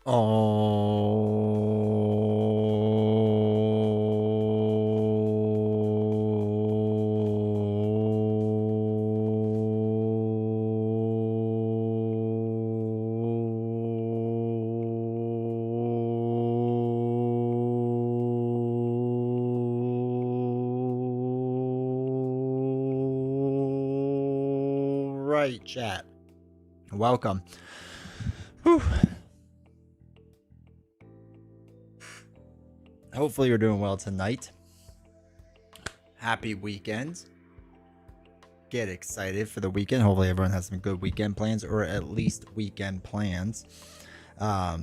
Right, chat. Welcome. Whew. Hopefully you're doing well tonight. Happy weekend. Get excited for the weekend. Hopefully everyone has some good weekend plans, or at least weekend plans. I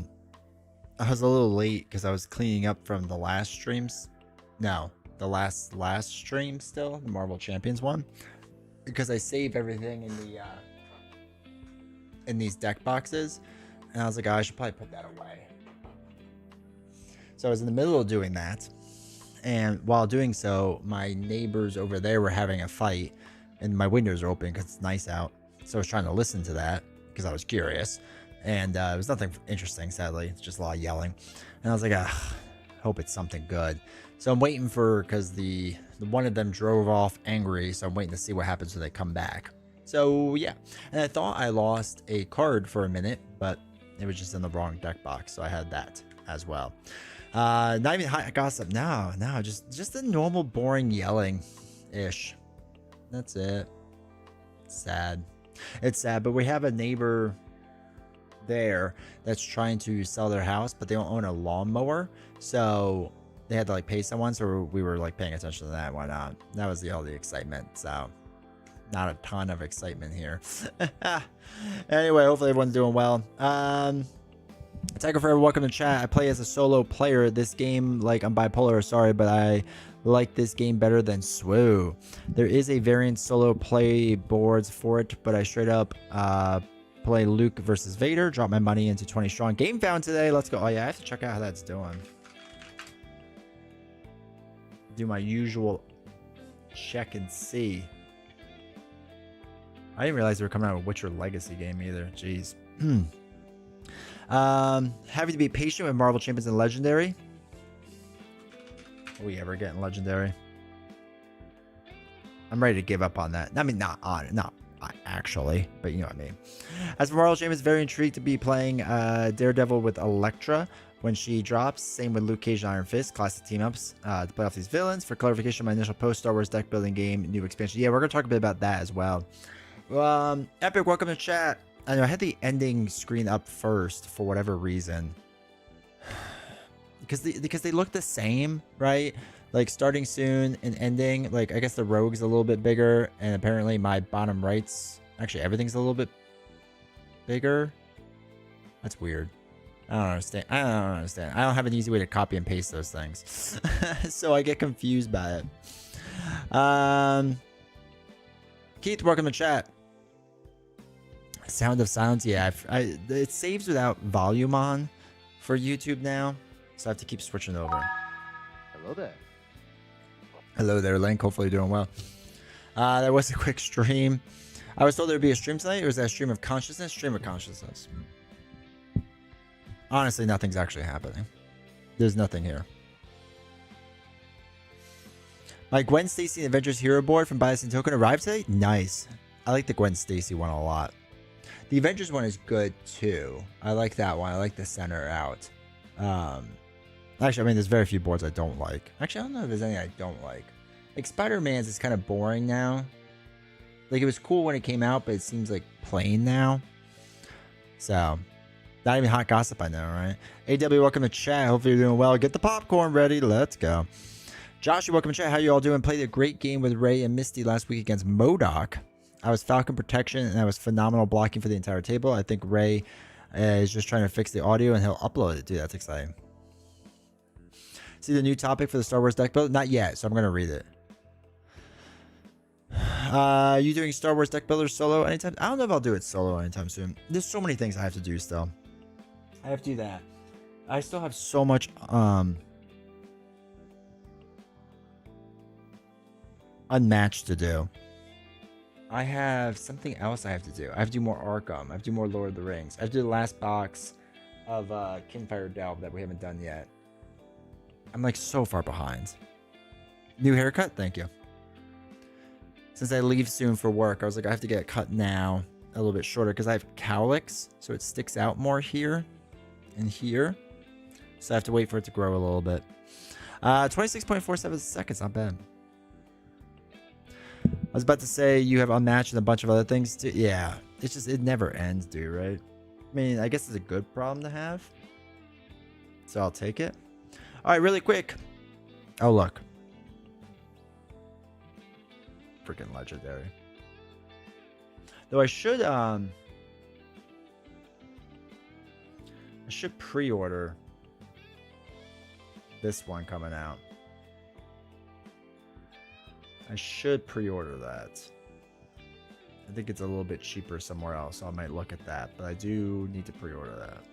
was a little late because I was cleaning up from the last streams. No, the last stream still, the Marvel Champions one. Because I save everything in the in these deck boxes. And I was like, oh, I should probably put that away. So I was in the middle of doing that. And while doing so, my neighbors over there were having a fight. And my windows are open because it's nice out. So I was trying to listen to that because I was curious. And it was nothing interesting, sadly. It's just a lot of yelling. And I was like, hope it's something good. So I'm waiting for, because the one of them drove off angry. So I'm waiting to see what happens when they come back. So yeah. And I thought I lost a card for a minute, but it was just in the wrong deck box. So I had that as well. Not even hot gossip. No, just a normal boring yelling ish. That's it. Sad. It's sad, but we have a neighbor there that's trying to sell their house, but they don't own a lawnmower, so they had to like pay someone. So we were like paying attention to that. Why not? That was all the excitement. So not a ton of excitement here. Anyway, hopefully everyone's doing well. Tiger Forever, welcome to chat. I play as a solo player. This game, like, I'm bipolar, sorry, but I like this game better than SWO. There is a variant solo play boards for it, but I straight up play Luke versus Vader. Drop my money into 20 strong. Game found today. Let's go. Oh yeah, I have to check out how that's doing. Do my usual check and see. I didn't realize they were coming out with Witcher Legacy game either. Jeez. Having to be patient with Marvel Champions and Legendary. Are we ever getting Legendary? I'm ready to give up on that. I mean, not actually, but you know what I mean. As for Marvel Champions, very intrigued to be playing Daredevil with Elektra when she drops. Same with Luke Cage and Iron Fist. Classic team-ups to play off these villains. For clarification, my initial post Star Wars deck building game, new expansion. Yeah, we're going to talk a bit about that as well. Epic, welcome to chat. I know I had the ending screen up first for whatever reason. Because they look the same, right? Like starting soon and ending. Like I guess the rogue's a little bit bigger, and apparently my bottom right's actually everything's a little bit bigger. That's weird. I don't understand. I don't have an easy way to copy and paste those things, so I get confused by it. Keith, welcome to chat. Sound of Silence, yeah. It saves without volume on for YouTube now, so I have to keep switching over. Hello there. Hello there, Link. Hopefully you're doing well. That was a quick stream. I was told there would be a stream tonight, or is that a stream of consciousness? Stream of consciousness. Honestly, nothing's actually happening. There's nothing here. My Gwen Stacy Avengers Hero board from Bias and Token arrived today? Nice. I like the Gwen Stacy one a lot. The Avengers one is good too. I like that one. I like the center out. Actually, I mean, there's very few boards I don't like. Actually, I don't know if there's any I don't like. Like Spider-Man's is kind of boring now. Like it was cool when it came out, but it seems like plain now. So, not even hot gossip, I know, right? AW, welcome to chat. Hopefully you're doing well. Get the popcorn ready. Let's go. Josh, welcome to chat. How you all doing? Played a great game with Ray and Misty last week against MODOK. I was Falcon Protection, and I was phenomenal blocking for the entire table. I think Ray is just trying to fix the audio, and he'll upload it. Dude, that's exciting. See the new topic for the Star Wars deck build? Not yet, so I'm going to read it. You doing Star Wars deck builder solo anytime? I don't know if I'll do it solo anytime soon. There's so many things I have to do still. I have to do that. I still have so much unmatched to do. I have something else I have to do. I have to do more Arkham. I have to do more Lord of the Rings. I have to do the last box of Kinfire Delve that we haven't done yet. I'm like so far behind. New haircut? Thank you. Since I leave soon for work, I was like, I have to get it cut now a little bit shorter because I have cowlicks, so it sticks out more here and here. So I have to wait for it to grow a little bit. 26.47 seconds, not bad. I was about to say you have Unmatched and a bunch of other things too. Yeah, it's just, it never ends, dude, right? I mean, I guess it's a good problem to have. So I'll take it. All right, really quick. Oh, look. Freaking legendary. Though I should pre-order this one coming out. I should pre-order that. I think it's a little bit cheaper somewhere else, so I might look at that. But I do need to pre-order that.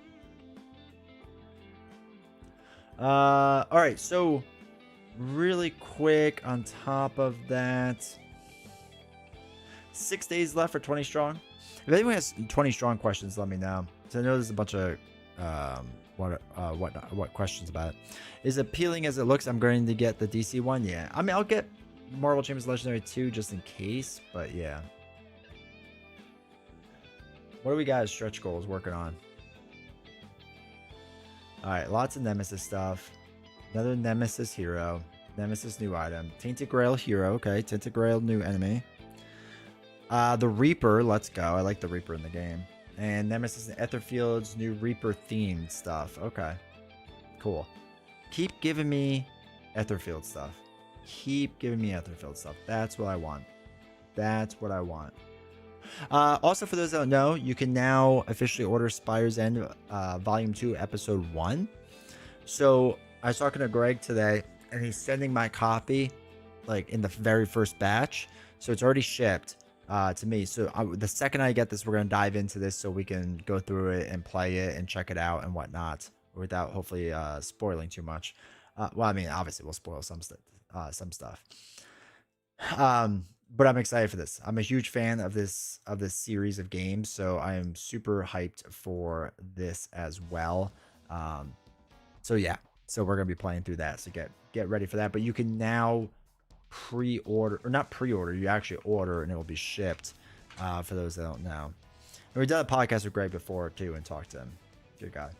All right, so really quick on top of that, 6 days left for 20 strong. If anyone has 20 strong questions, let me know. So I know there's a bunch of what questions about it. Is it appealing as it looks? I'm going to get the DC one. Yeah, I mean, I'll get Marvel Champions Legendary 2 just in case, but yeah. What do we got as stretch goals working on? All right, lots of Nemesis stuff. Another Nemesis hero. Nemesis new item. Tainted Grail hero. Okay, Tainted Grail new enemy. The Reaper. Let's go. I like the Reaper in the game. And Nemesis and Etherfield's new Reaper themed stuff. Okay, cool. Keep giving me Etherfield stuff. Keep giving me Etherfield stuff. That's what I want. That's what I want. Also, for those that don't know, you can now officially order Spire's End Volume 2, Episode 1. So I was talking to Greg today, and he's sending my copy like in the very first batch. So it's already shipped to me. So the second I get this, we're going to dive into this so we can go through it and play it and check it out and whatnot without hopefully spoiling too much. Well, I mean, obviously we'll spoil some stuff. But I'm excited for this. I'm a huge fan of this series of games, so I am super hyped for this as well. So yeah, so we're gonna be playing through that. So get ready for that. But you can now pre-order, or not pre-order, you actually order and it will be shipped. For those that don't know, and we've done a podcast with Greg before too and talked to him. Good guy.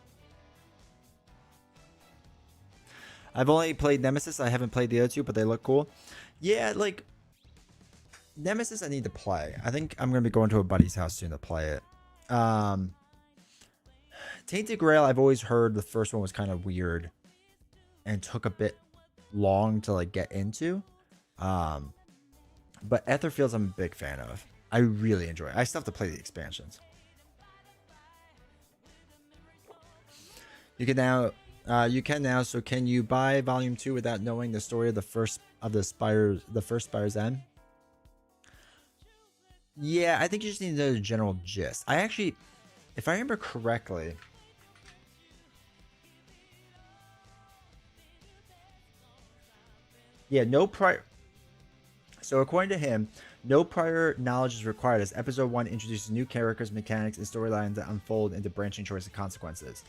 I've only played Nemesis. I haven't played the other two, but they look cool. Yeah, like Nemesis I need to play. I think I'm going to be going to a buddy's house soon to play it. Tainted Grail, I've always heard the first one was kind of weird and took a bit long to like get into. But Etherfields I'm a big fan of. I really enjoy it. I still have to play the expansions. You can now. So can you buy Volume 2 without knowing the story of the first Spire's End? Yeah, I think you just need to know the general gist. I actually, if I remember correctly, yeah, no prior. So according to him, no prior knowledge is required as Episode 1 introduces new characters, mechanics, and storylines that unfold into branching choice and consequences.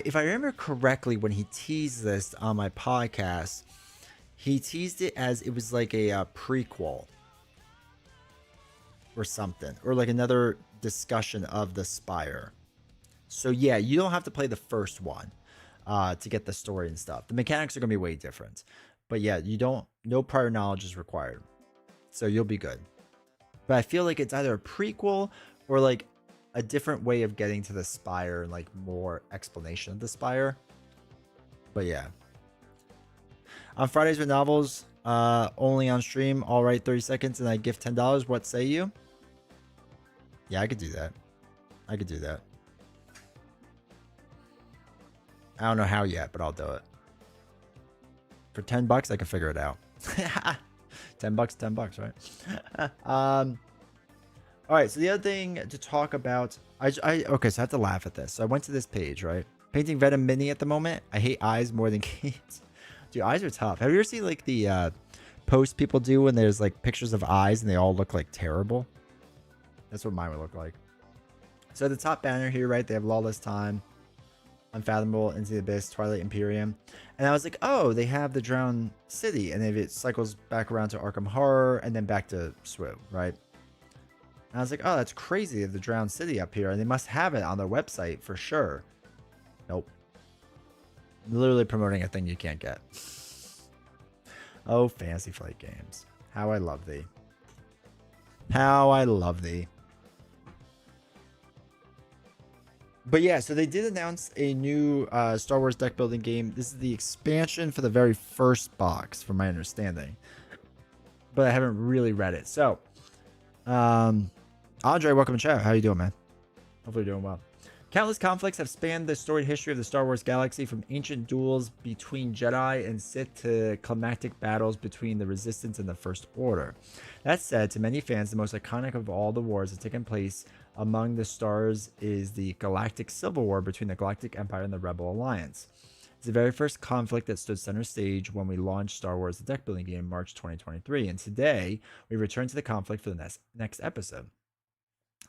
If I remember correctly, when he teased this on my podcast, he teased it as it was like a prequel or something, or like another discussion of the Spire. So yeah, you don't have to play the first one to get the story and stuff. The mechanics are gonna be way different, but yeah, no prior knowledge is required, so you'll be good. But I feel like it's either a prequel or like a different way of getting to the Spire and like more explanation of the Spire. But yeah, on Fridays with novels, only on stream. All right, 30 seconds, and I gift $10. What say you? Yeah, I could do that. I don't know how yet, but I'll do it. For $10, I can figure it out. $10, $10, right? All right, so the other thing to talk about, okay, so I have to laugh at this. So I went to this page, right? Painting Venom Mini at the moment. I hate eyes more than kids. Dude, eyes are tough. Have you ever seen like the posts people do when there's like pictures of eyes and they all look like terrible? That's what mine would look like. So the top banner here, right? They have Lawless Time. Unfathomable, Into the Abyss, Twilight Imperium. And I was like, oh, they have the Drowned City. And then it cycles back around to Arkham Horror and then back to SWU, right? And I was like, oh, that's crazy. They have the Drowned City up here. And they must have it on their website for sure. Nope. Literally promoting a thing you can't get. Oh, Fantasy Flight Games. How I love thee. How I love thee. But yeah, so they did announce a new Star Wars deck building game. This is the expansion for the very first box, from my understanding. But I haven't really read it. So, Andre, welcome to chat. How you doing, man? Hopefully you're doing well. Countless conflicts have spanned the storied history of the Star Wars galaxy, from ancient duels between Jedi and Sith to climactic battles between the Resistance and the First Order. That said, to many fans, the most iconic of all the wars that have taken place among the stars is the Galactic Civil War between the Galactic Empire and the Rebel Alliance. It's the very first conflict that stood center stage when we launched Star Wars the deck building game in March 2023, and today we return to the conflict for the next episode.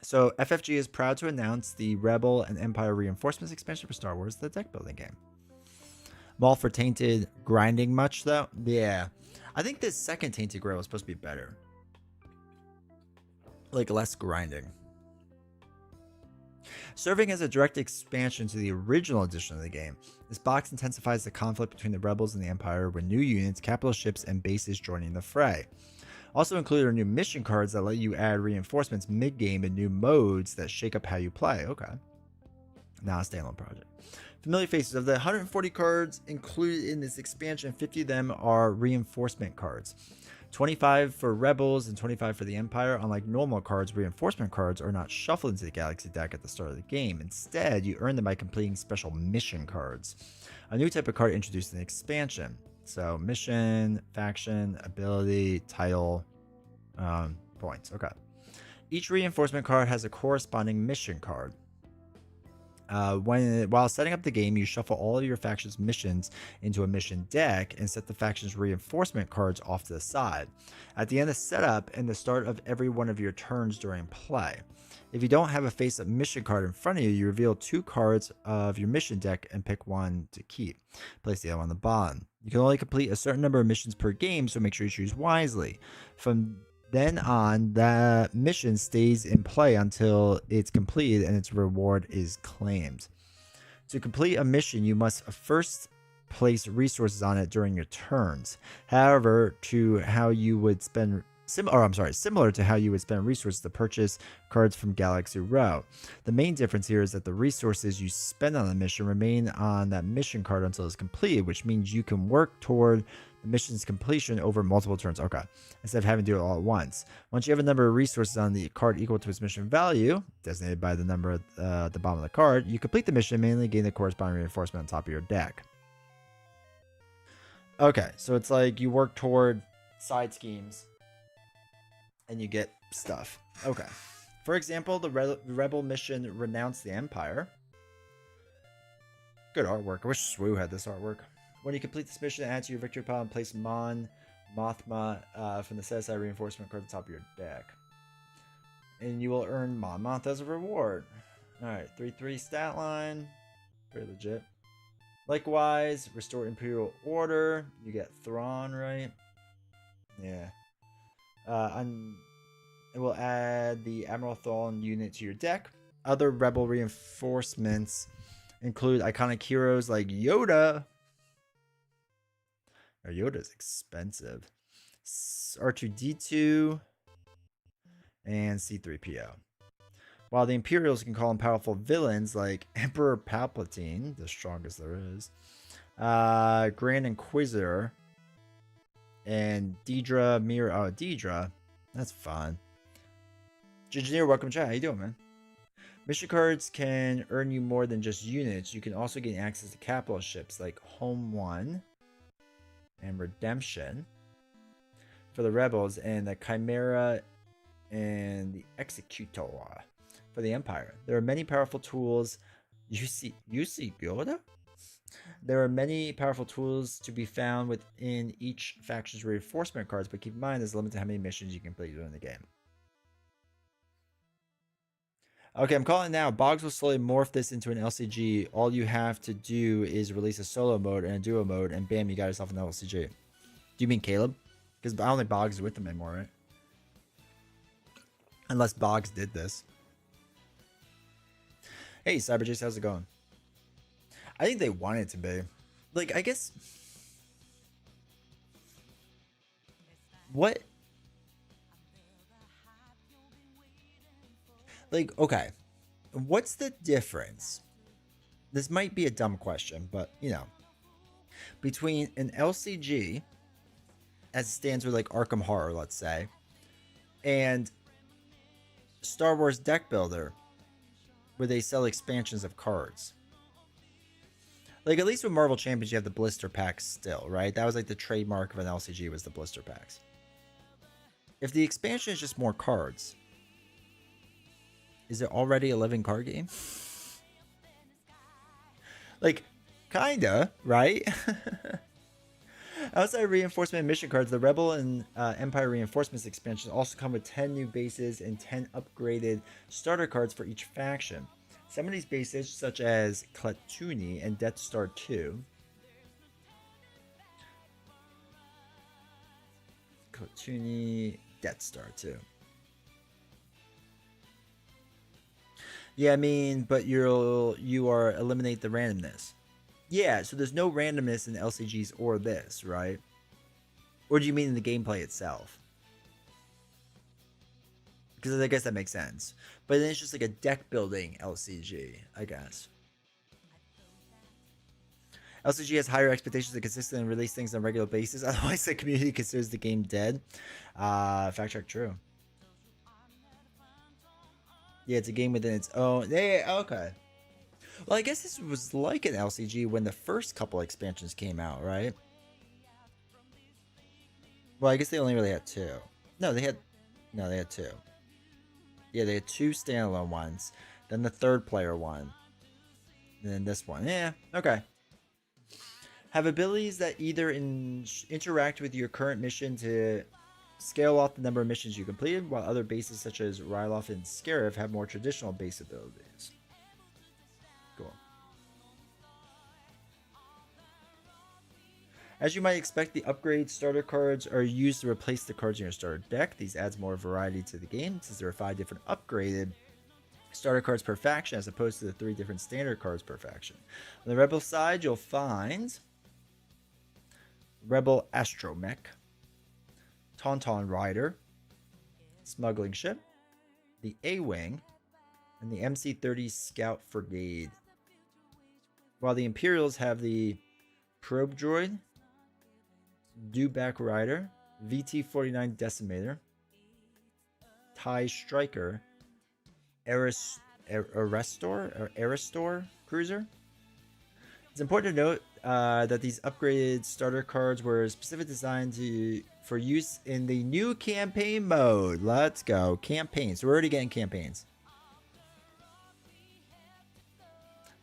So FFG is proud to announce the Rebel and Empire Reinforcements expansion for Star Wars the deck building game. Mall for Tainted grinding much though? Yeah. I think this second Tainted Grail is supposed to be better. Like less grinding. Serving as a direct expansion to the original edition of the game, this box intensifies the conflict between the Rebels and the Empire with new units, capital ships, and bases joining the fray. Also included are new mission cards that let you add reinforcements mid-game and new modes that shake up how you play. Okay. Now a standalone project. Familiar faces. Of the 140 cards included in this expansion, 50 of them are reinforcement cards. 25 for Rebels and 25 for the Empire. Unlike normal cards, reinforcement cards are not shuffled into the Galaxy deck at the start of the game. Instead, you earn them by completing special mission cards. A new type of card introduced in the expansion. So mission, faction, ability, title, points. Okay. Each reinforcement card has a corresponding mission card. While setting up the game, you shuffle all of your faction's missions into a mission deck and set the faction's reinforcement cards off to the side. At the end of setup and the start of every one of your turns during play. If you don't have a face-up mission card in front of you, you reveal 2 cards of your mission deck and pick one to keep. Place the other on the bottom. You can only complete a certain number of missions per game, so make sure you choose wisely. From then on, that mission stays in play until it's completed and its reward is claimed. To complete a mission, you must first place resources on it during your turns. However, similar to how you would spend resources to purchase cards from Galaxy Row. The main difference here is that the resources you spend on the mission remain on that mission card until it's completed, which means you can work toward the mission's completion over multiple turns. Okay, instead of having to do it all at once. Once you have a number of resources on the card equal to its mission value, designated by the number at the bottom of the card, you complete the mission, mainly gain the corresponding reinforcement on top of your deck. Okay, so it's like you work toward side schemes and you get stuff. Okay. For example, the Rebel mission Renounce the Empire. Good artwork. I wish SWU had this artwork. When you complete this mission, add to your victory pile and place Mothma from the set aside reinforcement card at the top of your deck. And you will earn Mon as a reward. Alright, 3/3 stat line. Very legit. Likewise, restore Imperial Order. You get Thrawn, right? Yeah. It will add the Admiral Thrawn unit to your deck. Other Rebel reinforcements include iconic heroes like Yoda. Yoda's expensive. R2-D2 and C-3PO. While the Imperials can call in powerful villains like Emperor Palpatine, the strongest there is, Grand Inquisitor, and Deidre Mira. Oh, Deidre. That's fun. Engineer, welcome to chat. How you doing, man? Mission cards can earn you more than just units. You can also gain access to capital ships like Home 1 and Redemption for the Rebels, and the Chimera and the Executor for the Empire. There are many powerful tools. You see Yoda? There are many powerful tools to be found within each faction's reinforcement cards, but keep in mind there's a limit to how many missions you can complete during the game. Okay, I'm calling it now. Boggs will slowly morph this into an LCG. All you have to do is release a solo mode and a duo mode, and bam, you got yourself an LCG. Do you mean Caleb? Because I don't think Boggs is with them anymore, right? Unless Boggs did this. Hey, CyberJace, how's it going? I think they want it to be. Like, I guess... What? Like, okay. What's the difference? This might be a dumb question, but, you know. Between an LCG, as it stands for, like, Arkham Horror, let's say, and Star Wars Deck Builder, where they sell expansions of cards. Like, at least with Marvel Champions, you have the blister packs still, right? That was like the trademark of an LCG, was the blister packs. If the expansion is just more cards, is it already a living card game? Like, kinda, right? Outside of reinforcement and mission cards, the Rebel and Empire reinforcements expansions also come with 10 new bases and 10 upgraded starter cards for each faction. Some of these bases, such as Klatuni and Death Star 2, Death Star 2. Yeah, I mean, but you are eliminate the randomness. Yeah, so there's no randomness in LCGs or this, right? Or do you mean in the gameplay itself? Because I guess that makes sense. But then it's just like a deck building LCG, I guess. LCG has higher expectations to consistently release things on a regular basis. Otherwise, the community considers the game dead. Fact check, true. Yeah, it's a game within its own. Yeah, okay. Well, I guess this was like an LCG when the first couple expansions came out, right? Well, I guess they only really had two. No, they had two. Yeah, they had two standalone ones. Then the third player one. And then this one. Yeah, okay. Have abilities that either interact with your current mission to scale off the number of missions you completed, while other bases such as Ryloth and Scarif have more traditional base abilities. Cool. As you might expect, the upgrade starter cards are used to replace the cards in your starter deck. These adds more variety to the game since there are 5 different upgraded starter cards per faction as opposed to the 3 different standard cards per faction. On the Rebel side, you'll find Rebel Astromech, Tauntaun Rider, Smuggling Ship, the A-Wing, and the MC-30 Scout Brigade. While the Imperials have the Probe Droid, Dewback Rider, VT-49 Decimator, TIE Striker, Aristor Cruiser. It's important to note that these upgraded starter cards were specifically designed for use in the new campaign mode. Let's go. Campaigns. So we're already getting campaigns.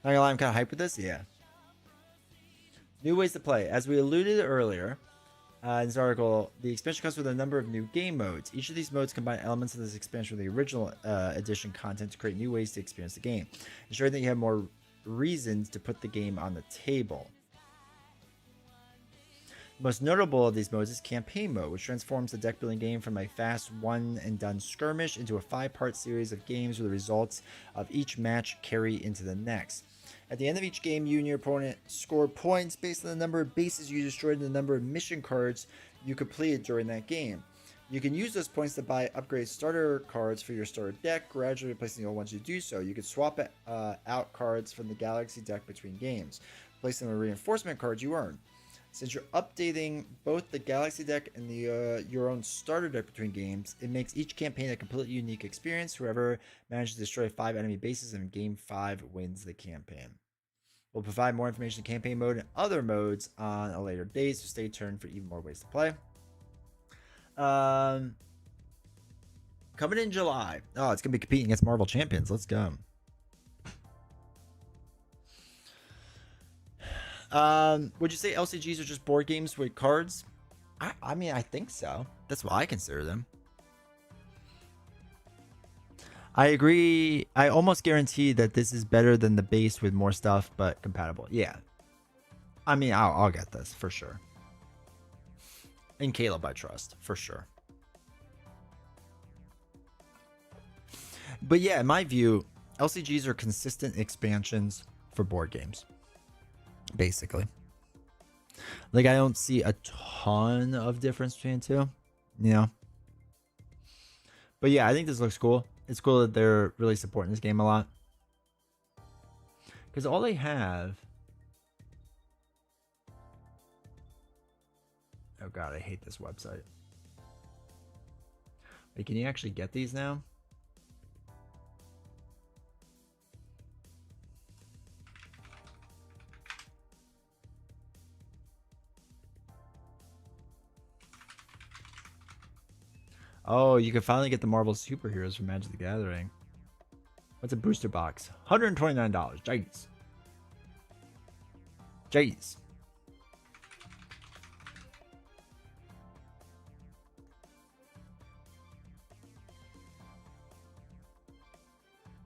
Not gonna lie, I'm kind of hyped with this. Yeah. New ways to play. As we alluded earlier in this article, the expansion comes with a number of new game modes. Each of these modes combine elements of this expansion with the original edition content to create new ways to experience the game, ensuring that you have more reasons to put the game on the table. The most notable of these modes is Campaign Mode, which transforms the deck building game from a fast one-and-done skirmish into a 5-part series of games where the results of each match carry into the next. At the end of each game, you and your opponent score points based on the number of bases you destroyed and the number of mission cards you completed during that game. You can use those points to buy upgrade starter cards for your starter deck, gradually replacing the old ones you do so. You can swap out cards from the Galaxy deck between games, replacing the reinforcement cards you earn. Since you're updating both the Galaxy deck and your own starter deck between games, it makes each campaign a completely unique experience. Whoever manages to destroy 5 enemy bases in Game 5 wins the campaign. We'll provide more information in campaign mode and other modes on a later date, so stay tuned for even more ways to play. Coming in July. Oh, it's going to be competing against Marvel Champions. Let's go. Would you say LCGs are just board games with cards? I mean, I think so. That's what I consider them. I agree. I almost guarantee that this is better than the base with more stuff, but compatible. Yeah. I mean, I'll get this for sure. And Caleb, I trust for sure. But yeah, in my view, LCGs are consistent expansions for board games, basically. Like, I don't see a ton of difference between the two, you know? But yeah, I think this looks cool. It's cool that they're really supporting this game a lot. Because all they have... Oh god, I hate this website. Wait, can you actually get these now? Oh, you can finally get the Marvel superheroes from Magic the Gathering. What's a booster box? $129. Jeez. Jeez.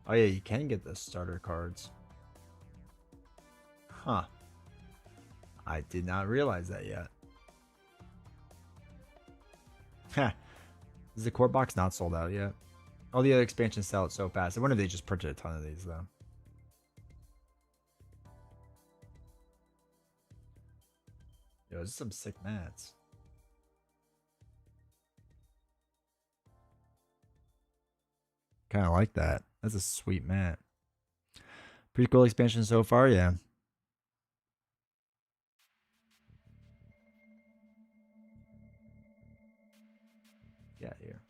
Oh yeah, you can get the starter cards. Huh. I did not realize that yet. Huh. Is the core box not sold out yet? All the other expansions sell it so fast. I wonder if they just printed a ton of these though. Yo, this is some sick mats. Kind of like that. That's a sweet mat. Pretty cool expansion so far, yeah. Yeah, here.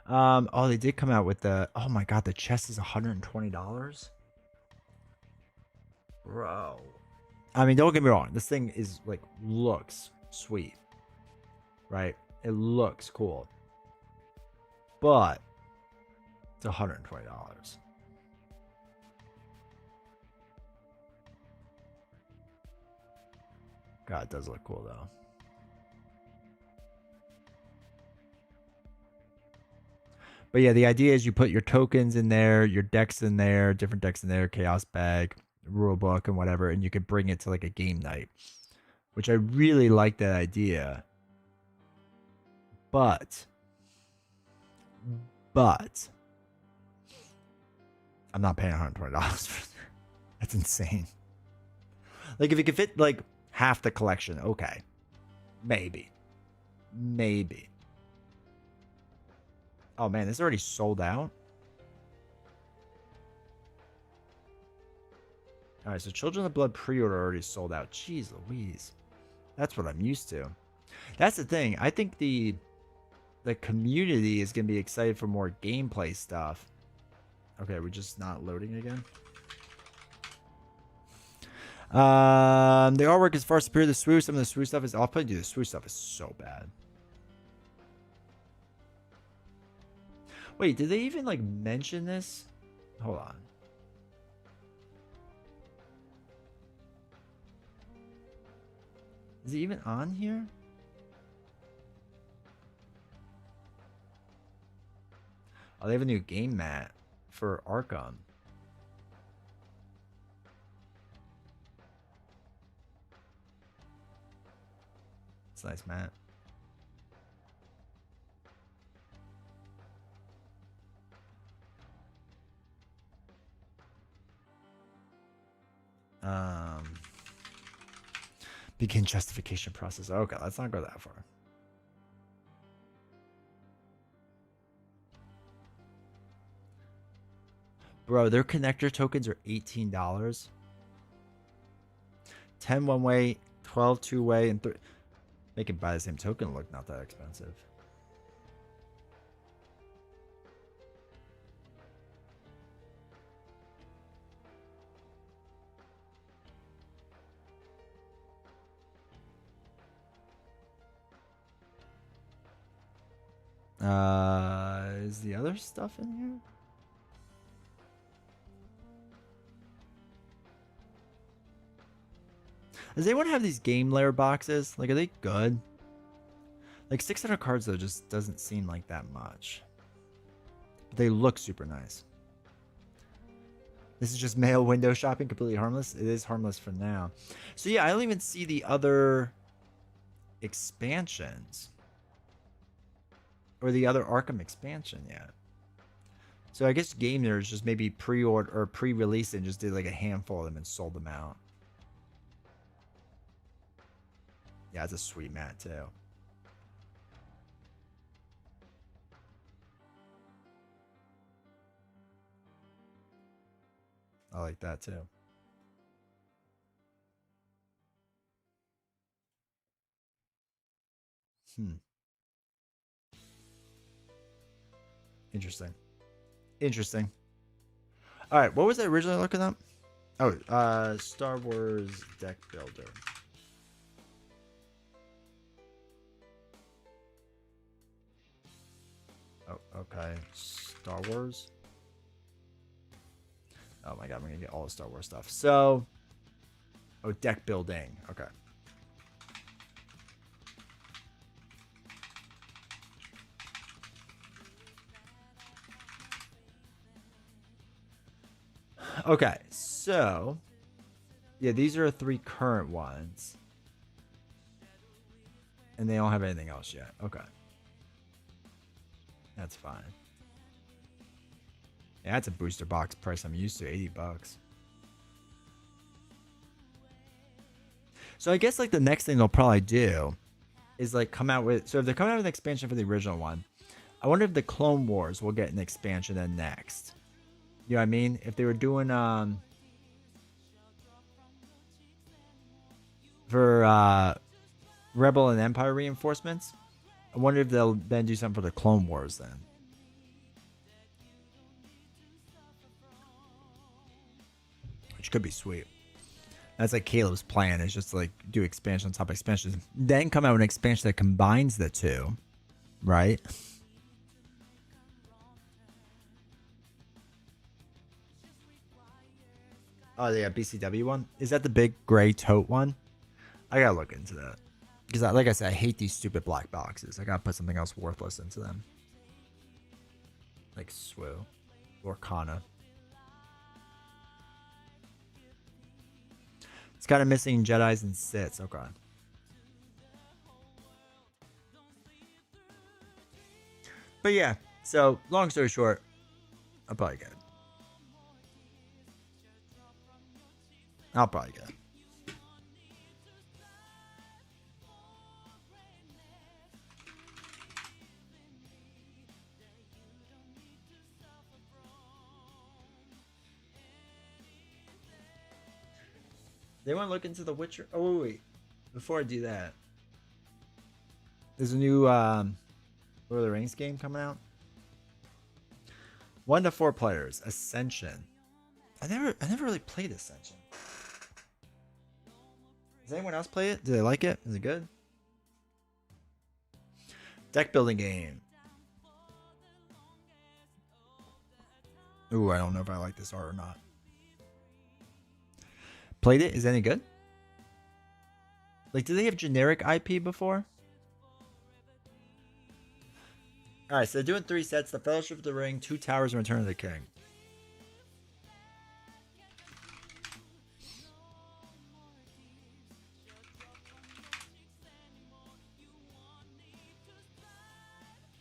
Oh, they did come out with the. Oh my god, the chest is $120, bro. I mean, don't get me wrong. This thing is like looks sweet, right? It looks cool, but it's $120. God, it does look cool though. But yeah, the idea is you put your tokens in there, your decks in there, different decks in there, chaos bag, rule book, and whatever, and you could bring it to like a game night, which I really like that idea. But I'm not paying $120 for that. That's insane. Like if it could fit like half the collection, okay. Maybe. Oh man, this is already sold out. All right, so Children of the Blood pre-order already sold out. Jeez Louise. That's what I'm used to. That's the thing. I think the community is going to be excited for more gameplay stuff. Okay, we're just not loading again. The artwork is far superior to the swoosh. Some of the swoosh stuff is... I'll probably do the swoosh stuff is so bad. Wait, did they even like mention this? Hold on. Is it even on here? Oh, they have a new game mat for Arkham. It's a nice mat. Begin justification process. Okay, let's not go that far. Bro, their connector tokens are $18. 10 one-way, 12 two-way, and make it buy the same token look not that expensive. Is the other stuff in here? Does anyone have these game layer boxes? Like, are they good? Like 600 cards though just doesn't seem like that much. But they look super nice. This is just mail window shopping, completely harmless. It is harmless for now. So yeah, I don't even see the other expansions or the other Arkham expansion yet. So I guess Game Nerds just maybe pre-order or pre-released and just did like a handful of them and sold them out. Yeah, it's a sweet mat too. I like that too. Interesting. Interesting. All right, what was I originally looking up? Oh, Star Wars deck builder. Oh, okay. Star Wars. Oh my god, I'm gonna get all the Star Wars stuff. So, oh, deck building. Okay. Okay, so yeah, these are 3 current ones, and they don't have anything else yet. Okay, that's fine. Yeah, that's a booster box price I'm used to, $80. So I guess like the next thing they'll probably do is like come out with. So if they're coming out with an expansion for the original one, I wonder if the Clone Wars will get an expansion then next. You know what I mean? If they were doing for Rebel and Empire reinforcements, I wonder if they'll then do something for the Clone Wars then. Which could be sweet. That's like Caleb's plan, is just like do expansion on top of expansions. Then come out with an expansion that combines the two. Right? Oh yeah, BCW one? Is that the big gray tote one? I gotta look into that. Because like I said, I hate these stupid black boxes. I gotta put something else worthless into them. Like Swoo. Or Kana. It's kind of missing Jedis and Siths. Okay. But yeah, so long story short, I'll probably get it. I'll probably get it. They want to look into The Witcher. Oh wait. Before I do that, there's a new Lord of the Rings game coming out. 1 to 4 players. Ascension. I never really played Ascension. Does anyone else play it? Do they like it? Is it good? Deck building game. Ooh, I don't know if I like this art or not. Played it? Is it any good? Like, did they have generic IP before? Alright, so they're doing 3 sets. The Fellowship of the Ring, 2 Towers, and Return of the King.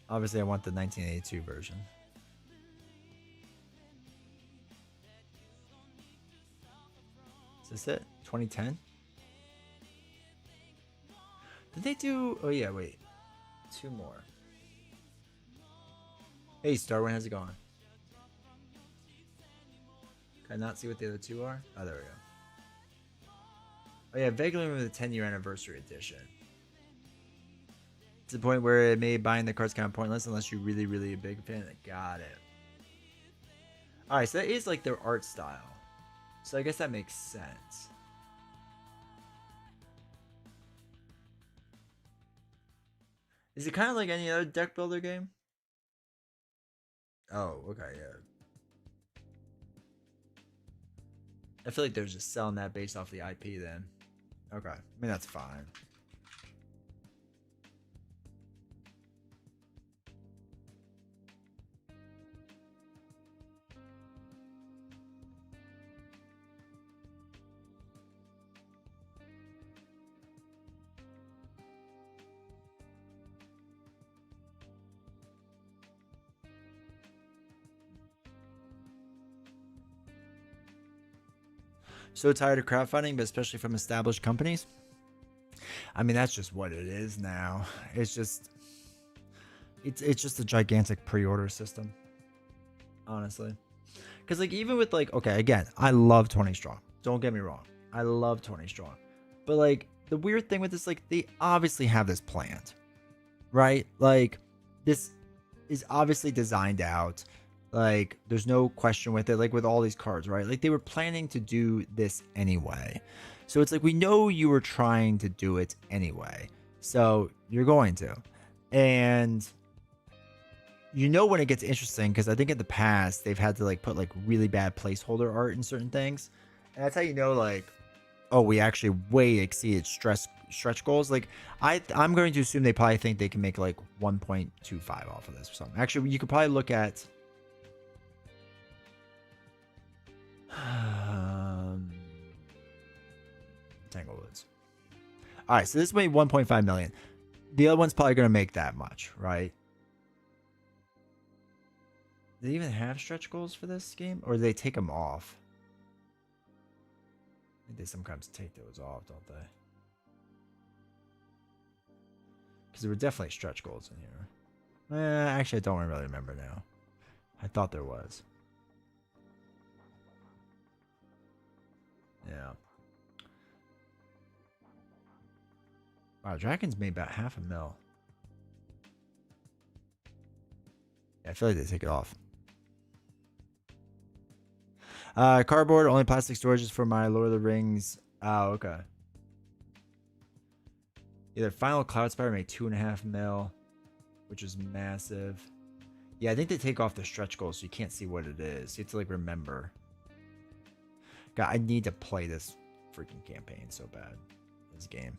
Obviously, I want the 1982 version. Is this it? 2010? Did they do... Oh, yeah, wait. 2 more. Hey, Starwind, how's it going? Can I not see what the other 2 are? Oh, there we go. Oh, yeah, vaguely remember the 10-year anniversary edition. To the point where it made buying the cards kind of pointless unless you're really, really a big fan. Got it. Alright, so that is like their art style. So I guess that makes sense. Is it kind of like any other deck builder game? Oh, okay, yeah. I feel like they're just selling that based off the IP then. Okay, I mean, that's fine. So tired of crowdfunding, but especially from established companies. I mean, that's just what it is now. It's just a gigantic pre-order system, honestly. Because like even with like, okay, again, I love 20 strong. Don't get me wrong, I love 20 strong. But like the weird thing with this, like they obviously have this planned, right? Like this is obviously designed out. Like there's no question with it. Like with all these cards, right? Like they were planning to do this anyway. So it's like we know you were trying to do it anyway. So you're going to. And you know when it gets interesting, because I think in the past they've had to like put like really bad placeholder art in certain things. And that's how you know like, oh, we actually way exceeded stretch goals. Like I'm going to assume they probably think they can make like 1.25 off of this or something. Actually, you could probably look at Tanglewoods. All right, so this made 1.5 million. The other one's probably going to make that much, right? Do they even have stretch goals for this game, or do they take them off? I think they sometimes take those off, don't they? Because there were definitely stretch goals in here. Actually, I don't really remember now. I thought there was. Yeah. Wow, Dragons made about $500,000. Yeah, I feel like they take it off. Cardboard, only plastic storage is for my Lord of the Rings. Oh, okay. Either Final Cloud Spire made $2.5 million, which is massive. Yeah, I think they take off the stretch goals so you can't see what it is. You have to like remember. God, I need to play this freaking campaign so bad. This game.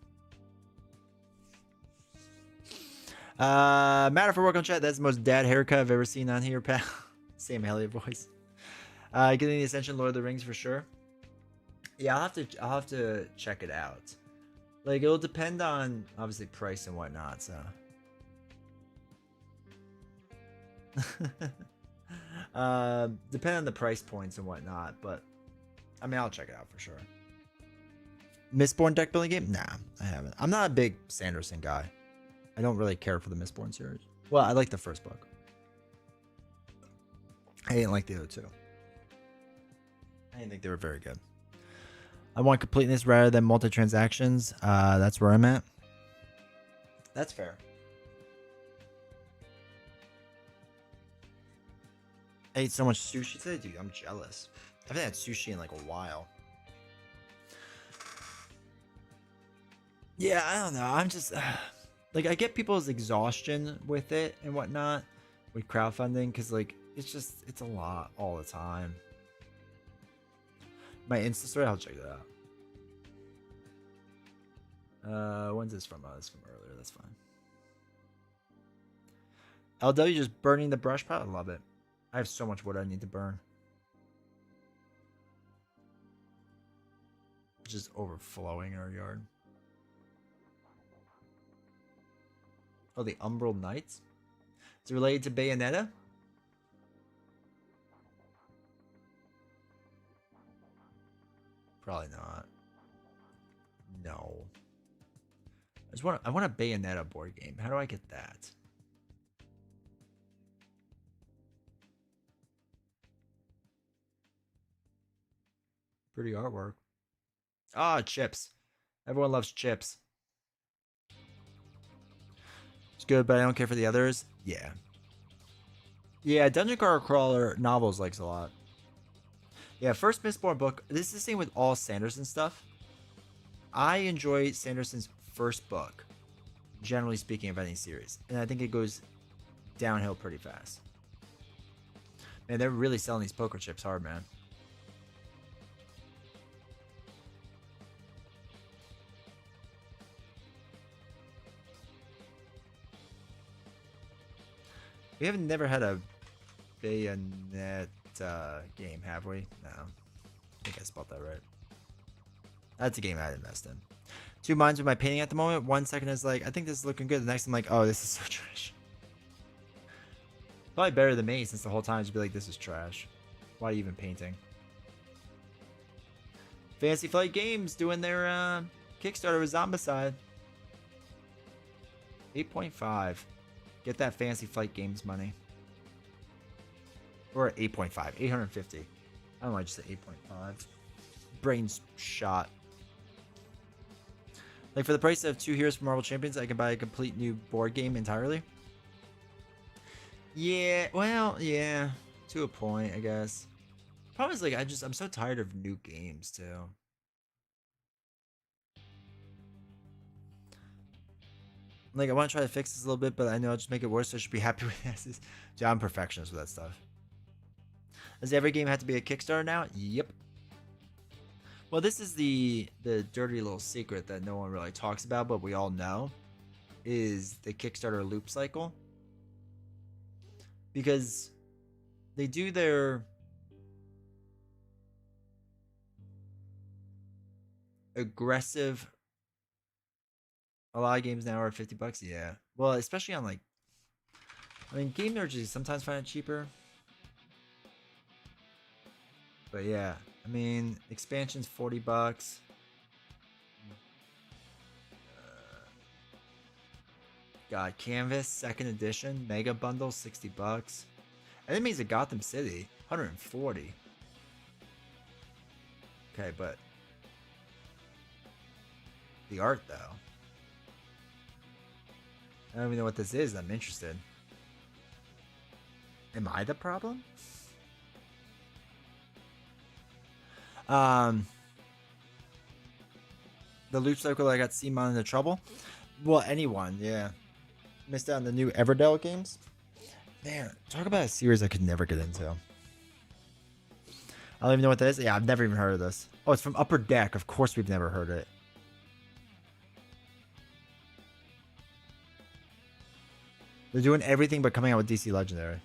Matter for work on chat. That's the most dad haircut I've ever seen on here, pal. Same Elliot voice. Getting the Ascension Lord of the Rings for sure. Yeah, I'll have to check it out. Like it'll depend on obviously price and whatnot, so. Depend on the price points and whatnot, but I mean I'll check it out for sure. Mistborn deck building game? Nah, I haven't. I'm not a big Sanderson guy. I don't really care for the Mistborn series. Well, I like the first book. I didn't like the other two. I didn't think they were very good. I want completeness rather than multi-transactions. That's where I'm at. That's fair. I ate so much sushi today, dude. I'm jealous. I haven't had sushi in like a while. Yeah, I don't know. I'm just like I get people's exhaustion with it and whatnot with crowdfunding because like it's a lot all the time. My Insta story, I'll check that out. When's this from? Oh, this from earlier. That's fine. LW just burning the brush pile. I love it. I have so much wood I need to burn. Just overflowing in our yard. Oh, the Umbral Knights? Is it related to Bayonetta? Probably not. No. I want a Bayonetta board game. How do I get that? Pretty artwork. Ah, chips. Everyone loves chips. It's good, but I don't care for the others. Yeah. Yeah, Dungeon Crawler novels likes a lot. Yeah, first Mistborn book. This is the same with all Sanderson stuff. I enjoy Sanderson's first book, generally speaking, of any series. And I think it goes downhill pretty fast. Man, they're really selling these poker chips hard, man. We have never had a Bayonet game, have we? No. I think I spelled that right. That's a game I invest in. Two minds with my painting at the moment. 1 second is like, I think this is looking good. The next I'm like, oh, this is so trash. Probably better than me since the whole time just be like, this is trash. Why are you even painting? Fantasy Flight Games doing their Kickstarter with Zombicide. 8.5. Get that Fantasy Flight Games money. Or 8.5. 850. I don't know, I just said 8.5. Brain's shot. Like, for the price of 2 Heroes from Marvel Champions, I can buy a complete new board game entirely. Yeah, well, yeah. To a point, I guess. Problem is, like, I'm so tired of new games, too. Like, I want to try to fix this a little bit, but I know I'll just make it worse, so I should be happy with this. Dude, I'm perfectionist with that stuff. Does every game have to be a Kickstarter now? Yep. Well, this is the dirty little secret that no one really talks about, but we all know, is the Kickstarter loop cycle. Because they do their aggressive. A lot of games now are $50. Yeah. Well, especially on, like, I mean, Game Nerds sometimes find it cheaper. But yeah, I mean, expansion's $40. Got Canvas second edition mega bundle $60. And it means a Gotham City $140. Okay, but the art though. I don't even know what this is. I'm interested. Am I the problem? The loop cycle, I got Simon into trouble. Well, anyone, yeah. Missed out on the new Everdell games. Man, talk about a series I could never get into. I don't even know what that is. Yeah, I've never even heard of this. Oh, it's from Upper Deck. Of course we've never heard it. They're doing everything but coming out with DC Legendary.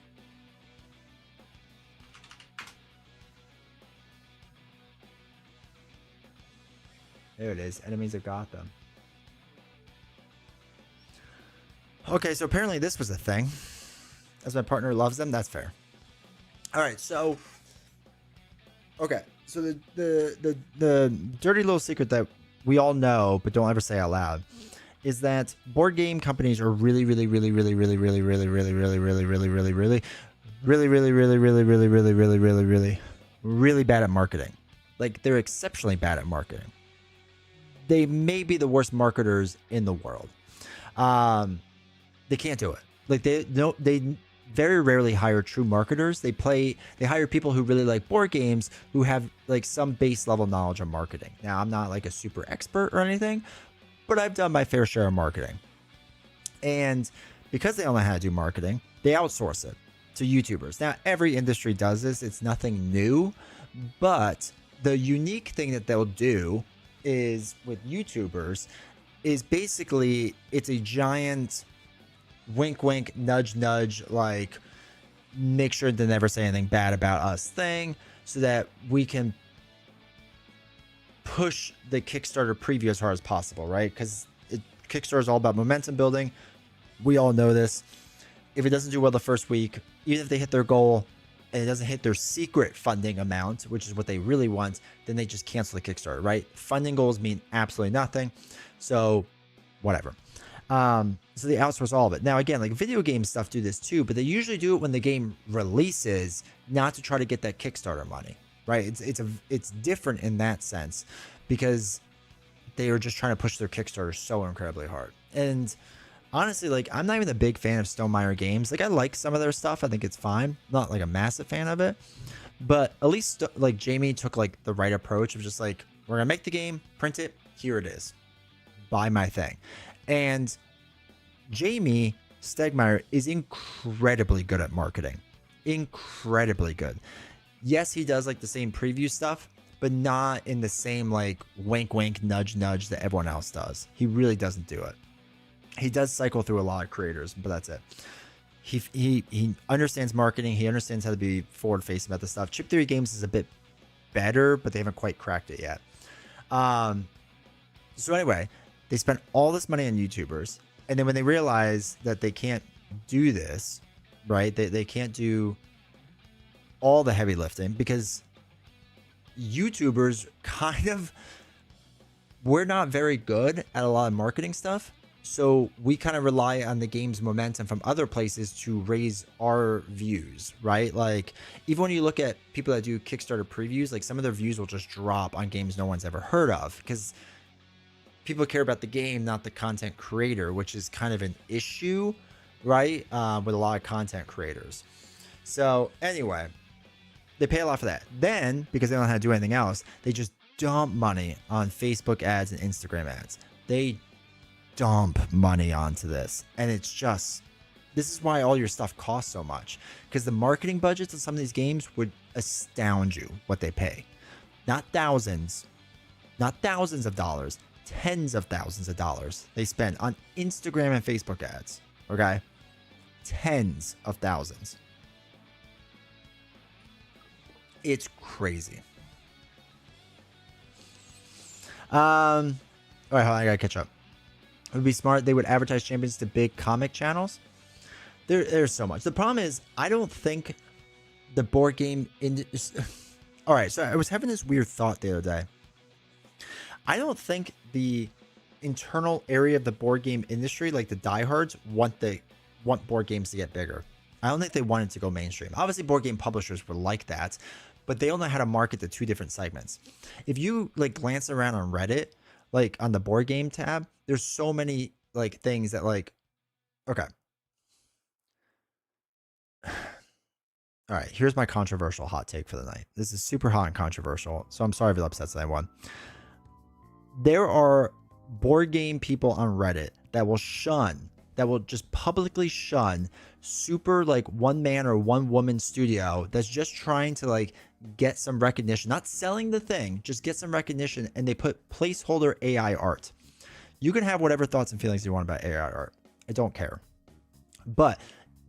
There it is. Enemies of Gotham. Okay, so apparently this was a thing. As my partner loves them, that's fair. All right, so okay, so the dirty little secret that we all know but don't ever say out loud is that board game companies are really bad at marketing. Like, they're exceptionally bad at marketing. They may be the worst marketers in the world. They can't do it. Like, they very rarely hire true marketers. They hire people who really like board games, who have like some base level knowledge of marketing. Now, I'm not like a super expert or anything, but I've done my fair share of marketing. And because they don't know how to do marketing, they outsource it to YouTubers. Now, every industry does this. It's nothing new, but the unique thing that they'll do is with YouTubers is basically it's a giant wink wink nudge nudge, like, make sure to never say anything bad about us thing, so that we can push the Kickstarter preview as hard as possible, right? Because Kickstarter is all about momentum building. We all know this. If it doesn't do well the first week, even if they hit their goal and it doesn't hit their secret funding amount, which is what they really want, then they just cancel the Kickstarter, right? Funding goals mean absolutely nothing. So whatever. So they outsource all of it. Now, again, like, video game stuff do this too, but they usually do it when the game releases, not to try to get that Kickstarter money, right? It's different in that sense, because they are just trying to push their Kickstarter so incredibly hard. And honestly, like, I'm not even a big fan of Stonemaier Games. Like, I like some of their stuff. I think it's fine. Not like a massive fan of it, but at least like Jamie took like the right approach of just like, we're gonna make the game, print it, here it is, buy my thing. And Jamie Stegmaier is incredibly good at marketing. Incredibly good. Yes, he does like the same preview stuff, but not in the same like wink wink nudge nudge that everyone else does. He really doesn't do it. He does cycle through a lot of creators, but that's it. He understands marketing. He understands how to be forward facing about this stuff. Chip Theory Games is a bit better, but they haven't quite cracked it yet. So anyway, they spent all this money on YouTubers, and then when they realize that they can't do this, right? They can't do all the heavy lifting, because YouTubers we're not very good at a lot of marketing stuff. So we kind of rely on the game's momentum from other places to raise our views, right? Like even when you look at people that do Kickstarter previews, like some of their views will just drop on games no one's ever heard of because people care about the game, not the content creator, which is kind of an issue, right? With a lot of content creators. So anyway, they pay a lot for that. Then, because they don't know how to do anything else, they just dump money on Facebook ads and Instagram ads. They dump money onto this. And it's just, this is why all your stuff costs so much. Because the marketing budgets of some of these games would astound you what they pay. Not thousands of dollars, tens of thousands of dollars they spend on Instagram and Facebook ads. Okay? Tens of thousands. It's crazy. All right, hold on, I gotta catch up. It would be smart. They would advertise champions to big comic channels. There's so much. The problem is, I don't think the board game all right, so I was having this weird thought the other day. I don't think the internal area of the board game industry, like the diehards, want board games to get bigger. I don't think they want it to go mainstream. Obviously, board game publishers were like that, but they don't know how to market the two different segments. If you like glance around on Reddit, like on the board game tab, there's so many like things that like, okay. All right, here's my controversial hot take for the night. This is super hot and controversial, so I'm sorry if it upsets anyone. There are board game people on Reddit that will just publicly shun super like one man or one woman studio that's just trying to like get some recognition, not selling the thing, just get some recognition, and they put placeholder AI art. You can have whatever thoughts and feelings you want about AI art. I don't care. But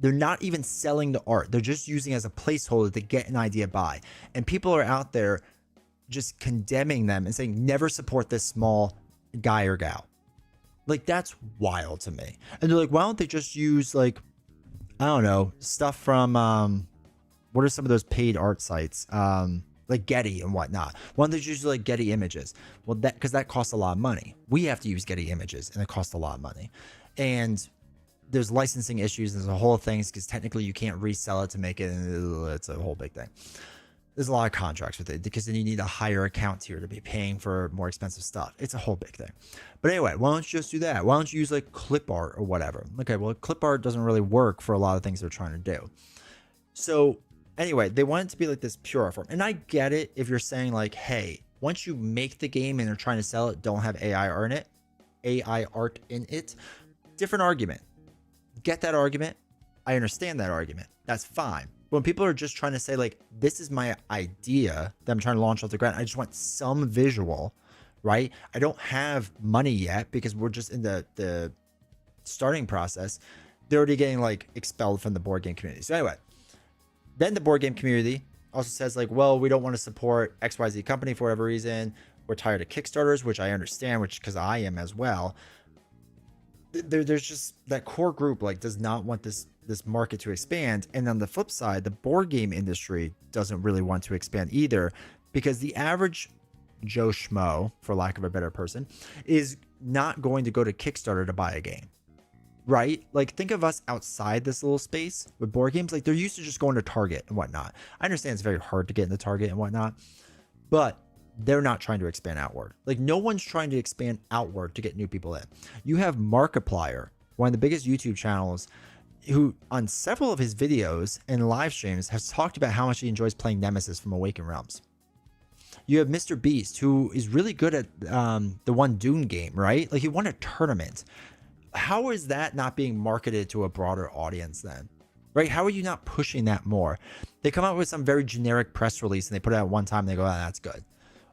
they're not even selling the art. They're just using it as a placeholder to get an idea by. And people are out there just condemning them and saying, never support this small guy or gal. Like, that's wild to me. And they're like, why don't they just use, like, I don't know, stuff from, what are some of those paid art sites? Like Getty and whatnot. Why don't they just use, like, Getty Images? Well, because that costs a lot of money. We have to use Getty Images, and it costs a lot of money. And there's licensing issues. There's a whole thing because technically you can't resell it to make it. It's a whole big thing. There's a lot of contracts with it because then you need a higher account tier to be paying for more expensive stuff. It's a whole big thing. But anyway, why don't you just do that? Why don't you use like clip art or whatever? Okay, well, clip art doesn't really work for a lot of things they're trying to do. So anyway, they want it to be like this pure art form. And I get it if you're saying like, hey, once you make the game and they're trying to sell it, don't have AI art in it. Different argument. Get that argument. I understand that argument. That's fine. When people are just trying to say like, this is my idea that I'm trying to launch off the ground, I just want some visual, right? I don't have money yet because we're just in the starting process. They're already getting like expelled from the board game community. So anyway, then the board game community also says like, well, we don't want to support XYZ company for whatever reason. We're tired of Kickstarters, which I understand, which because I am as well. There's just that core group like does not want this market to expand. And on the flip side, the board game industry doesn't really want to expand either, because the average Joe Schmo, for lack of a better person, is not going to go to Kickstarter to buy a game, right? Like, think of us outside this little space with board games. Like, they're used to just going to Target and whatnot. I understand it's very hard to get into Target and whatnot, but they're not trying to expand outward. Like, no one's trying to expand outward to get new people in. You have Markiplier, one of the biggest YouTube channels, who on several of his videos and live streams has talked about how much he enjoys playing Nemesis from Awakened Realms. You have Mr. Beast, who is really good at the one Dune game, right? Like, he won a tournament. How is that not being marketed to a broader audience then? Right? How are you not pushing that more? They come out with some very generic press release and they put it out one time and they go, oh, that's good.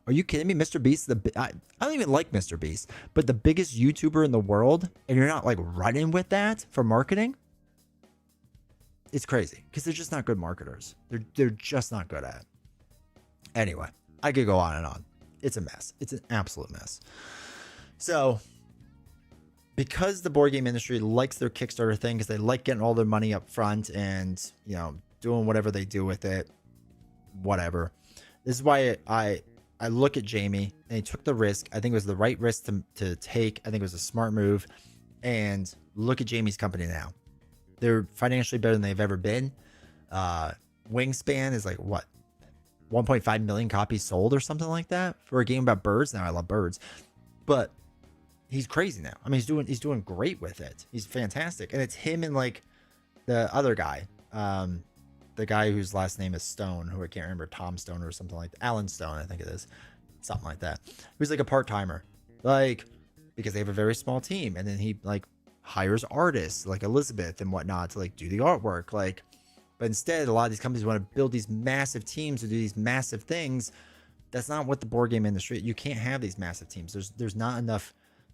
Are you kidding me? Mr. Beast, I don't even like Mr. Beast, but the biggest YouTuber in the world, and you're not like running with that for marketing? It's crazy because they're just not good marketers. They're just not good at it. Anyway, I could go on and on. It's a mess. It's an absolute mess. So, because the board game industry likes their Kickstarter thing, because they like getting all their money up front and, you know, doing whatever they do with it, whatever, This is why I look at Jamie, and he took the risk. I think it was the right risk to take. I think it was a smart move. And look at Jamie's company now. They're financially better than they've ever been. Wingspan is like what, 1.5 million copies sold or something like that for a game about birds. Now I love birds, but he's crazy now. I mean, he's doing great with it. He's fantastic, and it's him and like the other guy, the guy whose last name is Stone, who I can't remember, Tom Stone or something like that. Alan Stone, I think it is, something like that. Who's like a part timer, like because they have a very small team, and then he like hires artists like Elizabeth and whatnot to like do the artwork, like. But instead, a lot of these companies want to build these massive teams to do these massive things. That's not what the board game industry. You can't have these massive teams. There's not enough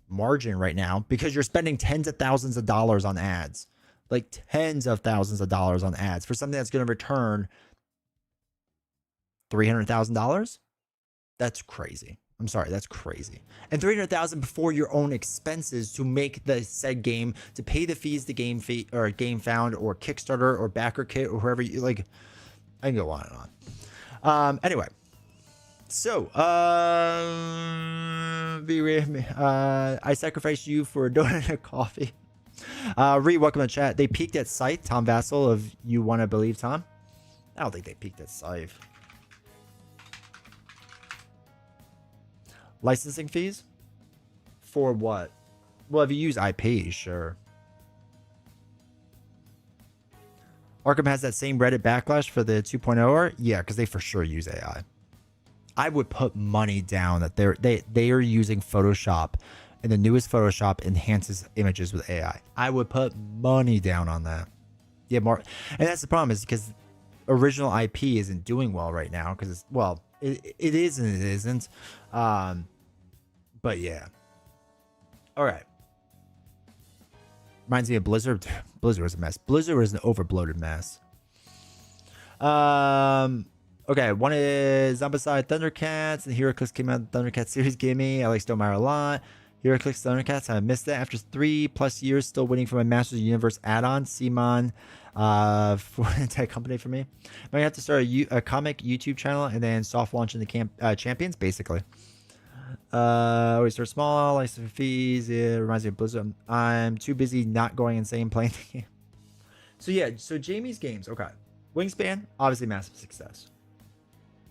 margin right now because you're spending tens of thousands of dollars on ads, like tens of thousands of dollars on ads for something that's going to return $300,000. That's crazy. I'm sorry, that's crazy. And $300,000 before your own expenses to make the said game, to pay the fees to Game Fee or Game Found or Kickstarter or Backer Kit or whoever you like. I can go on and on. Anyway, so I sacrificed you for a donut and a coffee. Welcome to chat. They peaked at Scythe. Tom Vassal of You Wanna Believe, Tom. I don't think they peaked at Scythe. Licensing fees? For what? Well, if you use IP, sure. Arkham has that same Reddit backlash for the 2.0? Yeah, because they for sure use AI. I would put money down that they are using Photoshop, and the newest Photoshop enhances images with AI. I would put money down on that. Yeah, more, and that's the problem, is because original IP isn't doing well right now because it's, well, it is and it isn't. But yeah. All right. Reminds me of Blizzard. Blizzard was a mess. Blizzard was an overbloated mess. Okay, one is Zombicide Thundercats, and HeroClix came out. Thundercats series gave me. I like Stonemaier a lot. HeroClix Thundercats, I missed that after 3+ years, still waiting for my Masters of the Universe add-on. Simon, for tech company for me. Might have to start a comic YouTube channel and then soft launch in the champions, basically. Always start small, license fees. It reminds me of Blizzard. I'm too busy not going insane playing the game. So yeah, so Jamie's games, okay. Wingspan, obviously massive success.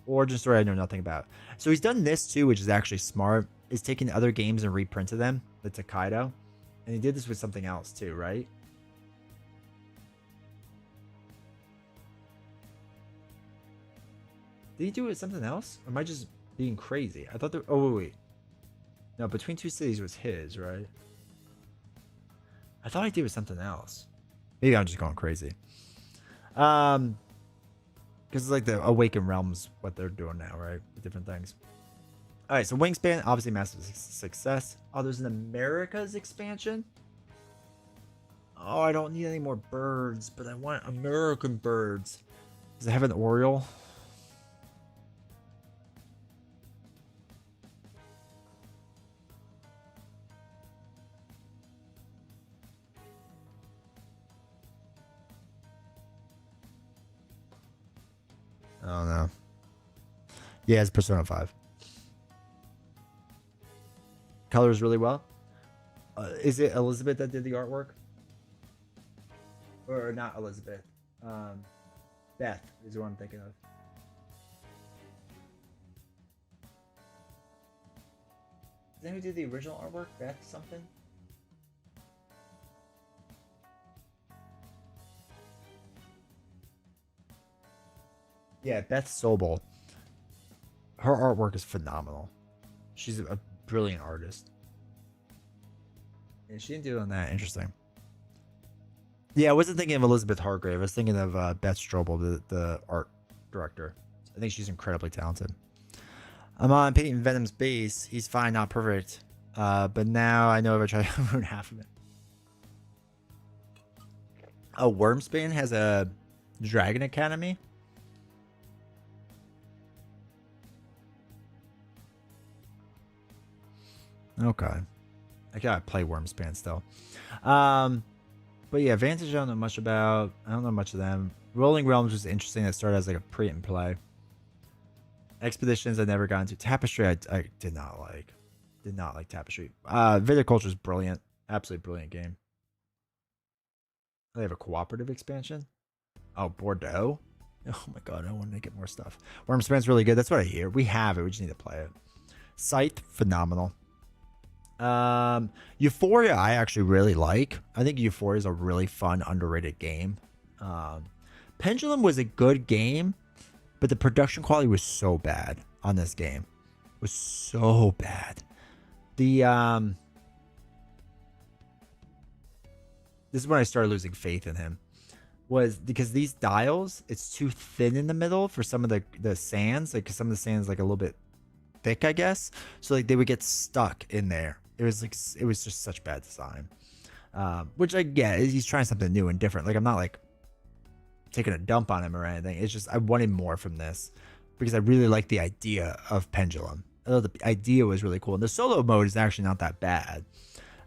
Origin story I know nothing about. So he's done this too, which is actually smart, is taking other games and reprinted them, the Takedo. And he did this with something else too, right? Did he do it with something else? Or am I just being crazy? I thought there, oh wait. No, Between Two Cities was his, right? I thought I did with something else. Maybe I'm just going crazy. Because it's like the Awakened Realms, what they're doing now, right? With different things. All right, so Wingspan, obviously massive success. Oh, there's an America's expansion. Oh, I don't need any more birds, but I want American birds. Does it have an Oriole? Oh no. Yeah, it's Persona 5. Colors really well. Is it Elizabeth that did the artwork? Or not Elizabeth? Beth is what I'm thinking of. Is that who did the original artwork? Beth something? Yeah, Beth Sobel. Her artwork is phenomenal. She's a brilliant artist. And she didn't do it on that. Interesting. Yeah, I wasn't thinking of Elizabeth Hargrave. I was thinking of Beth Strobel, the art director. I think she's incredibly talented. I'm on painting Venom's base. He's fine, not perfect. But now I know if I try to ruin half of it. Oh, Wormspan has a Dragon Academy? Okay. I gotta play Wormspan still. But yeah, Vantage I don't know much about. I don't know much of them. Rolling Realms was interesting. That started as like a print and play. Expeditions I never got into. Tapestry I did not like. Did not like Tapestry. Viticulture is brilliant. Absolutely brilliant game. They have a cooperative expansion. Oh, Bordeaux. Oh my god, I want to get more stuff. Wormspan's really good. That's what I hear. We have it. We just need to play it. Scythe, phenomenal. Euphoria, I actually really like. I think Euphoria is a really fun, underrated game. Pendulum was a good game, but the production quality was so bad on this game. It was so bad. The this is when I started losing faith in him. Was because these dials, it's too thin in the middle for some of the sands. Like some of the sands like a little bit thick, I guess. So like they would get stuck in there. It was just such bad design. Which I get. He's trying something new and different. Like I'm not like taking a dump on him or anything. It's just I wanted more from this because I really like the idea of Pendulum. I thought the idea was really cool. And the solo mode is actually not that bad.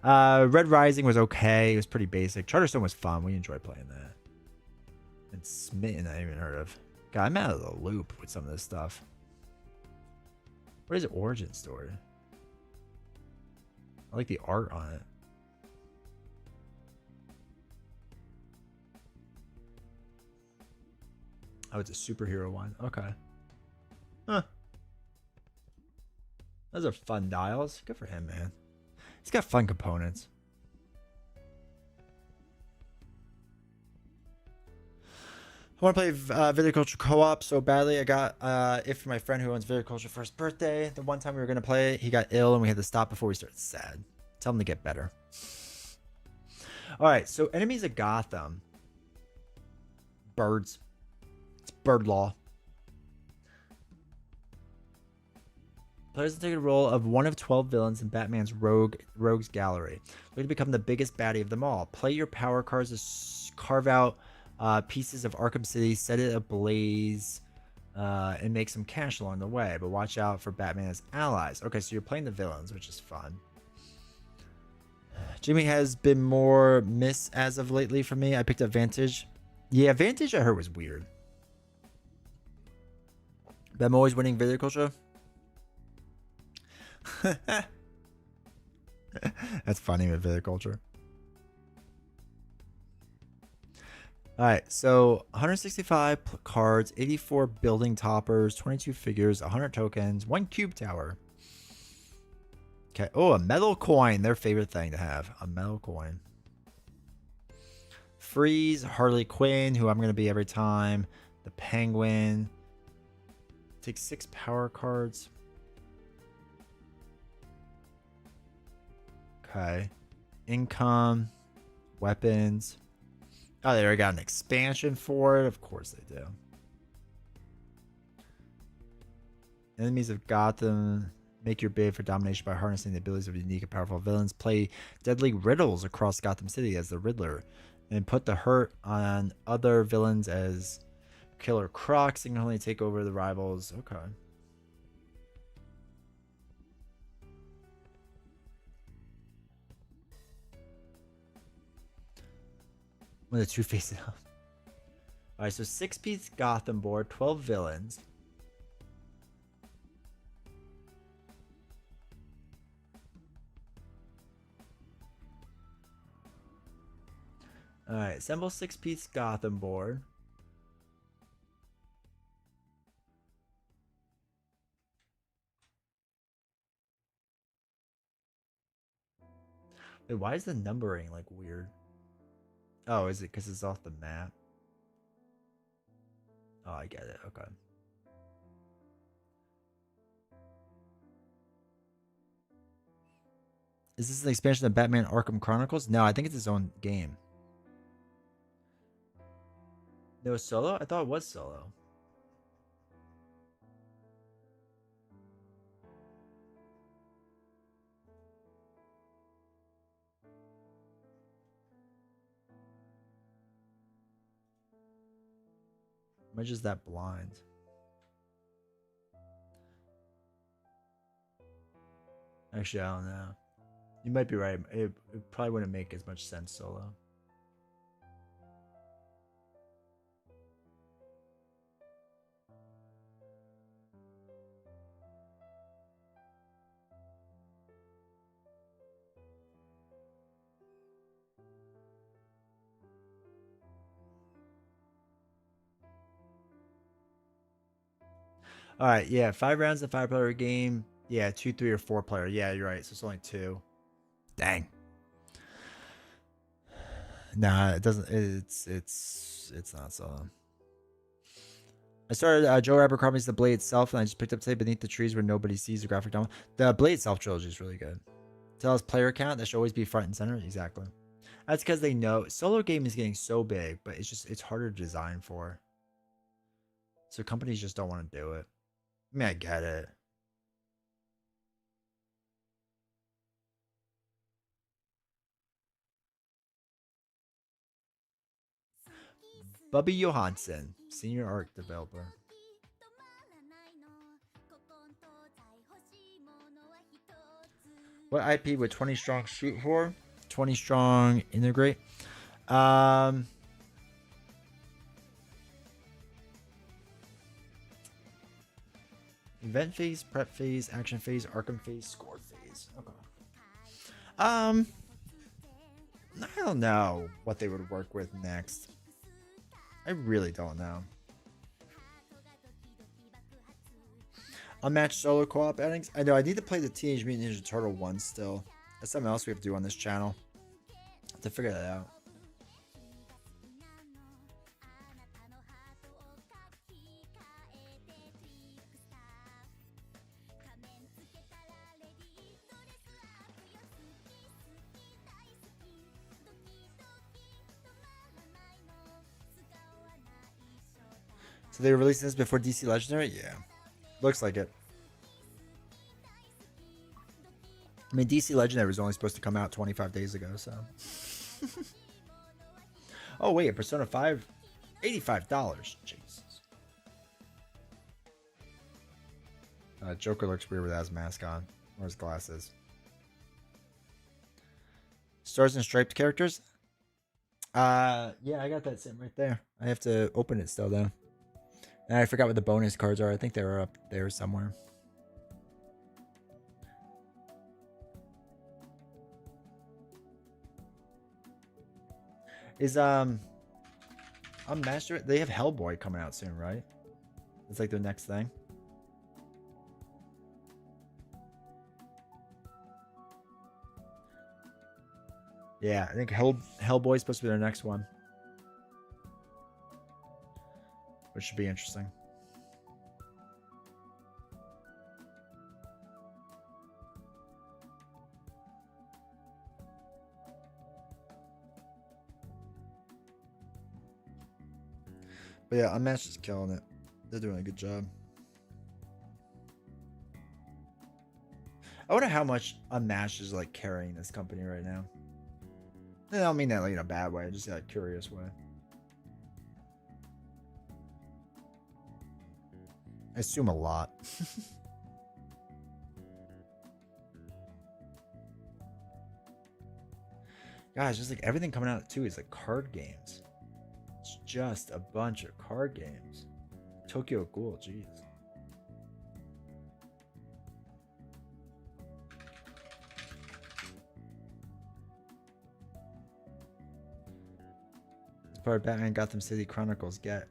Red Rising was okay. It was pretty basic. Charterstone was fun. We enjoyed playing that. And Smitten, I even heard of. God, I'm out of the loop with some of this stuff. What is Origin Story? I like the art on it. Oh, it's a superhero one. Okay. Huh. Those are fun dials. Good for him, man. He's got fun components. I want to play Viticulture Co-op so badly. I got it for my friend who owns Viticulture for his birthday. The one time we were going to play it, he got ill and we had to stop before we started. Sad. Tell him to get better. All right, so enemies of Gotham. Birds. It's bird law. Players take a role of one of 12 villains in Batman's Rogues Gallery. Looking to become the biggest baddie of them all. Play your power cards to carve out pieces of Arkham City, set it ablaze, and make some cash along the way. But watch out for Batman as allies. Okay, so you're playing the villains, which is fun. Jimmy has been more miss as of lately for me. I picked up Vantage. Yeah, Vantage I heard was weird. But I'm always winning Viticulture. That's funny with Viticulture. Alright, so 165 cards, 84 building toppers, 22 figures, 100 tokens, 1 cube tower. Okay, oh, a metal coin. Their favorite thing to have. A metal coin. Freeze, Harley Quinn, who I'm going to be every time. The Penguin. Take 6 power cards. Okay. Income. Weapons. Oh, they already got an expansion for it. Of course they do. Enemies of Gotham. Make your bid for domination by harnessing the abilities of unique and powerful villains. Play deadly riddles across Gotham City as the Riddler. And put the hurt on other villains as Killer Croc. Significantly take over the rivals. Okay. With the two faces up. Alright, so 6-piece Gotham board, 12 villains. Alright, assemble 6-piece Gotham board. Wait, why is the numbering like weird? Oh, is it because it's off the map? Oh, I get it. Okay. Is this an expansion of Batman Arkham Chronicles? No, I think it's its own game. No solo? I thought it was solo. Am I just that blind? Actually, I don't know. You might be right. It probably wouldn't make as much sense solo. All right, yeah, 5 rounds in 5-player game. Yeah, 2, 3, or 4-player. Yeah, you're right. So it's only 2. Dang. Nah, it doesn't. It's not so. I started Joe Abercrombie's The Blade itself, and I just picked up today Beneath the Trees Where Nobody Sees the graphic novel. The Blade itself trilogy is really good. Tell us player count. That should always be front and center. Exactly. That's because they know solo game is getting so big, but it's harder to design for. So companies just don't want to do it. I mean, I get it. Bubby Johansson, senior art developer. What IP would 20 strong shoot for? 20 strong integrate. Event phase, prep phase, action phase, Arkham phase, score phase. Okay. I don't know what they would work with next. I really don't know. Unmatched solo co-op outings. I know I need to play the Teenage Mutant Ninja Turtle one still. That's something else we have to do on this channel. To figure that out. So they released this before DC Legendary? Yeah. Looks like it. I mean, DC Legendary was only supposed to come out 25 days ago, so. Oh, wait, Persona 5? $85. Jesus. Joker looks weird without his mask on. Or his glasses. Stars and Striped characters? Yeah, I got that sitting right there. I have to open it still, though. And I forgot what the bonus cards are. I think they were up there somewhere. Is Unmaster? They have Hellboy coming out soon, right? It's like their next thing. Yeah, I think Hellboy's supposed to be their next one, which should be interesting. But yeah, Unmatched is killing it. They're doing a good job. I wonder how much Unmatched is like carrying this company right now. I don't mean that like in a bad way, just in a curious way. I assume a lot. Guys, just like everything coming out too is like card games. It's just a bunch of card games. Tokyo Ghoul, jeez. It's part of Batman Gotham City Chronicles. Get.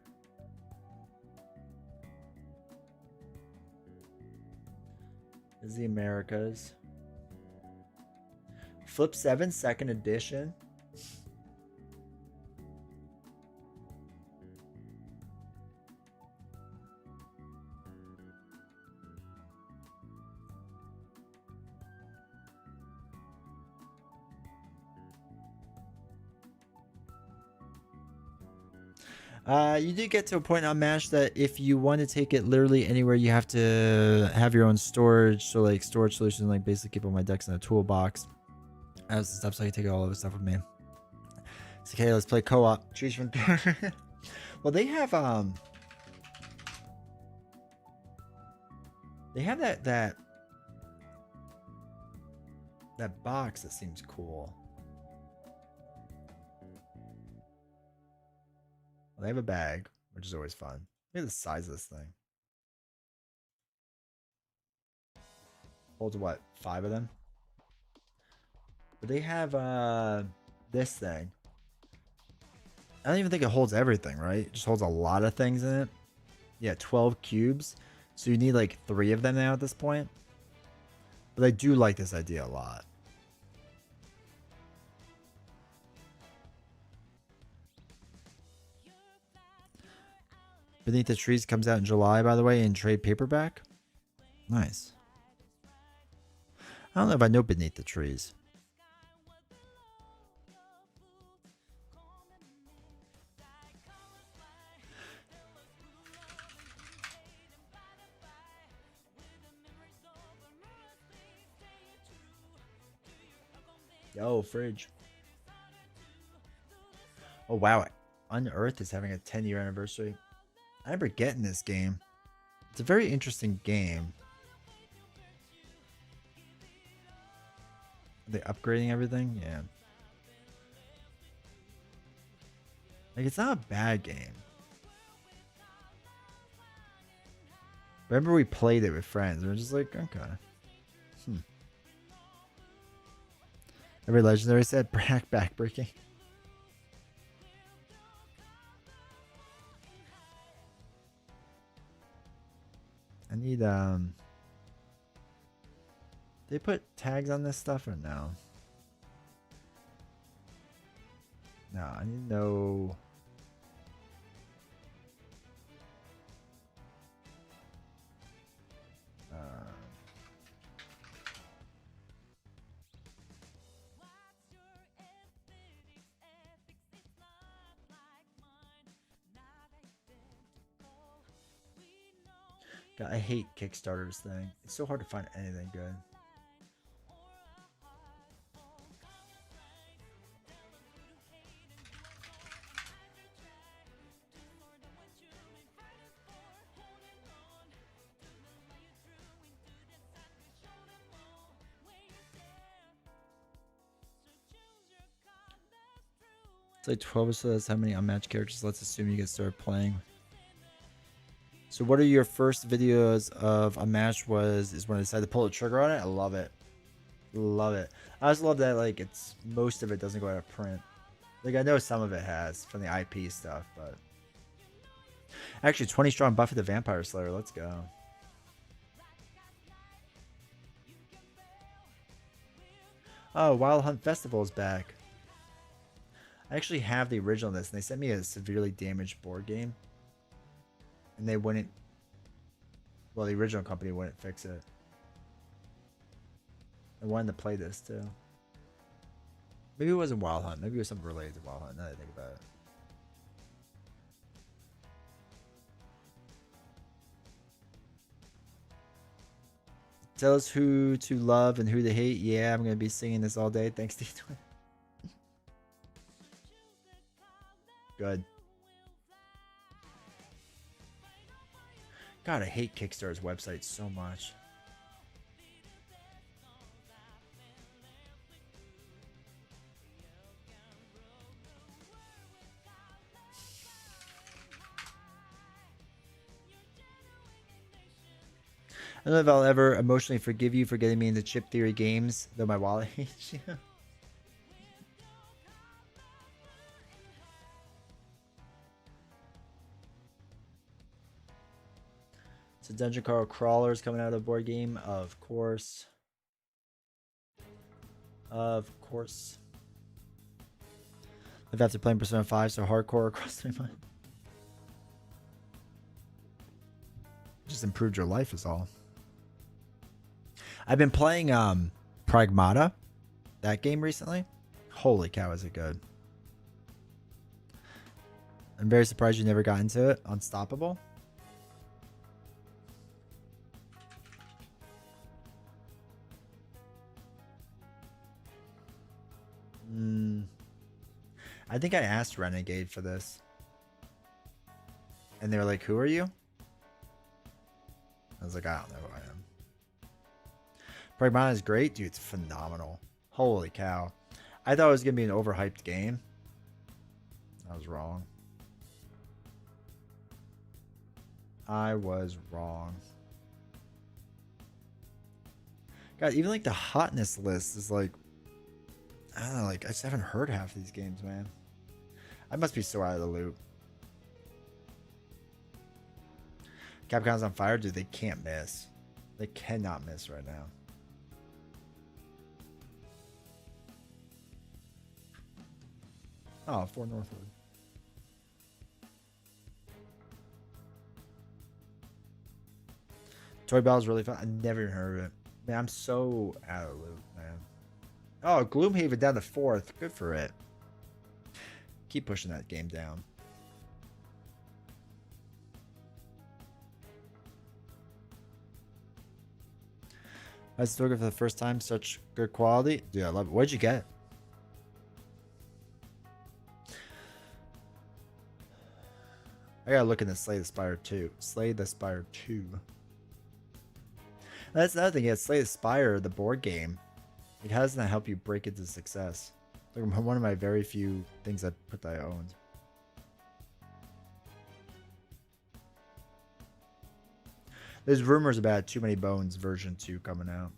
This is the Americas. Flip 7 second edition. You do get to a point on Mash that if you want to take it literally anywhere, you have to have your own storage. So like storage solutions, like basically keep all my decks in a toolbox. I have some stuff so I can take all of the stuff with me. It's okay, let's play co-op. Choose from. Well, they have that box that seems cool. They have a bag, which is always fun. Look at the size of this thing. Holds what, 5 of them? But they have this thing. I don't even think it holds everything, right? It just holds a lot of things in it. Yeah, 12 cubes. So you need like 3 of them now at this point. But I do like this idea a lot. Beneath the Trees comes out in July, by the way, in trade paperback. Nice. I don't know if I know Beneath the Trees. Yo, fridge. Oh, wow. Unearthed is having a 10-year anniversary. I remember getting this game. It's a very interesting game. Are they upgrading everything? Yeah. Like, it's not a bad game. Remember we played it with friends. We were just like, okay. Every legendary set, backbreaking. I need they put tags on this stuff or no? No, I need to know. God, I hate Kickstarters thing. It's so hard to find anything good. It's like 12 so that's how many unmatched characters. Let's assume you get started playing. So what are your first videos of a match is when I decided to pull the trigger on it? I love it. Love it. I also love that like it's most of it doesn't go out of print. Like I know some of it has from the IP stuff, but actually 20 strong Buffy the Vampire Slayer. Let's go. Oh, Wild Hunt Festival is back. I actually have the original of this, and they sent me a severely damaged board game. And they wouldn't... Well, the original company wouldn't fix it. I wanted to play this, too. Maybe it wasn't Wild Hunt. Maybe it was something related to Wild Hunt, now that I think about it. Tell us who to love and who to hate. Yeah, I'm going to be singing this all day. Thanks, D-Twin. Good. God, I hate Kickstarter's website so much. I don't know if I'll ever emotionally forgive you for getting me into chip theory games, though my wallet hates you. So Dungeon Crawler is coming out of the board game, of course. Of course. If after playing Persona 5, so hardcore across my mind. Just improved your life is all. I've been playing Pragmata, that game recently. Holy cow, is it good. I'm very surprised you never got into it. Unstoppable. I think I asked Renegade for this. And they were like, who are you? I was like, I don't know who I am. Pragmata is great. Dude, it's phenomenal. Holy cow. I thought it was going to be an overhyped game. I was wrong. I was wrong. God, even like the hotness list is like, I don't know, like I just haven't heard half of these games, man. I must be so out of the loop. Capcom's on fire, dude. They can't miss. They cannot miss right now. Oh, 4 Northwood. Toy Battle is really fun. I never even heard of it. Man, I'm so out of the loop, man. Oh, Gloomhaven down to 4th. Good for it. Keep pushing that game down. I was looking for the first time. Such good quality. Dude, I love it. What'd you get? I gotta look into Slay the Spire 2. Slay the Spire 2. That's another thing. Yeah, Slay the Spire, the board game. It has not help you break into success. Like one of my very few things I put that I owned. There's rumors about Too Many Bones version 2 coming out.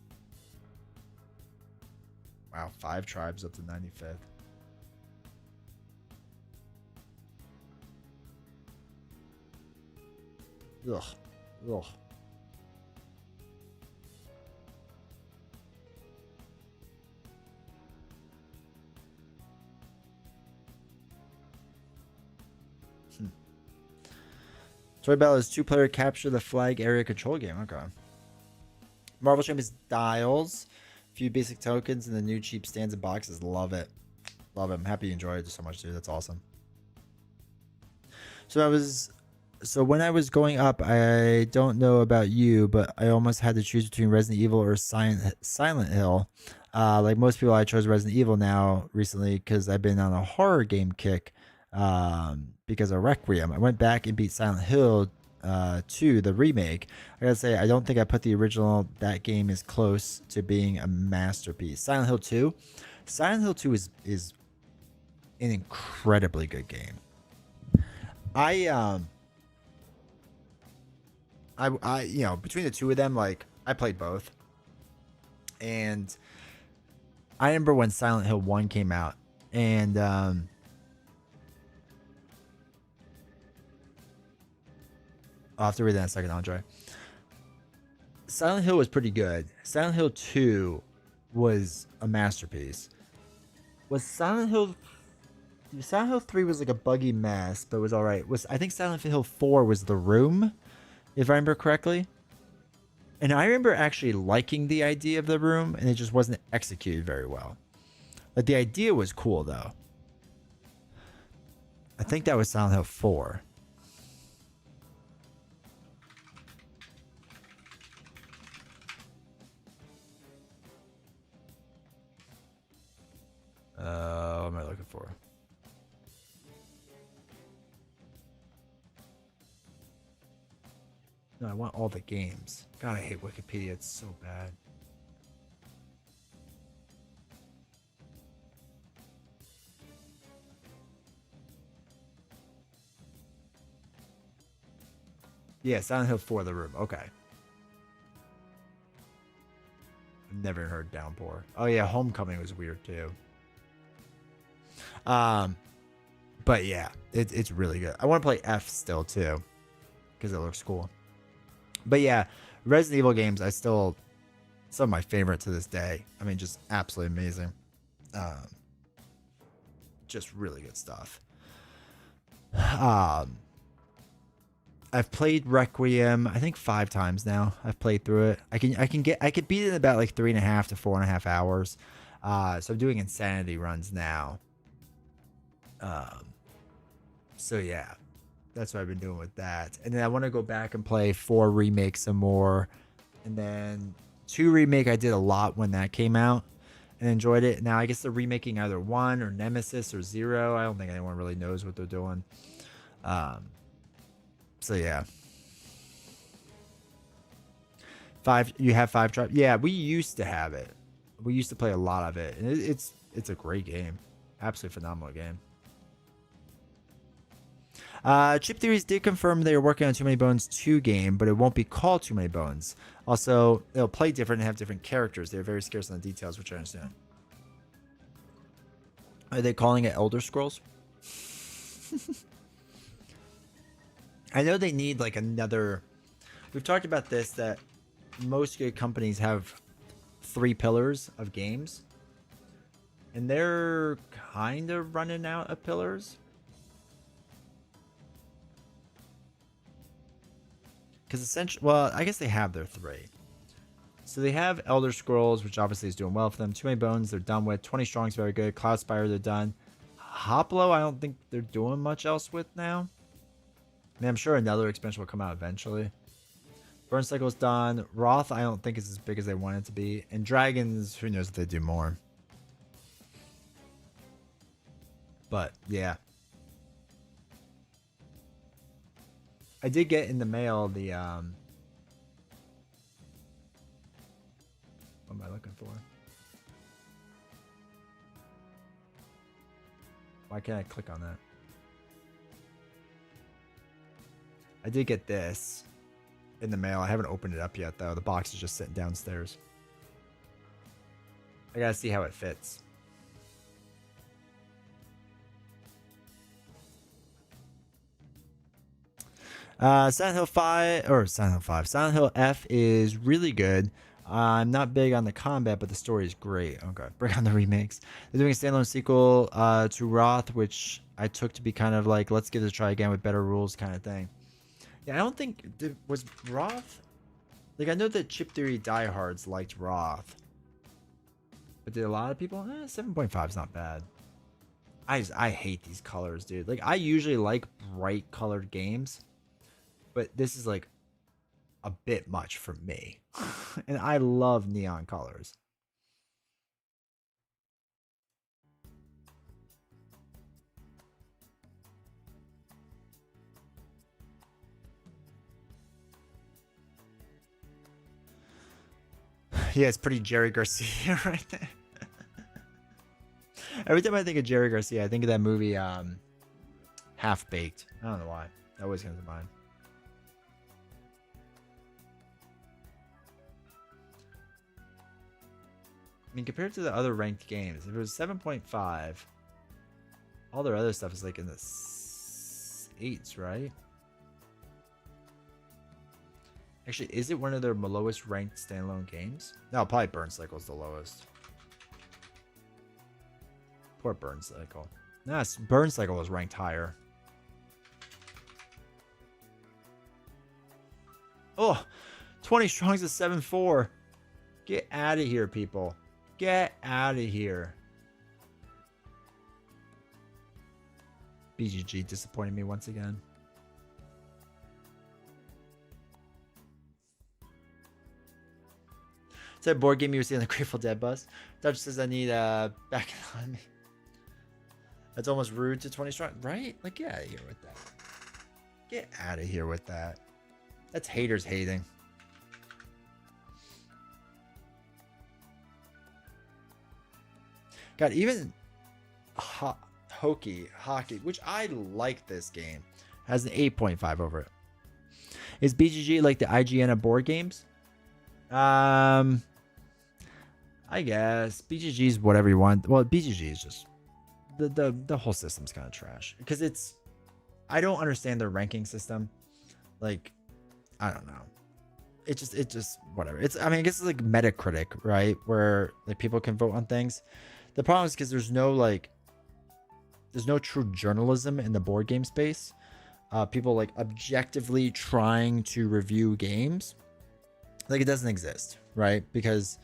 Wow, 5 tribes up to 95th. Ugh. Ugh. Toy Battle is 2-player capture the flag area control game. Okay. Marvel Champions Dials. Few basic tokens and the new cheap stands and boxes. Love it. Love it. I'm happy you enjoyed it so much, dude. That's awesome. So when I was going up, I don't know about you, but I almost had to choose between Resident Evil or Silent Hill. Like most people, I chose Resident Evil now recently because I've been on a horror game kick. Because of Requiem. I went back and beat Silent Hill 2, the remake. I gotta say, I don't think I put the original. That game is close to being a masterpiece. Silent Hill 2 is an incredibly good game. I between the two of them, like I played both, and I remember when Silent Hill 1 came out, and I'll have to read that in a second, Andre. Silent Hill was pretty good. Silent Hill 2 was a masterpiece. Silent Hill 3 was like a buggy mess, but it was alright. I think Silent Hill 4 was The Room, if I remember correctly. And I remember actually liking the idea of The Room, and it just wasn't executed very well. Like, the idea was cool, though. I think that was Silent Hill 4. What am I looking for? No, I want all the games. God, I hate Wikipedia. It's so bad. Yeah, Silent Hill 4, The Room. Okay. I've never heard Downpour. Oh yeah, Homecoming was weird too. But yeah, it's really good. I want to play F still too, because it looks cool. But yeah, Resident Evil games, some of my favorite to this day. I mean, just absolutely amazing. Just really good stuff. I've played Requiem, I think 5 times now. I've played through it. I could beat it in about like 3.5 to 4.5 hours. So I'm doing insanity runs now. So yeah, that's what I've been doing with that. And then I want to go back and play 4 Remake some more. And then 2 Remake I did a lot when that came out and enjoyed it. Now I guess they're remaking either 1 or Nemesis or 0. I don't think anyone really knows what they're doing. So yeah. 5, you have 5 tribes? Yeah, we used to have it. We used to play a lot of it. And it's a great game. Absolutely phenomenal game. Chip Theories did confirm they are working on Too Many Bones 2 game, but it won't be called Too Many Bones. Also, they'll play different and have different characters. They're very scarce on the details, which I understand. Are they calling it Elder Scrolls? I know they need like another We've talked about this, that most good companies have 3 pillars of games, and they're kind of running out of pillars. Because essentially, well, I guess they have their 3. So they have Elder Scrolls, which obviously is doing well for them. Too Many Bones, they're done with. 20 Strong is very good. Cloudspire, they're done. Hoplo, I don't think they're doing much else with now. I mean, I'm sure another expansion will come out eventually. Burn Cycle's done. Roth, I don't think is as big as they want it to be. And Dragons, who knows if they do more. But, yeah. I did get in the mail the, what am I looking for? Why can't I click on that? I did get this in the mail. I haven't opened it up yet, though. The box is just sitting downstairs. I gotta see how it fits. Silent Hill 5, or Silent Hill 5, Silent Hill F is really good. I'm not big on the combat, but the story is great. Okay, bring on the remakes. They're doing a standalone sequel to Roth, which I took to be kind of like, let's give it a try again with better rules kind of thing. Yeah, I don't think, was Roth, like I know that Chip Theory diehards liked Roth, but did a lot of people? 7.5 is not bad. I hate these colors, dude. Like, I usually like bright colored games, but this is like a bit much for me. And I love neon colors. Yeah, it's pretty Jerry Garcia right there. Every time I think of Jerry Garcia, I think of that movie Half Baked. I don't know why. That always comes to mind. I mean, compared to the other ranked games, if it was 7.5, all their other stuff is like in the 8s, right? Actually, is it one of their lowest ranked standalone games? No, probably Burn Cycle is the lowest. Poor Burn Cycle. Nah, Burn Cycle was ranked higher. Oh, 20 Strong's a 7.4. Get out of here, people. Get out of here. BGG disappointed me once again. It's a board game you were seeing on the Grateful Dead bus. Dutch says I need back on me. That's almost rude to 20 Strong, right? Like, get out of here with that. Get out of here with that. That's haters hating. God, even Hockey, which I like this game, has an 8.5 over it. Is BGG like the IGN of board games? I guess BGG is whatever you want. Well, BGG is just the whole system's kind of trash because it's. I don't understand their ranking system. Like, I don't know. It just whatever. It's. I mean, I guess it's like Metacritic, right? Where like people can vote on things. The problem is because there's no true journalism in the board game space. People like objectively trying to review games. Like, it doesn't exist, right? Because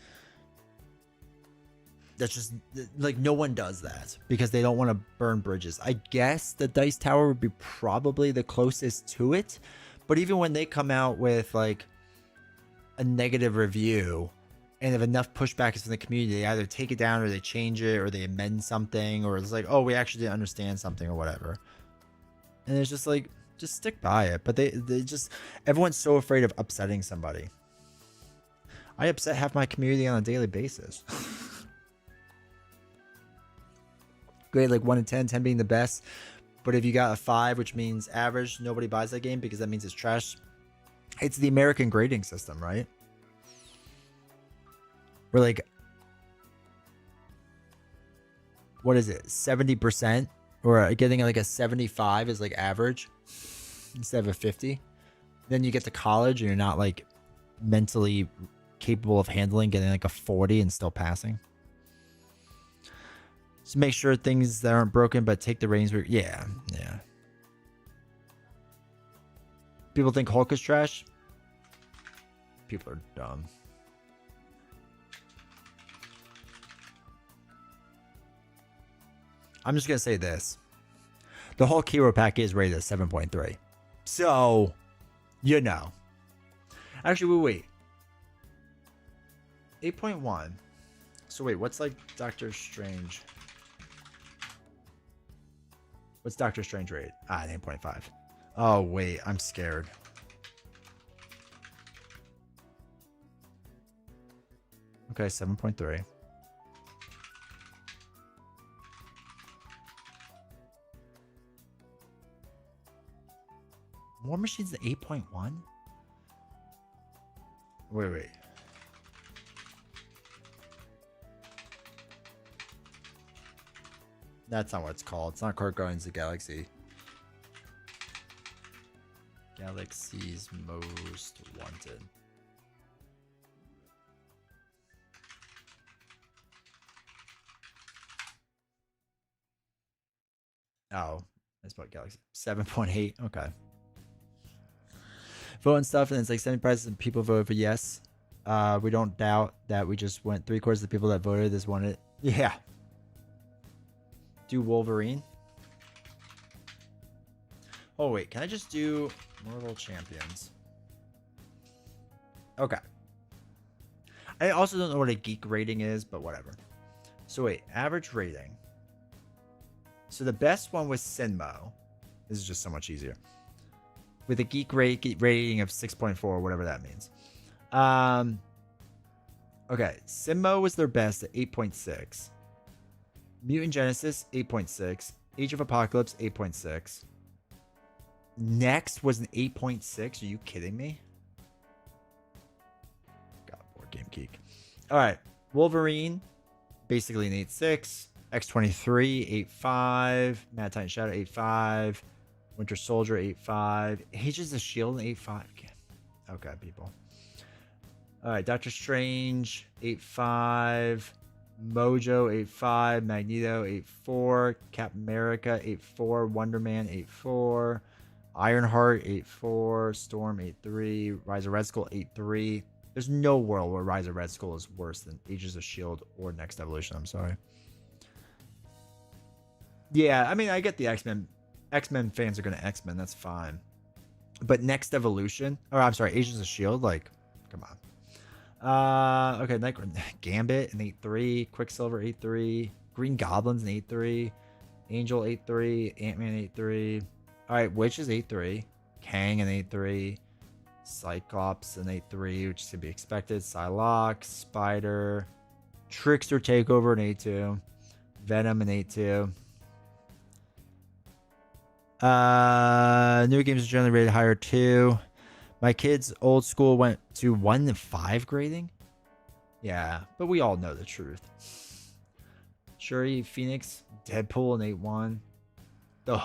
that's just like no one does that because they don't want to burn bridges. I guess the Dice Tower would be probably the closest to it, but even when they come out with like a negative review and if enough pushback is from the community, they either take it down or they change it or they amend something, or it's like, oh, we actually didn't understand something or whatever. And it's just like, just stick by it. But they just, everyone's so afraid of upsetting somebody. I upset half my community on a daily basis. Grade like 1 to 10, 10 being the best. But if you got a 5, which means average, nobody buys that game because that means it's trash. It's the American grading system, right? We're like, what is it? 70% or getting like a 75 is like average instead of a 50. Then you get to college and you're not like mentally capable of handling getting like a 40 and still passing. So make sure things that aren't broken, but take the reins. Yeah. People think Hulk is trash. People are dumb. I'm just gonna say this: the Hulk Hero Pack is rated at 7.3. So, you know. Actually, wait. 8.1. So wait, what's like Doctor Strange? What's Doctor Strange rated? 8.5. Oh wait, I'm scared. Okay, 7.3. War Machine's 8.1? Wait. That's not what it's called. It's not called Guardians of the Galaxy. Galaxy's Most Wanted. Oh, that's about Galaxy. 7.8. Okay. Vote and stuff, and it's like 70% of people voted for yes. We don't doubt that we just went 3/4 of the people that voted this wanted. Yeah. Do Wolverine. Oh wait, can I just do Mortal Champions? Okay. I also don't know what a geek rating is, but whatever. So wait, average rating. So the best one was Sinmo. This is just so much easier. With a geek rating of 6.4, whatever that means. Okay, Sinmo was their best at 8.6. Mutant Genesis, 8.6. Age of Apocalypse, 8.6. Next was an 8.6. Are you kidding me? God, Board Game Geek. All right, Wolverine, basically an 8.6. X-23, 8.5. Mad Titan Shadow, 8.5. Winter Soldier, 8.5. Agents of S.H.I.E.L.D., 8.5. Okay, people. All right, Doctor Strange, 8.5. Mojo, 8.5. Magneto, 8.4. Captain America, 8.4. Wonder Man, 8.4. Ironheart, 8.4. Storm, 8.3. Rise of Red Skull, 8.3. There's no world where Rise of Red Skull is worse than Agents of S.H.I.E.L.D. or Next Evolution. I'm sorry. Yeah, I mean, I get the X-Men. X-Men fans are going to X-Men. That's fine. But Next Evolution, or I'm sorry, Agents of S.H.I.E.L.D., like, come on. Okay, Gambit, an 8.3. Quicksilver, 8.3. Green Goblin's an 8.3. Angel, 8.3. Ant-Man, 8.3. All right, Witch is 8.3. Kang, an 8.3. Cyclops, an 8.3, which is to be expected. Psylocke, Spider. Trickster Takeover, an 8.2. Venom, an 8.2. New games are generally rated higher too. My kids' old school went to 1 to 5 grading. Yeah, but we all know the truth. Shuri, Phoenix, Deadpool, an 8.1. The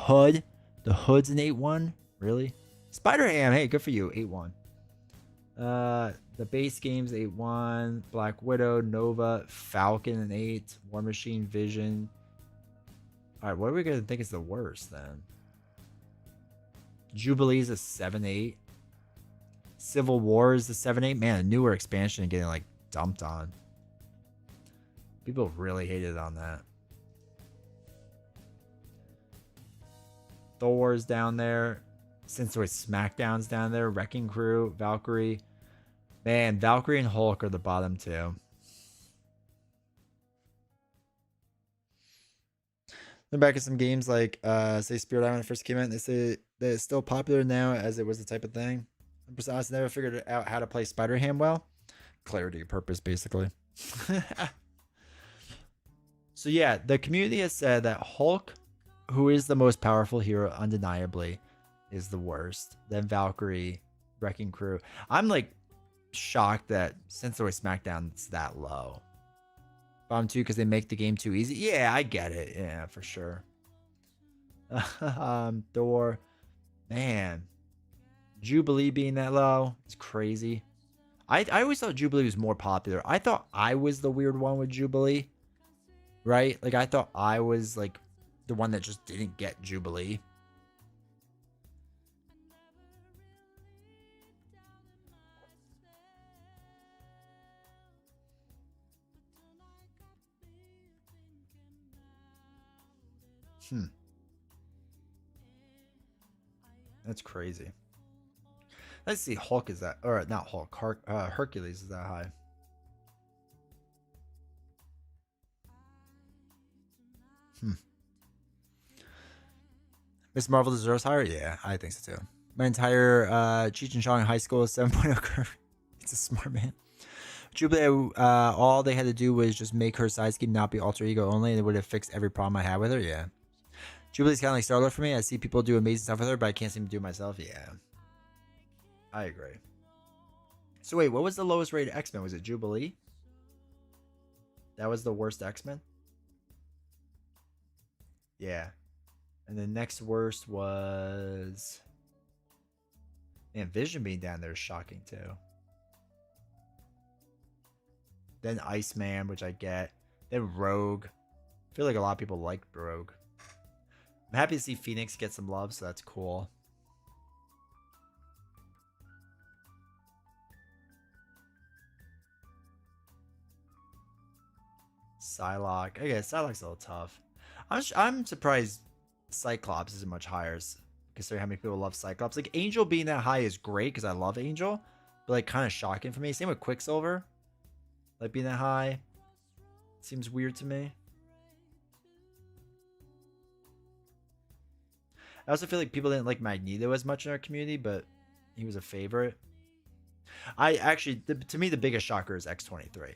Hood's an 8.1. Really? Spider-Ham, hey, good for you, 8.1. The base games 8.1. Black Widow, Nova, Falcon, an 8. War Machine, Vision. All right, what are we gonna think is the worst then? Jubilee's a 7.8. Civil War is the 7.8. Man, a newer expansion getting like dumped on. People really hated on that. Thor's down there. Since it's SmackDown's down there. Wrecking Crew, Valkyrie. Man, Valkyrie and Hulk are the bottom two. Then back at some games like say Spirit Island first came out, and they say that it's still popular now as it was the type of thing. I never figured out how to play Spider-Ham well. Clarity of purpose, basically. So yeah, the community has said that Hulk, who is the most powerful hero undeniably, is the worst. Then Valkyrie, Wrecking Crew. I'm like shocked that since there was SmackDown, it's that low. Bottom two because they make the game too easy. Yeah, I get it. Yeah, for sure. Thor, man, Jubilee being that low is crazy. I always thought Jubilee was more popular. I thought I was the weird one with Jubilee, right? Like I thought I was like the one that just didn't get Jubilee. That's crazy. Let's see. Hulk is that, or not Hulk. Hercules is that high. Miss Marvel deserves higher. Yeah, I think so too. My entire Cheech and Chong high school is 7.0 curve. It's a smart man. Jubilee, all they had to do was just make her side scheme not be alter ego only, and it would have fixed every problem I had with her. Yeah. Jubilee's kind of like Star-Lord for me. I see people do amazing stuff with her, but I can't seem to do it myself. Yeah. I agree. So wait, what was the lowest rated X-Men? Was it Jubilee? That was the worst X-Men? Yeah. And the next worst was... Man, Vision being down there is shocking too. Then Iceman, which I get. Then Rogue. I feel like a lot of people like Rogue. I'm happy to see Phoenix get some love, so that's cool. Psylocke. Okay, Psylocke's a little tough. I'm surprised Cyclops isn't much higher, considering how many people love Cyclops. Like, Angel being that high is great, because I love Angel. But, like, kind of shocking for me. Same with Quicksilver. Like, being that high. Seems weird to me. I also feel like people didn't like Magneto as much in our community, but he was a favorite. I actually, to me, the biggest shocker is X-23.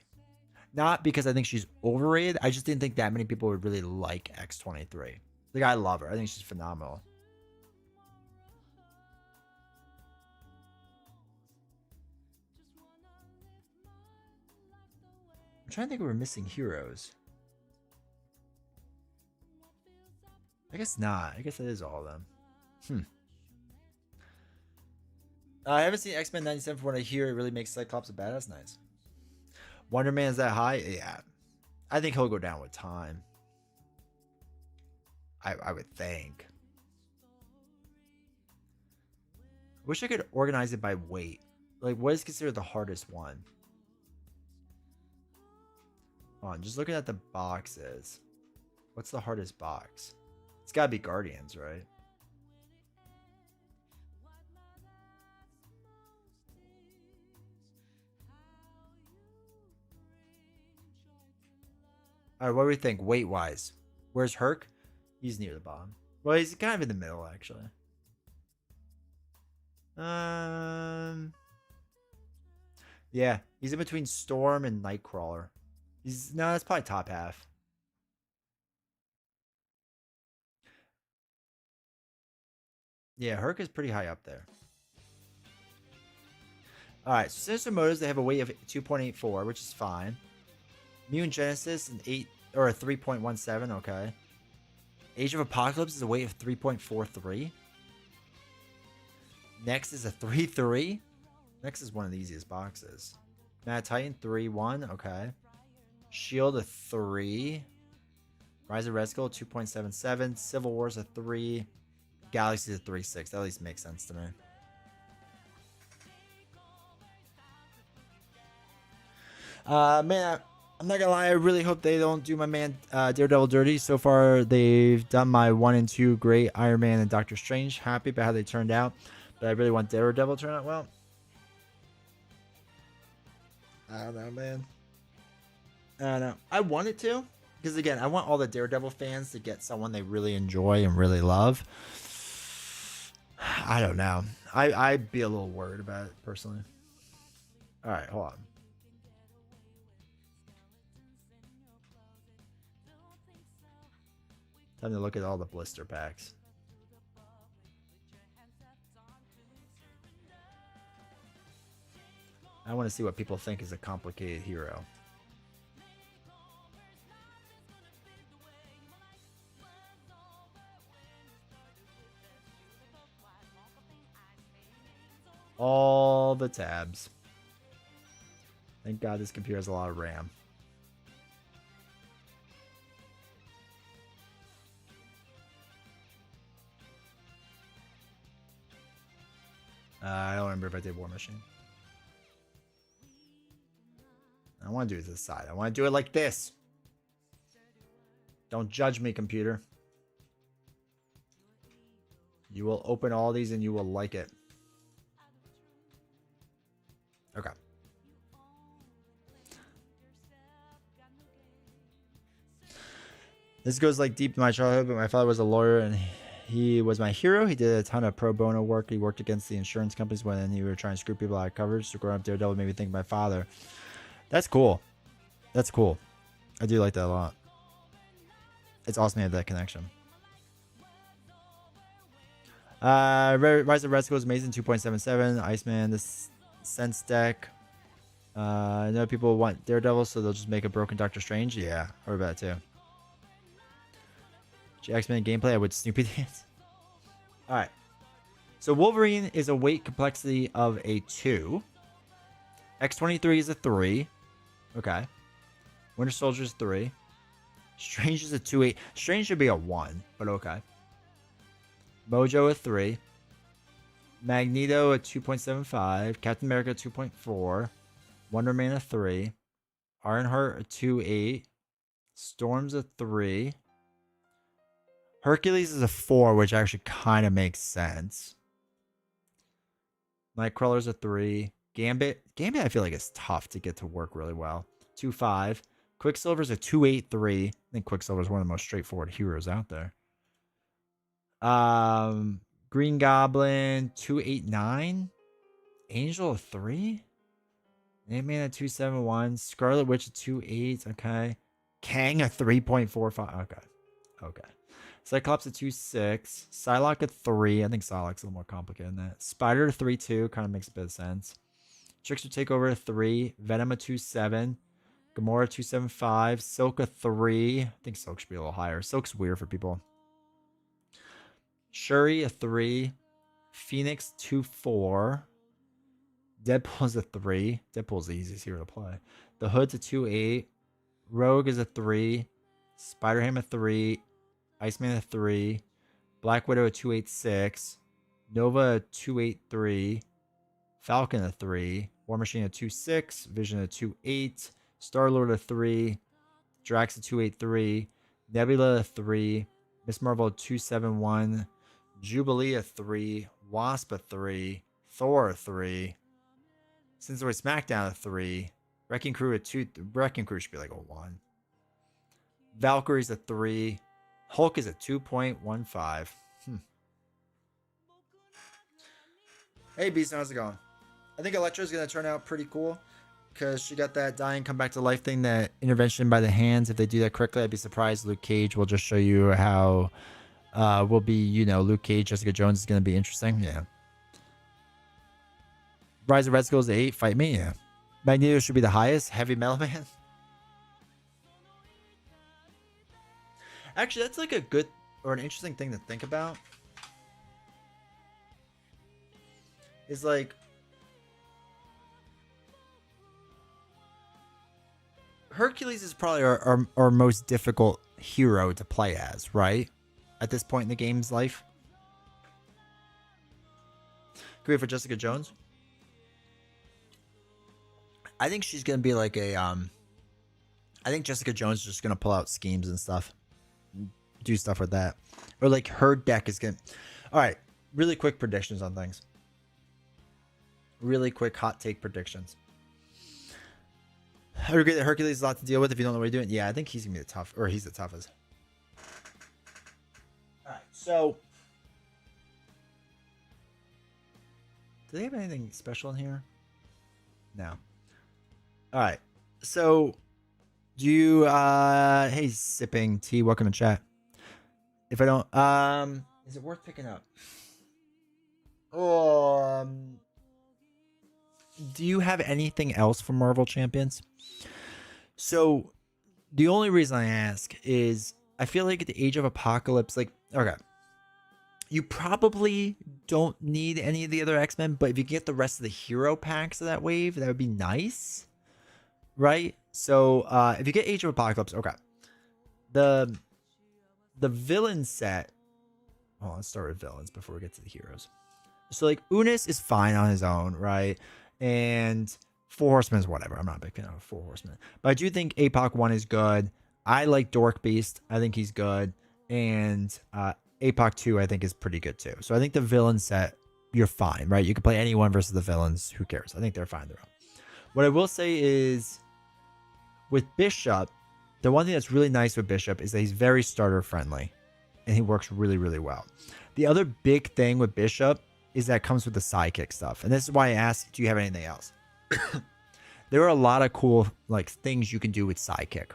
Not because I think she's overrated. I just didn't think that many people would really like X-23. Like, I love her. I think she's phenomenal. I'm trying to think if we're missing heroes. I guess not. I guess it is all of them. I haven't seen X-Men 97 from what I hear. It really makes Cyclops a badass. Nice. Wonder Man's that high? Yeah. I think he'll go down with time. I would think. Wish I could organize it by weight. Like, what is considered the hardest one? Hold on, just looking at the boxes. What's the hardest box? It's gotta be Guardians, right? Alright, what do we think weight-wise? Where's Herc? He's near the bottom. Well, he's kind of in the middle, actually. Yeah, he's in between Storm and Nightcrawler. No, that's probably top half. Yeah, Herc is pretty high up there. Alright, so Sinister Motors, they have a weight of 2.84, which is fine. Mutant Genesis, an 8 or a 3.17, okay. Age of Apocalypse is a weight of 3.43. Next is a 3.3. Next is one of the easiest boxes. Mad Titan, 3.1, okay. Shield, a 3. Rise of Red Skull, 2.77. Civil War's a 3. Galaxy's a 3.6. That at least makes sense to me. Man, I'm not gonna lie, I really hope they don't do my man Daredevil dirty. So far, they've done my 1 and 2 great Iron Man and Doctor Strange. Happy about how they turned out, but I really want Daredevil to turn out well. I don't know, man. I don't know. I want it to, because again, I want all the Daredevil fans to get someone they really enjoy and really love. I don't know. I'd be a little worried about it, personally. All right, hold on. Time to look at all the blister packs. I want to see what people think is a complicated hero. All the tabs. Thank God this computer has a lot of RAM. I don't remember if I did War Machine. I want to do it to the side. I want to do it like this. Don't judge me, computer. You will open all these and you will like it. Okay. This goes like deep in my childhood, but my father was a lawyer and he was my hero. He did a ton of pro bono work. He worked against the insurance companies when he were trying to screw people out of coverage. So growing up, Daredevil made me think of my father. That's cool. That's cool. I do like that a lot. It's awesome to have that connection. Rise of Red Skull is amazing. 2.77. Iceman, this Sense deck. I know people want Daredevil, so they'll just make a broken Doctor Strange. Yeah, or about too. X-Men gameplay, I would Snoopy dance. Alright. So Wolverine is a weight complexity of a 2. X-23 is a 3. Okay. Winter Soldier is 3. Strange is a 2-8. Strange should be a 1, but okay. Mojo a 3. Magneto a 2.75. Captain America 2.4. Wonder Man a 3. Ironheart a 2.8. Storm's a 3. Hercules is a 4, which actually kind of makes sense. Nightcrawler's a 3. Gambit I feel like is tough to get to work really well. 2.5. Quicksilver's a 2.83. I think Quicksilver's one of the most straightforward heroes out there. Green Goblin 2.89. Angel a 3. Ant-Man a 2.71. Scarlet Witch a 2.8. Okay. Kang a 3.45. Okay. Cyclops a 2.6. Psylocke a 3. I think Psylocke's a little more complicated than that. Spider a 3.2. Kind of makes a bit of sense. Trickster Takeover a 3. Venom a 2.7. Gamora 2.75. Silk a 3. I think Silk should be a little higher. Silk's weird for people. Shuri a 3. Phoenix 2.4. Deadpool's a 3. Deadpool's the easiest hero to play. The Hood's a 2.8. Rogue is a 3. Spider-Ham a 3. Iceman a 3. Black Widow a 2.86. Nova a 2.83. Falcon a 3. War Machine a 2.6. Vision a 2.8. Star-Lord a 3. Drax a 2.83. Nebula a 3. Miss Marvel a 2.71. Jubilee a 3. Wasp a 3. Thor a 3. Since we're SmackDown a 3. Wrecking Crew a 2. Wrecking Crew should be like a 1. Valkyrie's a 3. Hulk is a 2.15. Hey, Beast, how's it going? I think Elektra's going to turn out pretty cool because she got that dying come back to life thing, that intervention by the hands. If they do that correctly, I'd be surprised. Luke Cage will just show you how will be, Luke Cage, Jessica Jones is going to be interesting. Yeah. Rise of Red Skull is 8. Fight me. Yeah. Magneto should be the highest. Heavy Metal Man. Actually, that's like a good or an interesting thing to think about. Is like Hercules is probably our most difficult hero to play as, right? At this point in the game's life. Can we wait for Jessica Jones? I think she's gonna be like a I think Jessica Jones is just gonna pull out schemes and stuff. Do stuff with that. Or like her deck is gonna. Alright, really quick predictions on things. Really quick hot take predictions. I agree that Hercules is a lot to deal with if you don't know what you're doing. Yeah, I think he's gonna be the tough, or he's the toughest. Alright, so do they have anything special in here? No. Alright. So do you hey sipping tea, welcome to chat. If I don't is it worth picking up? Do you have anything else for Marvel Champions? So the only reason I ask is I feel like at the Age of Apocalypse, like, okay, You probably don't need any of the other X-Men, but if you get the rest of the hero packs of that wave, that would be nice, right? So if you get Age of Apocalypse, okay. The villain set. Well, let's start with villains before we get to the heroes. So like Unis is fine on his own, right? And Four Horsemen is whatever. I'm not a big fan of Four Horsemen, but I do think APOC 1 is good. I like Dork Beast. I think he's good. And APOC 2 I think is pretty good too. So I think the villain set, you're fine, right? You can play anyone versus the villains. Who cares? I think they're fine their own. What I will say is with Bishop, the one thing that's really nice with Bishop is that he's very starter friendly and he works really, really well. The other big thing with Bishop is that it comes with the sidekick stuff. And this is why I asked, do you have anything else? There are a lot of cool like things you can do with sidekick.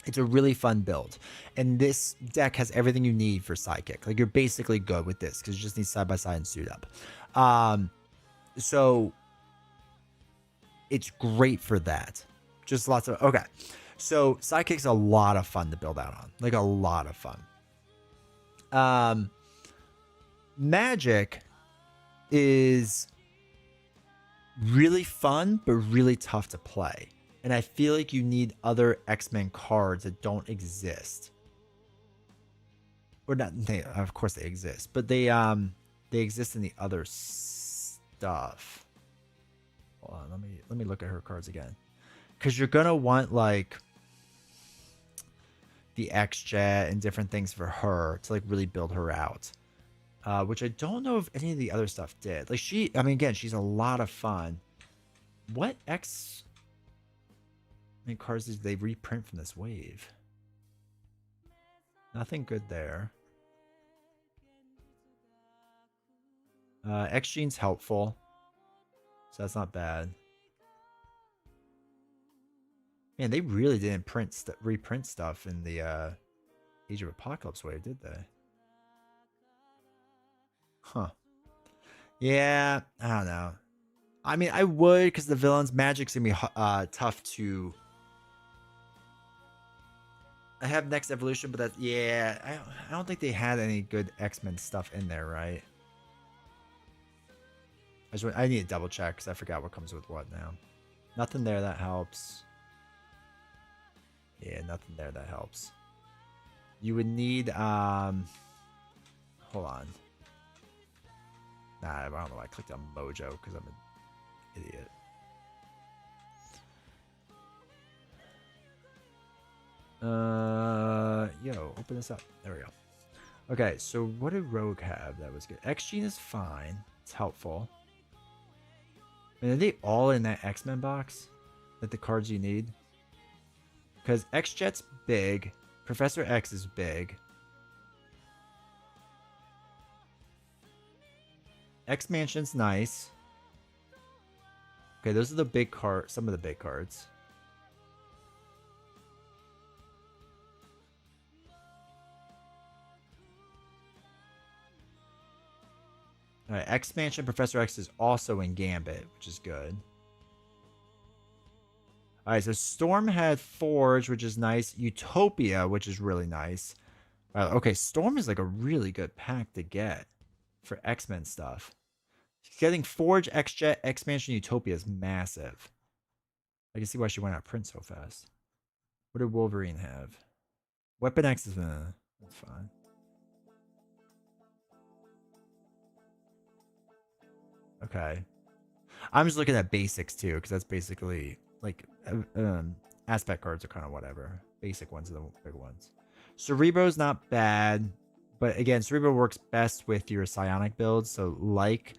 It's a really fun build. And this deck has everything you need for sidekick. Like you're basically good with this because you just need side by side and suit up. So it's great for that. Just lots of, okay. So sidekick's a lot of fun to build out on. Like a lot of fun. Magic is really fun, but really tough to play. And I feel like you need other X-Men cards that don't exist. Or not, of course they exist, but they exist in the other stuff. Hold on, let me look at her cards again. Because you're gonna want like the X-Jet and different things for her to like really build her out. Which I don't know if any of the other stuff did. Like I mean, again, she's a lot of fun. What X-Men cards did they reprint from this wave? Nothing good there. X-Gene's helpful. So that's not bad. Man, they really didn't reprint stuff in the Age of Apocalypse wave, did they? Huh. Yeah, I don't know. I mean, I would because the villains magic's gonna be tough to. I have Next Evolution, but that's yeah. I don't think they had any good X-Men stuff in there, right? I need to double check because I forgot what comes with what now. Nothing there that helps. Yeah, nothing there that helps. You would need hold on. Nah, I don't know why I clicked on Mojo because I'm an idiot. Yo, open this up. There we go. Okay, so what did Rogue have that was good? X-Gene is fine. It's helpful. And are they all in that X-Men box? Like the cards you need? Because X-Jet's big. Professor X is big. X-Mansion's nice. Okay, those are the big cards. Some of the big cards. Alright, X-Mansion Professor X is also in Gambit, which is good. Alright, so Storm had Forge, which is nice. Utopia, which is really nice. Okay, Storm is like a really good pack to get for X-Men stuff. Getting Forge, X-Jet, X-Mansion, Utopia is massive. I can see why she went out of print so fast. What did Wolverine have? Weapon X is that's fine. Okay. I'm just looking at basics too, because that's basically like aspect cards are kind of whatever. Basic ones are the big ones. Cerebro's not bad, but again, Cerebro works best with your psionic builds, so like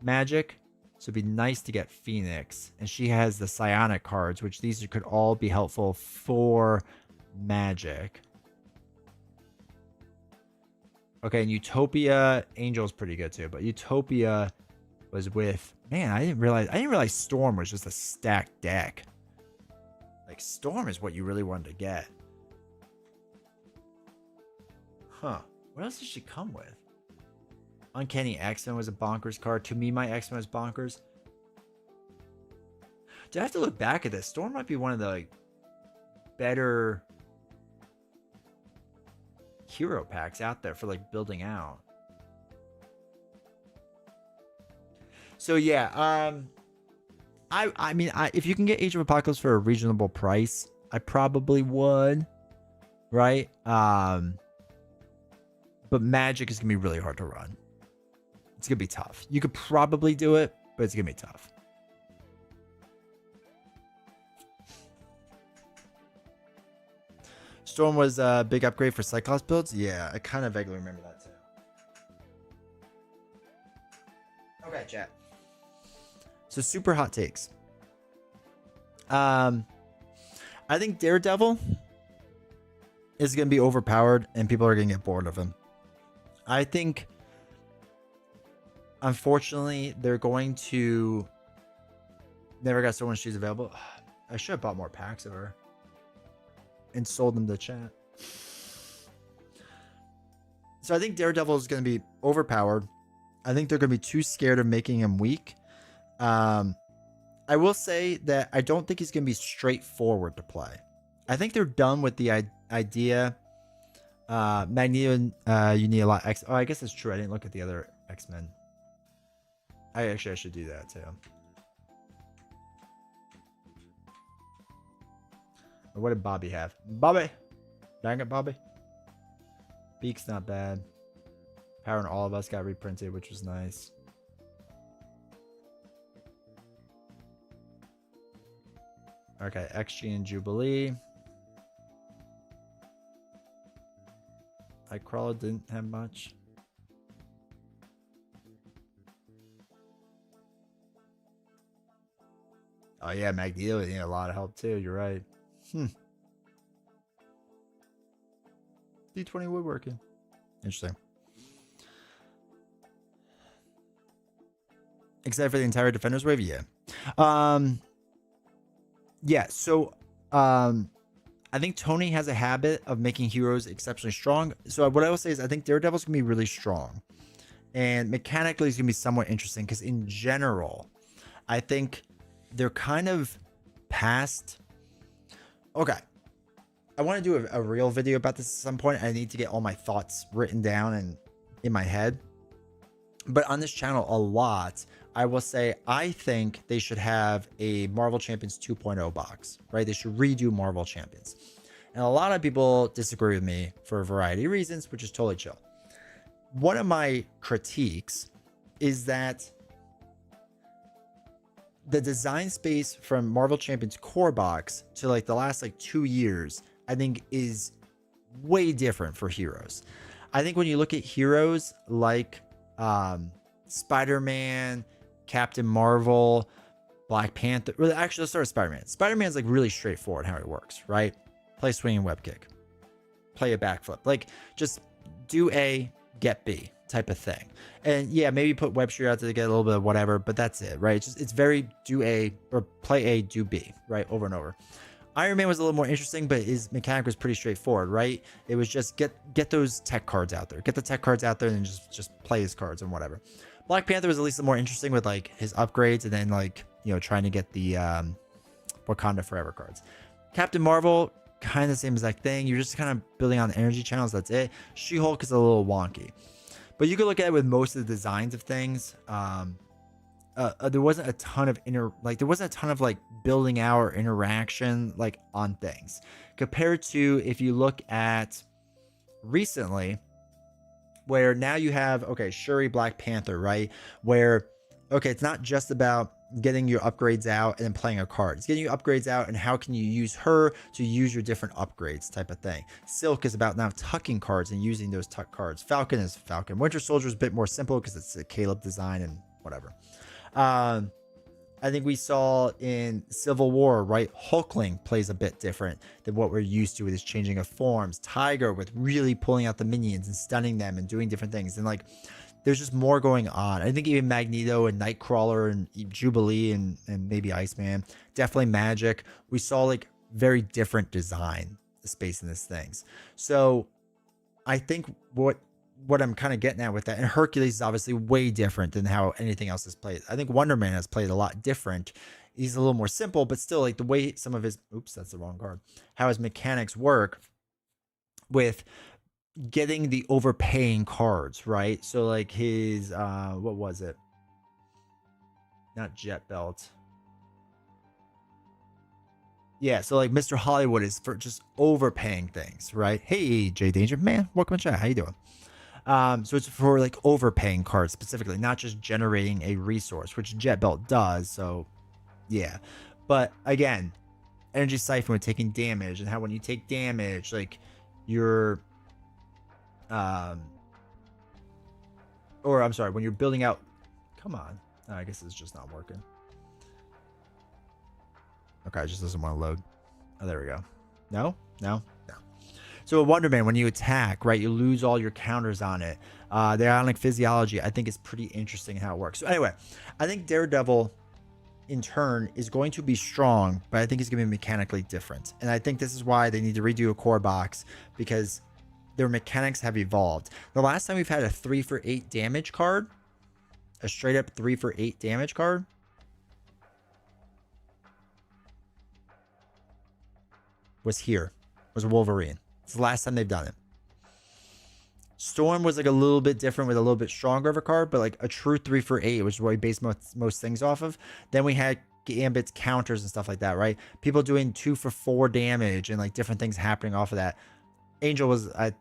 Magic. So it'd be nice to get Phoenix, and she has the psionic cards, which these could all be helpful for Magic. Okay, and Utopia, Angel's pretty good too, but Utopia was with, man, I didn't realize Storm was just a stacked deck. Like Storm is what you really wanted to get. Huh. What else did she come with? Uncanny X-Men was a bonkers card. To me, my X-Men was bonkers. Do I have to look back at this? Storm might be one of the like better hero packs out there for like building out. So yeah, I mean, if you can get Age of Apocalypse for a reasonable price, I probably would, right? But Magic is gonna be really hard to run. It's gonna be tough. You could probably do it, but it's gonna be tough. Storm was a big upgrade for Cyclops builds. Yeah, I kind of vaguely remember that too. Okay, chat. So super hot takes. I think Daredevil is going to be overpowered and people are going to get bored of him. I think, unfortunately, they're going to... Never got so much she's available. I should have bought more packs of her and sold them to chat. So I think Daredevil is going to be overpowered. I think they're going to be too scared of making him weak. I will say that I don't think he's going to be straightforward to play. I think they're done with the idea. Magneto, you need a lot. Oh, I guess that's true. I didn't look at the other X-Men. I should do that too. What did Bobby have? Bobby! Dang it, Bobby. Beak's not bad. Power and All of Us got reprinted, which was nice. Okay, XG and Jubilee. Nightcrawler didn't have much. Oh yeah, Magneto needed a lot of help too. You're right. D20 woodworking. Interesting. Except for the entire Defenders wave, yeah. Yeah, so I think Tony has a habit of making heroes exceptionally strong. So what I will say is I think Daredevil's gonna be really strong. And mechanically it's gonna be somewhat interesting because in general, I think they're kind of past. Okay. I want to do a real video about this at some point. I need to get all my thoughts written down and in my head. But on this channel a lot, I will say I think they should have a Marvel Champions 2.0 box, right? They should redo Marvel Champions. And a lot of people disagree with me for a variety of reasons, which is totally chill. One of my critiques is that the design space from Marvel Champions core box to like the last like 2 years, I think is way different for heroes. I think when you look at heroes like Spider-Man, Captain Marvel, Black Panther. Well, actually, let's start with Spider-Man. Spider-Man's like really straightforward how it works, right? Play swinging web kick, play a backflip, like just do A, get B type of thing. And yeah, maybe put web shooter out there to get a little bit of whatever, but that's it, right? It's very do A or play A, do B, right? Over and over. Iron Man was a little more interesting, but his mechanic was pretty straightforward, right? It was just get those tech cards out there, get the tech cards out there, and just play his cards and whatever. Black Panther was at least more interesting with like his upgrades and then like, you know, trying to get the Wakanda Forever cards. Captain Marvel, kind of the same exact thing. You're just kind of building on the energy channels. That's it. She-Hulk is a little wonky, but you could look at it with most of the designs of things. There wasn't a ton of there wasn't a ton of like building out or interaction like on things compared to if you look at recently, where now you have, okay, Shuri, Black Panther, right? Where, okay, it's not just about getting your upgrades out and then playing a card. It's getting your upgrades out and how can you use her to use your different upgrades type of thing. Silk is about now tucking cards and using those tuck cards. Falcon is Falcon. Winter Soldier is a bit more simple because it's a Caleb design and whatever. I think we saw in Civil War, right? Hulkling plays a bit different than what we're used to with his changing of forms. Tiger with really pulling out the minions and stunning them and doing different things. And like, there's just more going on. I think even Magneto and Nightcrawler and Jubilee and maybe Iceman, definitely Magic. We saw like very different design space in these things. So I think what I'm kind of getting at with that, and Hercules is obviously way different than how anything else is played. I think Wonder Man has played a lot different. He's a little more simple, but still like the way some of his, oops, that's the wrong card, how his mechanics work with getting the overpaying cards, right? So like his, what was it? Not jet belt. Yeah, so like Mr. Hollywood is for just overpaying things, right? Hey, Jay Danger, man, welcome to chat. How you doing? So it's for like overpaying cards specifically, not just generating a resource, which jet belt does. So yeah, but again, energy siphon with taking damage, and how when you take damage, like you're, or I'm sorry, when you're building out. Come on, oh, I guess it's just not working. Okay, it just doesn't want to load. Oh, there we go. No. So a Wonder Man, when you attack, right, you lose all your counters on it. The ionic physiology, I think, is pretty interesting how it works. So anyway, I think Daredevil, in turn, is going to be strong, but I think it's going to be mechanically different. And I think this is why they need to redo a core box, because their mechanics have evolved. The last time we've had a 3-for-8 damage card, a straight up 3-for-8 damage card, was here. Was Wolverine. It's the last time they've done it. Storm was like a little bit different with a little bit stronger of a card, but like a true 3-for-8, which is what we base most things off of. Then we had Gambit's counters and stuff like that, right? People doing 2-for-4 damage and like different things happening off of that. Angel was I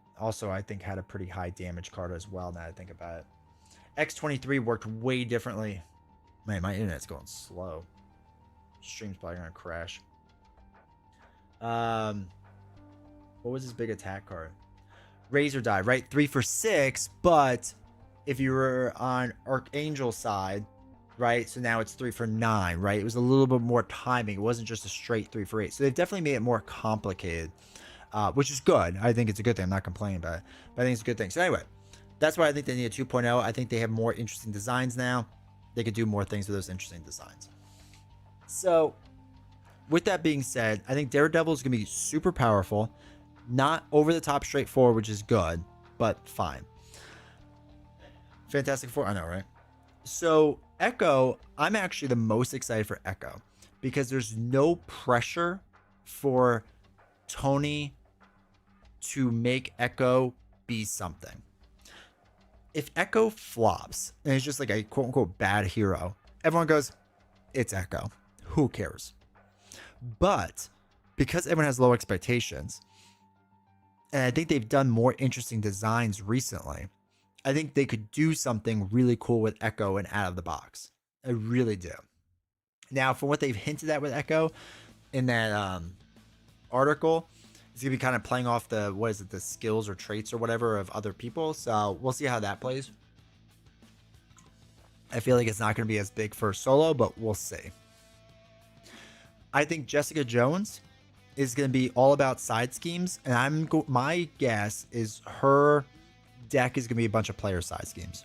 think had a pretty high damage card as well, now that I think about it. X-23 worked way differently. Man, my internet's going slow. Stream's probably gonna crash. What was his big attack card? Razor Die, right? 3-for-6, but if you were on Archangel's side, right? So now it's 3-for-9, right? It was a little bit more timing. It wasn't just a straight 3-for-8. So they've definitely made it more complicated, which is good. I think it's a good thing. I'm not complaining about it, but I think it's a good thing. So anyway, that's why I think they need a 2.0. I think they have more interesting designs now. They could do more things with those interesting designs. So with that being said, I think Daredevil is going to be super powerful. Not over the top straightforward, which is good, but fine. Fantastic Four, I know, right? So Echo, I'm actually the most excited for Echo because there's no pressure for Tony to make Echo be something. If Echo flops and it's just like a quote unquote bad hero, everyone goes, it's Echo. Who cares? But because everyone has low expectations, and I think they've done more interesting designs recently, I think they could do something really cool with Echo and out of the box. I really do. Now, from what they've hinted at with Echo in that article, it's going to be kind of playing off the, what is it, the skills or traits or whatever of other people. So we'll see how that plays. I feel like it's not going to be as big for solo, but we'll see. I think Jessica Jones is going to be all about side schemes, and my guess is her deck is going to be a bunch of player side schemes.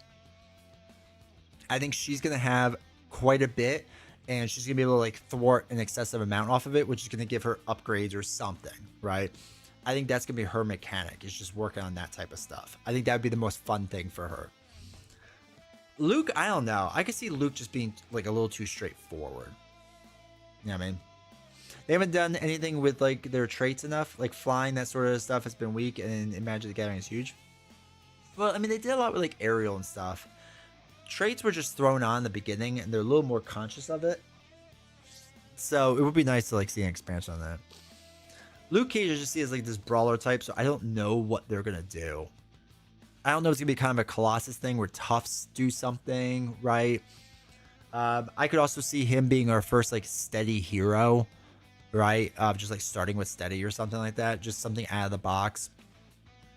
I think she's going to have quite a bit, and she's going to be able to like thwart an excessive amount off of it, which is going to give her upgrades or something, right? I think that's going to be her mechanic, is just working on that type of stuff. I think that would be the most fun thing for her. Luke, I don't know. I could see Luke just being like a little too straightforward. You know what I mean? They haven't done anything with like their traits enough. Like flying, that sort of stuff has been weak, and Magic the Gathering is huge. Well, I mean, they did a lot with like aerial and stuff. Traits were just thrown on in the beginning, and they're a little more conscious of it. So it would be nice to like see an expansion on that. Luke Cage I just see as like this brawler type, so I don't know what they're gonna do. I don't know if it's gonna be kind of a Colossus thing where Tufts do something, right? I could also see him being our first like steady hero, right? Just like starting with steady or something like that, just something out of the box,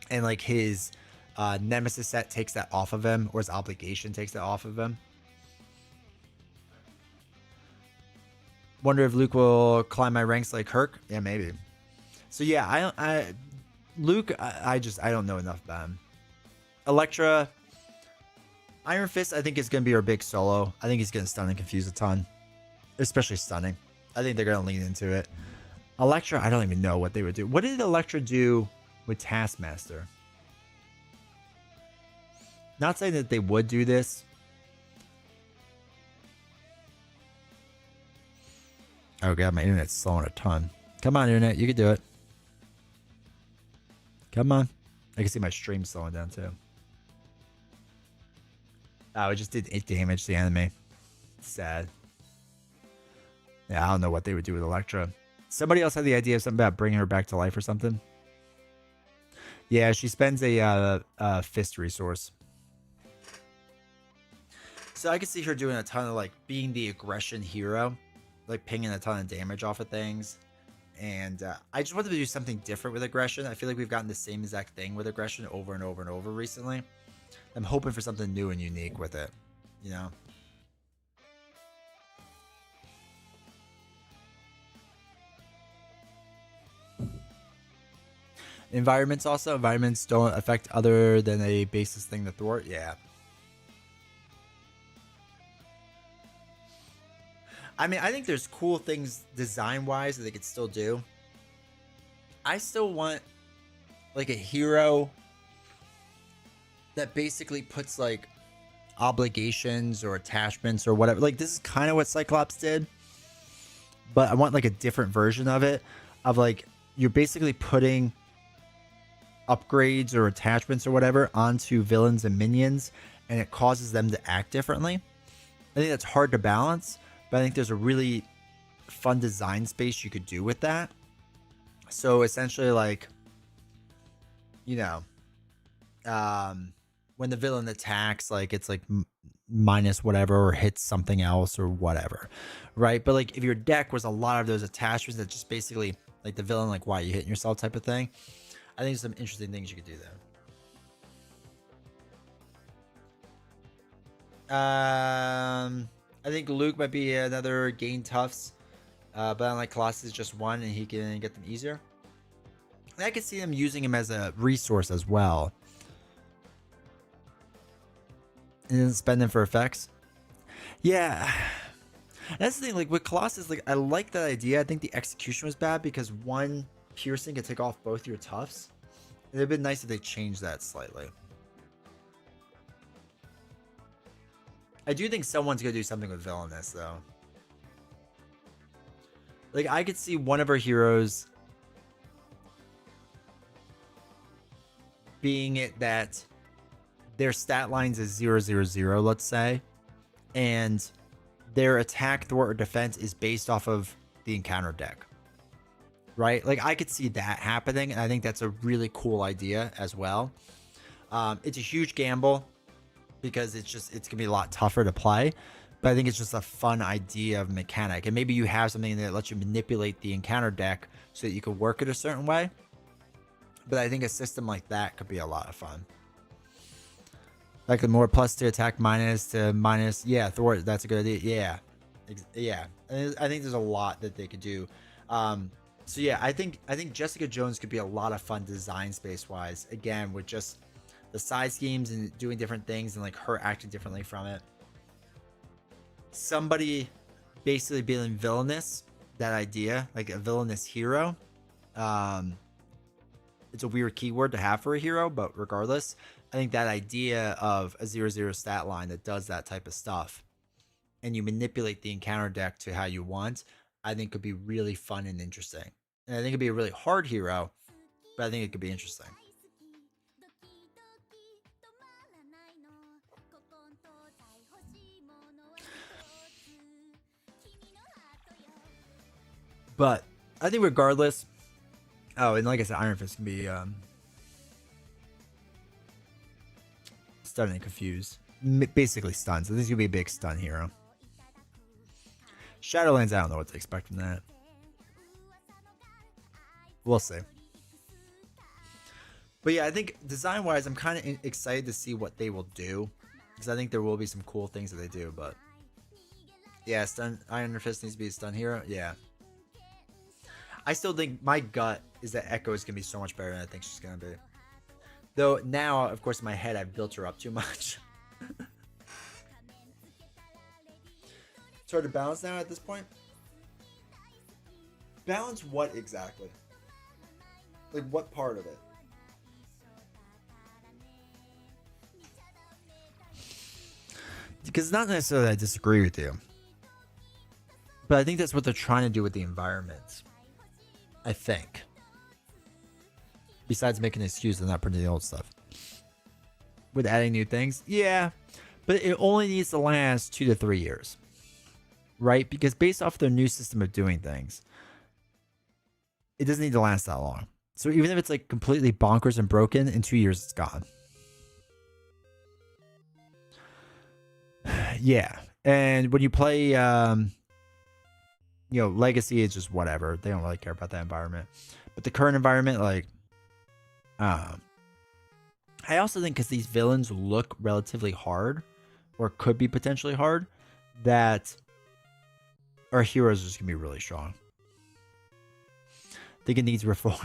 and like his Nemesis set takes that off of him, or his obligation takes that off of him. Wonder if Luke will climb my ranks like Herc. Yeah, maybe. So yeah, Luke, I don't know enough about him. Elektra, Iron Fist, I think is going to be our big solo. I think he's going to stun and confuse a ton, especially stunning. I think they're going to lean into it. Elektra, I don't even know what they would do. What did Elektra do with Taskmaster? Not saying that they would do this. Oh god, my internet's slowing a ton. Come on, internet, you can do it. Come on. I can see my stream slowing down too. Oh, it just did 8 damage to the enemy. Sad. Yeah, I don't know what they would do with Electra. Somebody else had the idea of something about bringing her back to life or something. Yeah, she spends a fist resource. So I could see her doing a ton of like being the aggression hero, like pinging a ton of damage off of things. And I just wanted to do something different with aggression. I feel like we've gotten the same exact thing with aggression over and over and over recently. I'm hoping for something new and unique with it, you know? Environments also. Environments don't affect other than a basis thing to thwart. Yeah. I mean, I think there's cool things design-wise that they could still do. I still want like a hero that basically puts like obligations or attachments or whatever. Like this is kind of what Cyclops did, but I want like a different version of it. Of like you're basically putting upgrades or attachments or whatever onto villains and minions, and it causes them to act differently. I think that's hard to balance, but I think there's a really fun design space you could do with that. So essentially, like, you know, when the villain attacks, like it's like minus whatever or hits something else or whatever, right? But like if your deck was a lot of those attachments that just basically like the villain, like why you hitting yourself type of thing, I think there's some interesting things you could do there. I think Luke might be another gain toughs, but unlike Colossus, just one and he can get them easier. And I could see them using him as a resource as well. And then spend them for effects. Yeah. That's the thing, like with Colossus, like I like that idea. I think the execution was bad because one piercing could take off both your toughs. It'd have been nice if they changed that slightly. I do think someone's gonna do something with Villainous though. Like I could see one of our heroes being it that their stat lines is 0/0/0, let's say, and their attack, thwart, or defense is based off of the encounter deck. Right? Like I could see that happening, and I think that's a really cool idea as well. It's a huge gamble because it's gonna be a lot tougher to play, but I think it's just a fun idea of mechanic. And maybe you have something that lets you manipulate the encounter deck so that you can work it a certain way. But I think a system like that could be a lot of fun. Like the more plus to attack minus to minus. Yeah, thwart, that's a good idea. Yeah. Yeah. And I think there's a lot that they could do. So yeah, I think Jessica Jones could be a lot of fun design space wise. Again, with just the side schemes and doing different things and like her acting differently from it. Somebody basically being villainous, that idea, like a villainous hero. It's a weird keyword to have for a hero, but regardless, I think that idea of a 0/0 stat line that does that type of stuff and you manipulate the encounter deck to how you want, I think could be really fun and interesting. And I think it'd be a really hard hero, but I think it could be interesting. But I think regardless, oh, and like I said, Iron Fist can be stunned and confused. Basically stunned. So this is going to be a big stun hero. Shadowlands, I don't know what to expect from that. We'll see. But yeah, I think design-wise, I'm kind of excited to see what they will do. Because I think there will be some cool things that they do. But yeah, Iron Fist needs to be a stun hero. Yeah. I still think my gut is that Echo is going to be so much better than I think she's going to be. Though now, of course, in my head, I've built her up too much. It's hard to balance now at this point. Balance what exactly? Like what part of it? Because it's not necessarily that I disagree with you. But I think that's what they're trying to do with the environments. I think. Besides making an excuse and not printing the old stuff. With adding new things? Yeah. But it only needs to last 2 to 3 years. right? Because based off their new system of doing things, it doesn't need to last that long. So even if it's like completely bonkers and broken, in 2 years it's gone. Yeah. And when you play Legacy is just whatever. They don't really care about that environment. But the current environment, like, I also think because these villains look relatively hard, or could be potentially hard, that our heroes are just gonna be really strong. I think it needs reform.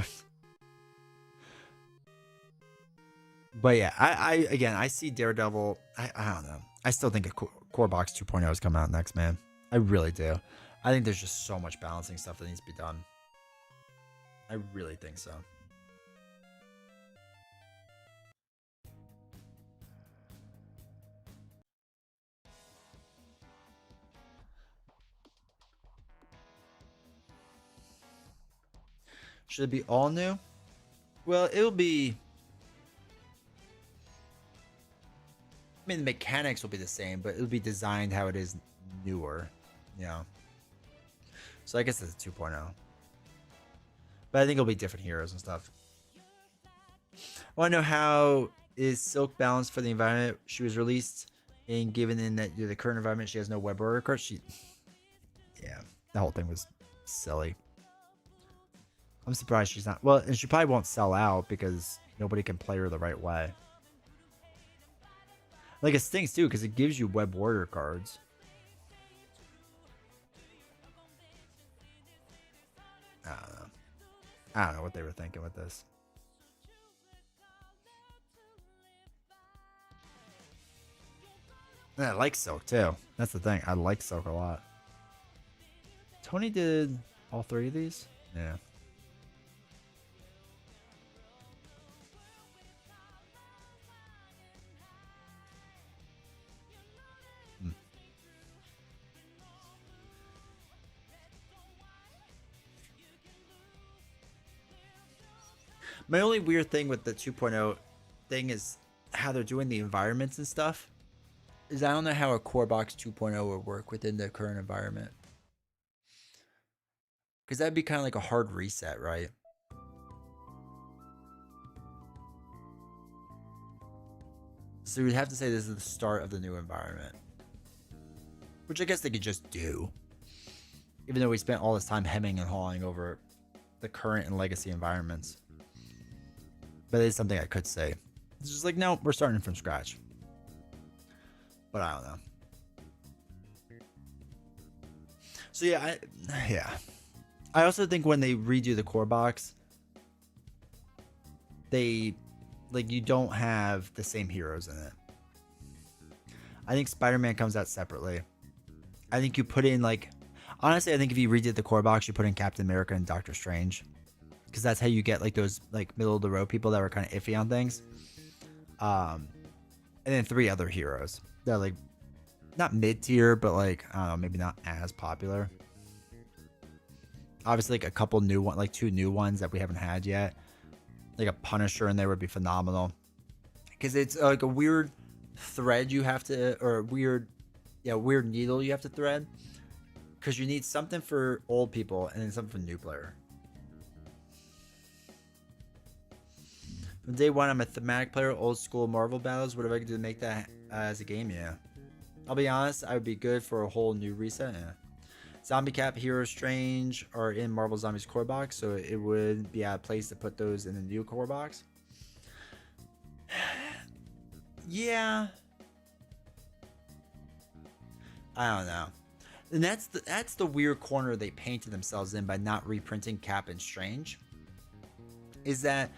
But yeah, I see Daredevil. I don't know. I still think a Core Box 2.0 is coming out next, man. I really do. I think there's just so much balancing stuff that needs to be done. I really think so. Should it be all new? Well, it'll be. I mean, the mechanics will be the same, but it'll be designed how it is newer. Yeah. So I guess it's a 2.0. But I think it'll be different heroes and stuff. I want to know how is Silk balanced for the environment? She was released and given in that the current environment, she has no web order card. Yeah, the whole thing was silly. I'm surprised she's not. Well, and she probably won't sell out because nobody can play her the right way. Like, it stinks too because it gives you web warrior cards. I don't know what they were thinking with this. And I like Silk too. That's the thing. I like Silk a lot. Tony did all 3 of these? Yeah. My only weird thing with the 2.0 thing is how they're doing the environments and stuff. Is I don't know how a Core Box 2.0 would work within the current environment. Because that'd be kind of like a hard reset, right? So you'd have to say this is the start of the new environment. Which I guess they could just do. Even though we spent all this time hemming and hawing over the current and legacy environments. But it's something I could say. It's just like, no, we're starting from scratch. But I don't know. So yeah, I also think when they redo the core box, you don't have the same heroes in it. I think Spider-Man comes out separately. I think you put in honestly, I think if you redid the core box, you put in Captain America and Doctor Strange. Because that's how you get those middle of the road people that were kind of iffy on things. And then 3 other heroes. They're not mid tier, but I don't know, maybe not as popular. Obviously, a couple new ones, 2 new ones that we haven't had yet. Like a Punisher in there would be phenomenal. Because it's a weird thread you have to, or weird needle you have to thread. Because you need something for old people and then something for new player. From day one, I'm a thematic player, old school Marvel battles. Whatever I can do to make that as a game, yeah. I'll be honest, I would be good for a whole new reset, yeah. Zombie Cap, Hero Strange are in Marvel Zombies core box, so it would be out of place to put those in the new core box. Yeah. I don't know. And that's the weird corner they painted themselves in by not reprinting Cap and Strange. Is that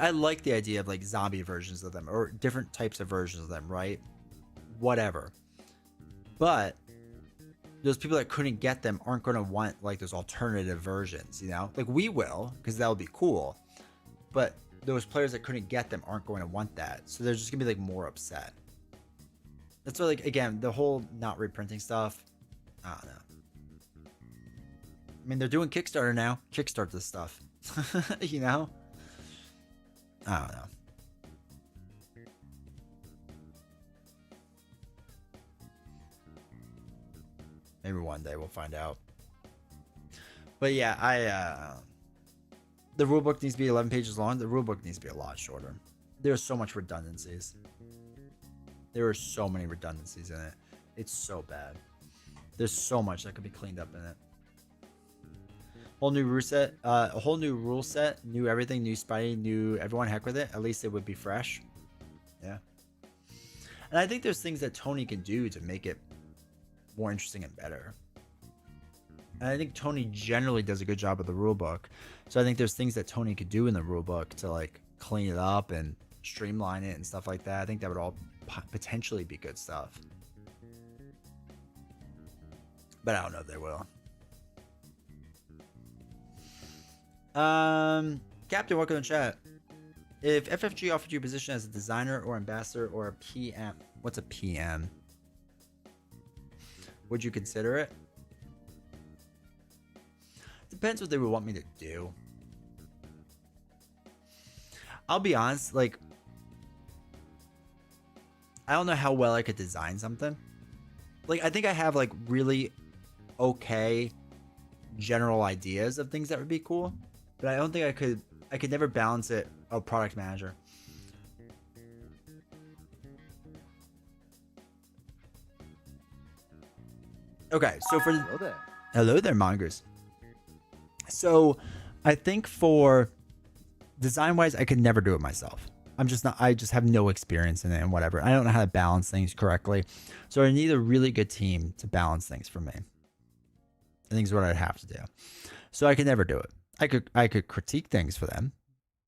I like the idea of zombie versions of them or different types of versions of them, right? Whatever. But those people that couldn't get them aren't going to want those alternative versions, you know? We will, because that would be cool. But those players that couldn't get them aren't going to want that. So they're just going to be more upset. That's why again, the whole not reprinting stuff, I don't know. I mean, they're doing Kickstarter now. Kickstart this stuff. You know? I don't know. Maybe one day we'll find out. But yeah, the rulebook needs to be 11 pages long. The rulebook needs to be a lot shorter. There's so much redundancies. There are so many redundancies in it. It's so bad. There's so much that could be cleaned up in it. Whole new rule set, a whole new rule set, new everything, new Spidey, new everyone. Heck with it. At least it would be fresh. Yeah. And I think there's things that Tony can do to make it more interesting and better. And I think Tony generally does a good job with the rulebook. So I think there's things that Tony could do in the rulebook to like clean it up and streamline it and stuff like that. I think that would all potentially be good stuff. But I don't know if they will. Captain, welcome to chat. If FFG offered you a position as a designer or ambassador or a PM, what's a PM? Would you consider it? Depends what they would want me to do. I'll be honest, like, I don't know how well I could design something. Like, I think I have like really okay general ideas of things that would be cool, but I don't think I could never balance it. Oh, product manager. Okay, so for hello there, mongers. So I think for design wise, I could never do it myself. I just have no experience in it and whatever. I don't know how to balance things correctly. So I need a really good team to balance things for me. I think is what I'd have to do. So I could never do it. I could critique things for them.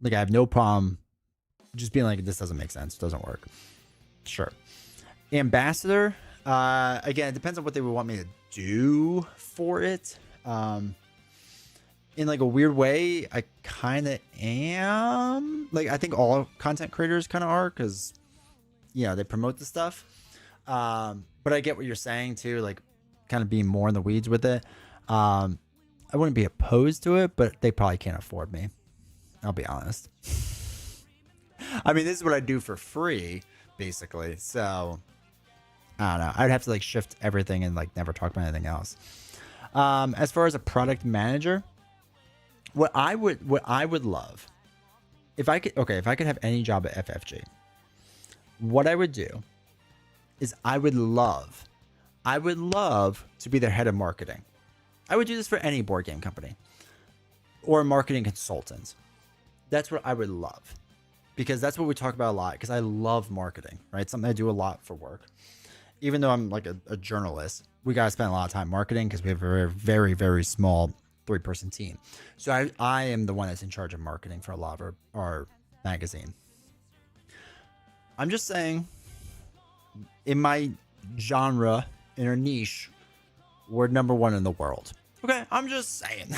Like I have no problem just being like, this doesn't make sense. It doesn't work. Sure. Ambassador, again, it depends on what they would want me to do for it. In like a weird way, I kind of am. Like, I think all content creators kind of are because, you know, they promote the stuff. But I get what you're saying too, like kind of being more in the weeds with it. I wouldn't be opposed to it, but they probably can't afford me. I'll be honest. I mean, this is what I do for free, basically. So, I don't know. I'd have to like shift everything and like never talk about anything else. As far as a product manager, what I would love, if I could have any job at FFG, what I would do is I would love to be their head of marketing. I would do this for any board game company or a marketing consultant. That's what I would love, because that's what we talk about a lot, because I love marketing, right? Something I do a lot for work. Even though I'm like a journalist, we got to spend a lot of time marketing because we have a very, very, very small 3-person team. So I am the one that's in charge of marketing for a lot of our magazine. I'm just saying, in my genre, in our niche, we're #1 in the world. Okay, I'm just saying.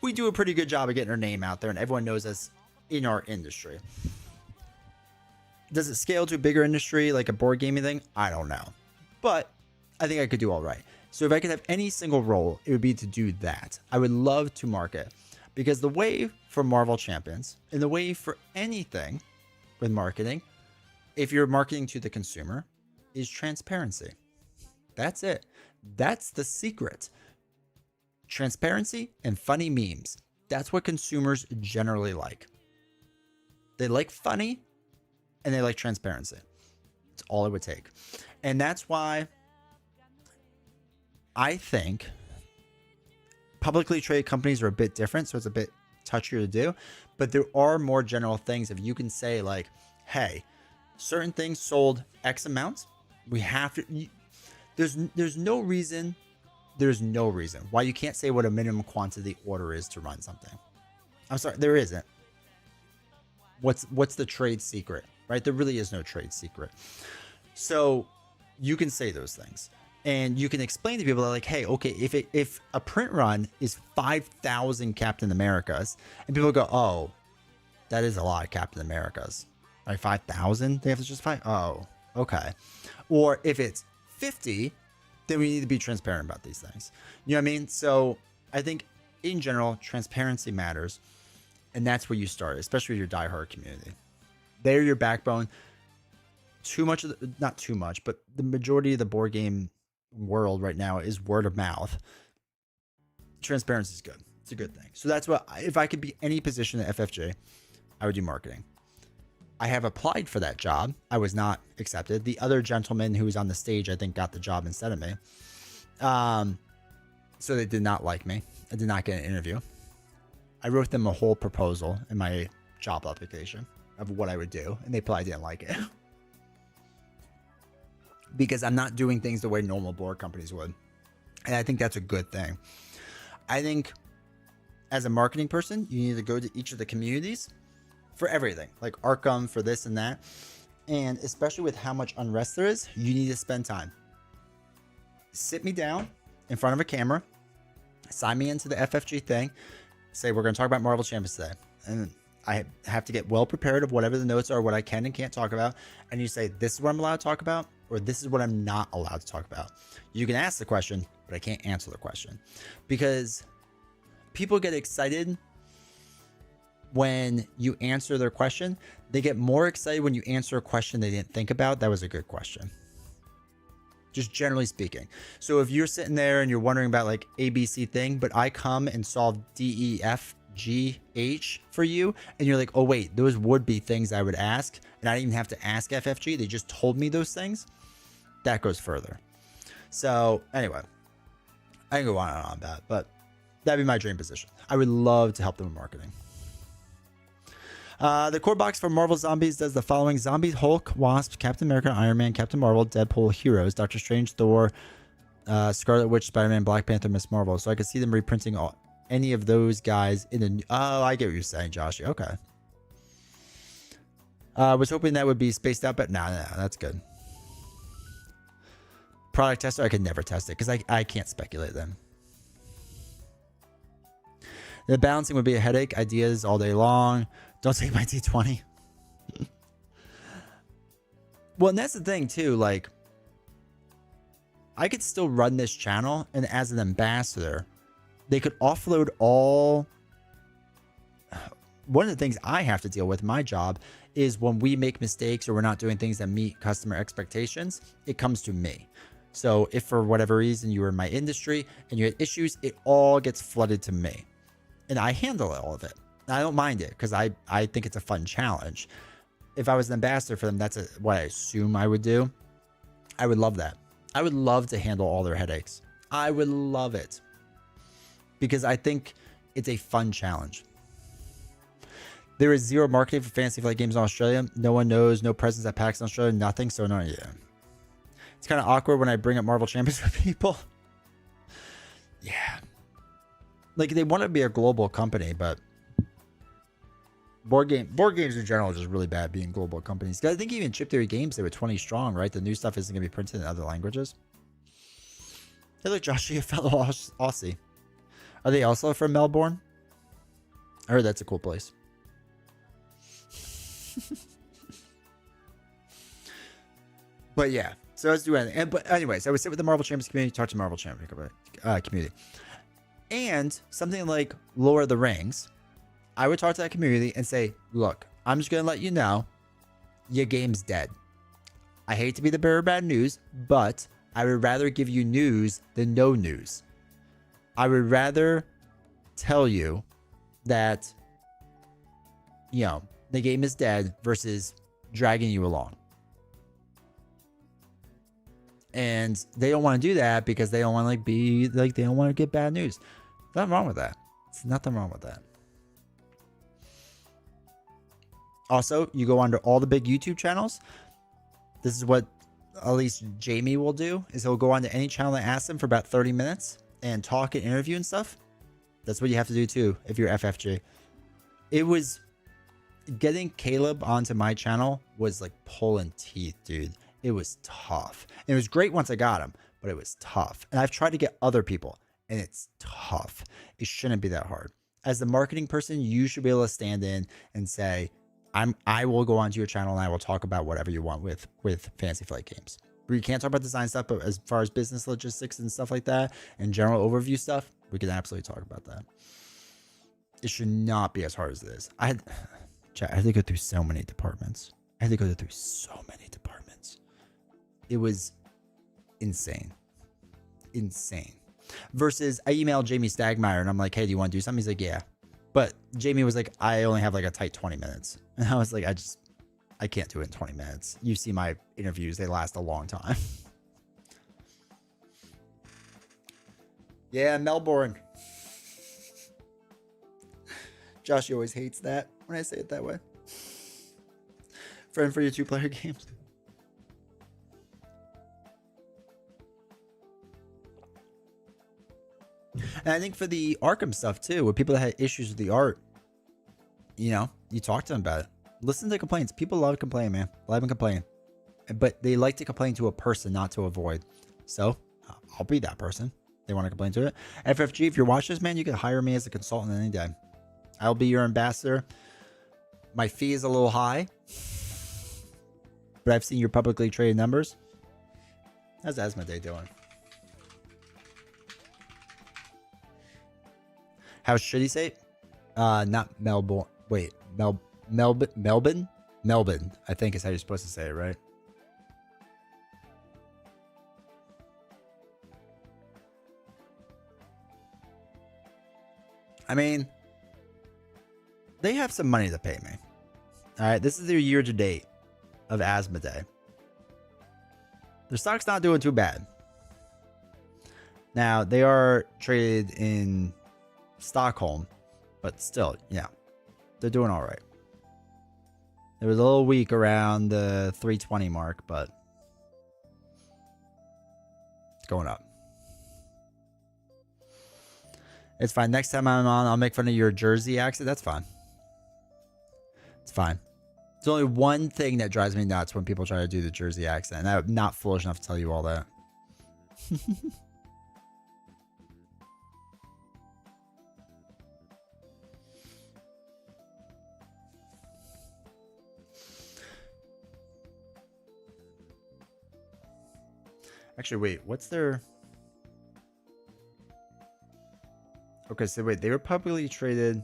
We do a pretty good job of getting our name out there, and everyone knows us in our industry. Does it scale to a bigger industry like a board gaming thing? I don't know. But I think I could do all right. So if I could have any single role, it would be to do that. I would love to market, because the way for Marvel Champions and the way for anything with marketing, if you're marketing to the consumer, is transparency. That's it. That's the secret. Transparency and funny memes. That's what consumers generally like. They like funny and they like transparency. It's all it would take. And that's why I think publicly traded companies are a bit different, so it's a bit touchier to do. But there are more general things. If you can say like, hey, certain things sold X amount, we have to... There's no reason why you can't say what a minimum quantity order is to run something. I'm sorry, there isn't. What's the trade secret, right? There really is no trade secret. So you can say those things, and you can explain to people that like, hey, okay, if a print run is 5,000 Captain Americas, and people go, oh, that is a lot of Captain Americas, right? 5,000, they have to justify. Oh, okay. Or if it's 50, then we need to be transparent about these things. You know what I mean? So I think in general, transparency matters. And that's where you start, especially with your diehard community. They're your backbone. Not too much, but the majority of the board game world right now is word of mouth. Transparency is good. It's a good thing. So that's what, if I could be any position at FFJ, I would do marketing. I have applied for that job. I was not accepted. The other gentleman who was on the stage, I think, got the job instead of me. So they did not like me. I did not get an interview. I wrote them a whole proposal in my job application of what I would do, and they probably didn't like it. Because I'm not doing things the way normal board companies would. And I think that's a good thing. I think as a marketing person, you need to go to each of the communities for everything, like Arkham, for this and that. And especially with how much unrest there is, you need to spend time. Sit me down in front of a camera, sign me into the FFG thing, say, we're going to talk about Marvel Champions today. And I have to get well prepared of whatever the notes are, what I can and can't talk about. And you say, this is what I'm allowed to talk about, or this is what I'm not allowed to talk about. You can ask the question, but I can't answer the question. Because people get excited when you answer their question. They get more excited when you answer a question they didn't think about. That was a good question. Just generally speaking. So if you're sitting there and you're wondering about like ABC thing, but I come and solve DEFGH for you, and you're like, oh wait, those would be things I would ask, and I didn't even have to ask FFG. They just told me those things. That goes further. So anyway, I can go on and on about that, but that'd be my dream position. I would love to help them with marketing. The core box for Marvel Zombies does the following: Zombies, Hulk, Wasp, Captain America, Iron Man, Captain Marvel, Deadpool, Heroes, Doctor Strange, Thor, Scarlet Witch, Spider-Man, Black Panther, Miss Marvel. So I could see them reprinting any of those guys in a... Oh, I get what you're saying, Josh. Okay. Was hoping that would be spaced out, but no, that's good. Product tester, I could never test it because I can't speculate them. The balancing would be a headache. Ideas all day long. Don't take my D20. Well, and that's the thing too. Like, I could still run this channel, and as an ambassador, they could offload all. One of the things I have to deal with, my job, is when we make mistakes or we're not doing things that meet customer expectations, it comes to me. So if for whatever reason you were in my industry and you had issues, it all gets flooded to me. And I handle all of it. I don't mind it because I think it's a fun challenge. If I was an ambassador for them, that's what I assume I would do. I would love that. I would love to handle all their headaches. I would love it. Because I think it's a fun challenge. There is zero marketing for Fantasy Flight Games in Australia. No one knows. No presence at PAX in Australia. Nothing. So no, yeah. It's kind of awkward when I bring up Marvel Champions for people. Yeah. Like, they want to be a global company, but board games in general are just really bad being global companies. I think even Chip Theory Games, they were 20 strong, right? The new stuff isn't going to be printed in other languages. Hey, look, Josh, you a fellow Aussie. Are they also from Melbourne? I heard that's a cool place. But yeah, so let's do anything. But anyways, I would sit with the Marvel Champions community, talk to Marvel Champions community. And something like Lord of the Rings, I would talk to that community and say, look, I'm just going to let you know your game's dead. I hate to be the bearer of bad news, but I would rather give you news than no news. I would rather tell you that, you know, the game is dead versus dragging you along. And they don't want to do that because they don't want to they don't want to get bad news. Nothing wrong with that. There's nothing wrong with that. Also, you go onto all the big YouTube channels. This is what at least Jamie will do, is he'll go onto any channel that asks him for about 30 minutes and talk and interview and stuff. That's what you have to do too if you're FFG. It was getting Caleb onto my channel was like pulling teeth, dude. It was tough. And it was great once I got him, but it was tough. And I've tried to get other people, and it's tough. It shouldn't be that hard. As the marketing person, you should be able to stand in and say, I will go onto your channel and I will talk about whatever you want with Fantasy Flight Games. We can't talk about design stuff, but as far as business logistics and stuff like that and general overview stuff, we can absolutely talk about that. It should not be as hard as it is. I had to go through so many departments. I had to go through so many departments. It was insane. insane. Versus I emailed Jamie Stagmeyer and I'm like, hey, do you want to do something? He's like, yeah. But Jamie was like, I only have like a tight 20 minutes. And I was like, I can't do it in 20 minutes. You see my interviews, they last a long time. Yeah, Melbourne. Josh always hates that when I say it that way. Friend for your 2-player games. And I think for the Arkham stuff too, with people that had issues with the art, you know, you talk to them about it. Listen to complaints. People love complaining, man. Love and complain. But they like to complain to a person, not to a void. So I'll be that person. They want to complain to it. FFG, if you're watching this, man, you can hire me as a consultant any day. I'll be your ambassador. My fee is a little high, but I've seen your publicly traded numbers. How's Asmodee doing? How should he say it? Not Melbourne. Wait, Melbourne? Melbourne, I think is how you're supposed to say it, right? I mean, they have some money to pay me. All right, this is their year to date of Asmodee. Their stock's not doing too bad. Now, they are traded in Stockholm, but still, yeah, they're doing all right. It was a little weak around the 320 mark, but it's going up. It's fine. Next time I'm on, I'll make fun of your Jersey accent. That's fine. It's fine. There's only one thing that drives me nuts when people try to do the Jersey accent, and I'm not foolish enough to tell you all that. Actually, wait, what's their... Okay, so wait, they were publicly traded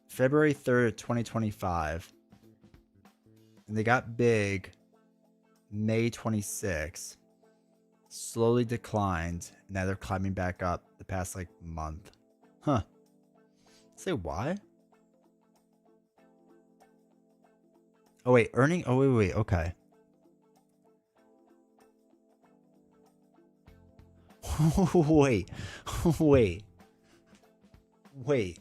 February 3rd, 2025. And they got big May 26th. Slowly declined. Now they're climbing back up the past like month. Huh. Say why? Oh wait, earning. Oh wait. Okay. Wait.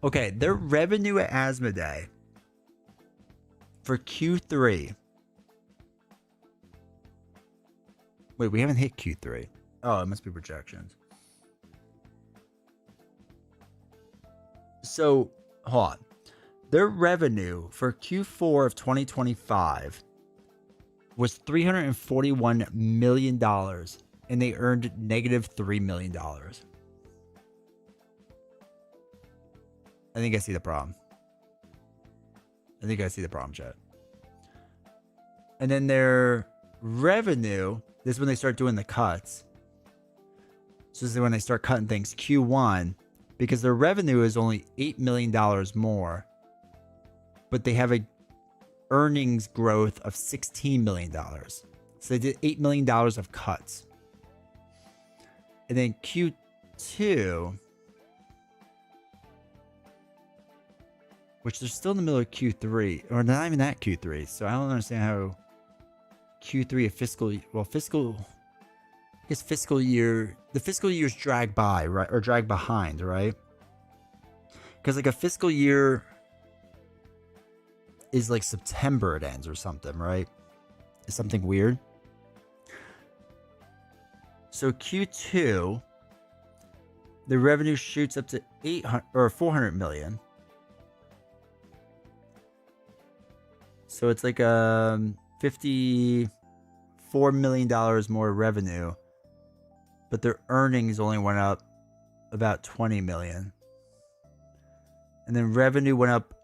Okay, their revenue at Asmodee for Q3. Wait, we haven't hit Q3. Oh, it must be projections. So, hold on. Their revenue for Q4 of 2025 was $341 million, and they earned negative $3 million. I think I see the problem. Chat. And then their revenue, this is when they start doing the cuts. So this is when they start cutting things, Q1, because their revenue is only $8 million more, but they have a earnings growth of $16 million. So they did $8 million of cuts. And then Q2, which they're still in the middle of Q3, or not even at Q3. So I don't understand how Q3 of fiscal year, the fiscal year's drag by, right? Or drag behind, right? Because like a fiscal year is like September it ends or something, right? It's something weird. So Q2, the revenue shoots up to 400 million. So it's like $54 million more revenue, but their earnings only went up about 20 million. And then revenue went up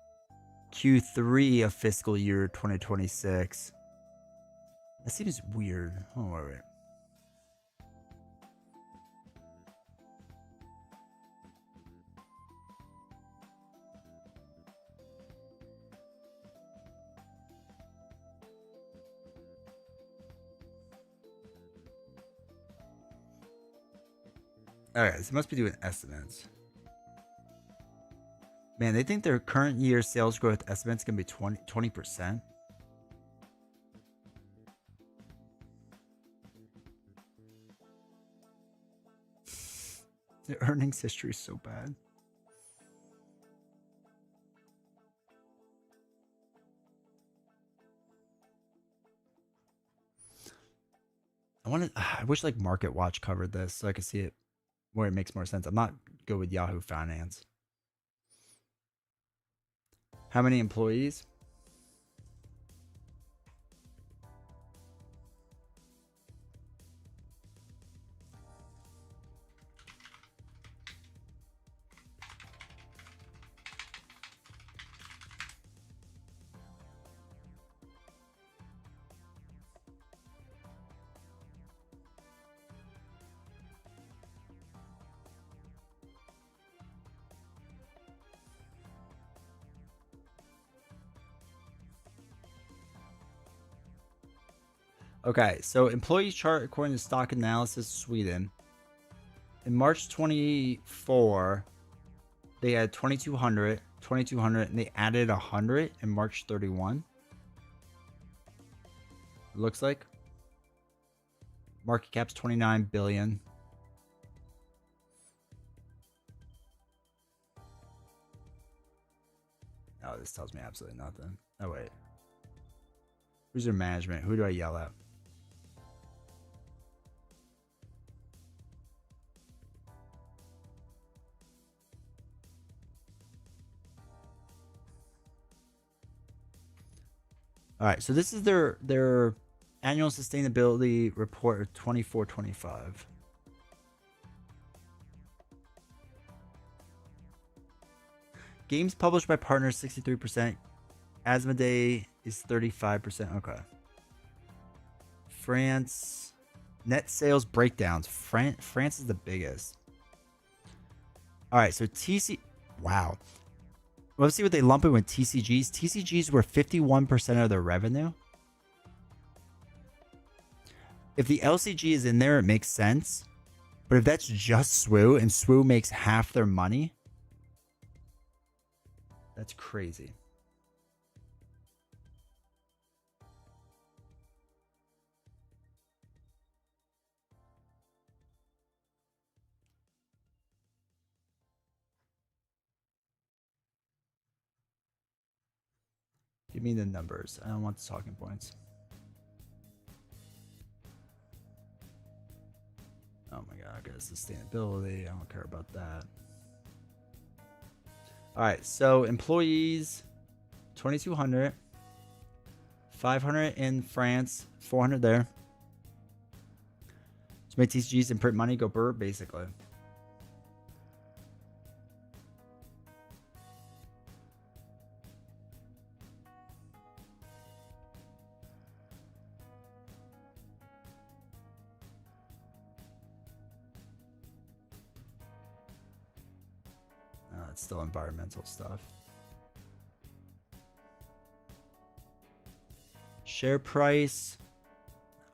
Q3 of fiscal year 2026. That seems weird. Oh, wait. All right, so it must be doing estimates. Man, they think their current year sales growth estimate's gonna be 20%. The earnings history is so bad. I wish like Market Watch covered this so I could see it where it makes more sense. I'm not good with Yahoo Finance. How many employees? Okay, so employee chart according to Stock Analysis Sweden. In March 24, they had 2,200, and they added 100 in March 31. It looks like. Market cap's 29 billion. Oh, this tells me absolutely nothing. Oh, wait. Who's their management? Who do I yell at? All right, so this is their annual sustainability report of 24-25. Games published by partners 63%. Asmodee is 35%. Okay. France net sales breakdowns. France is the biggest. All right, so wow. Let's see what they lump in with TCGs. TCGs were 51% of their revenue. If the LCG is in there, it makes sense. But if that's just SWU and SWU makes half their money, that's crazy. Give me the numbers. I don't want the talking points. Oh my god, I got sustainability. I don't care about that. All right, so employees 2,200, 500 in France, 400 there. So make TCGs and print money, go burr, basically. It's still environmental stuff. Share price.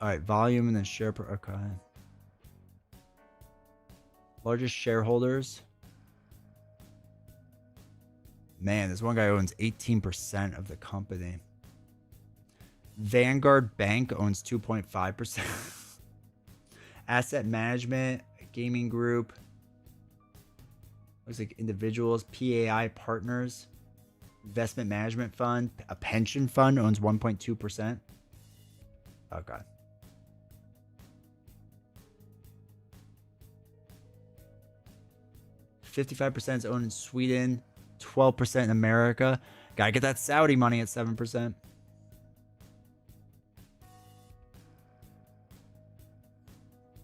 All right, volume and then share price. Okay. Largest shareholders. Man, this one guy owns 18% of the company. Vanguard Bank owns 2.5%. Asset Management, Gaming Group. Looks like individuals, PAI Partners, Investment Management Fund, a pension fund owns 1.2%. Okay. $55% is owned in Sweden, 12% in America. Gotta get that Saudi money at 7%.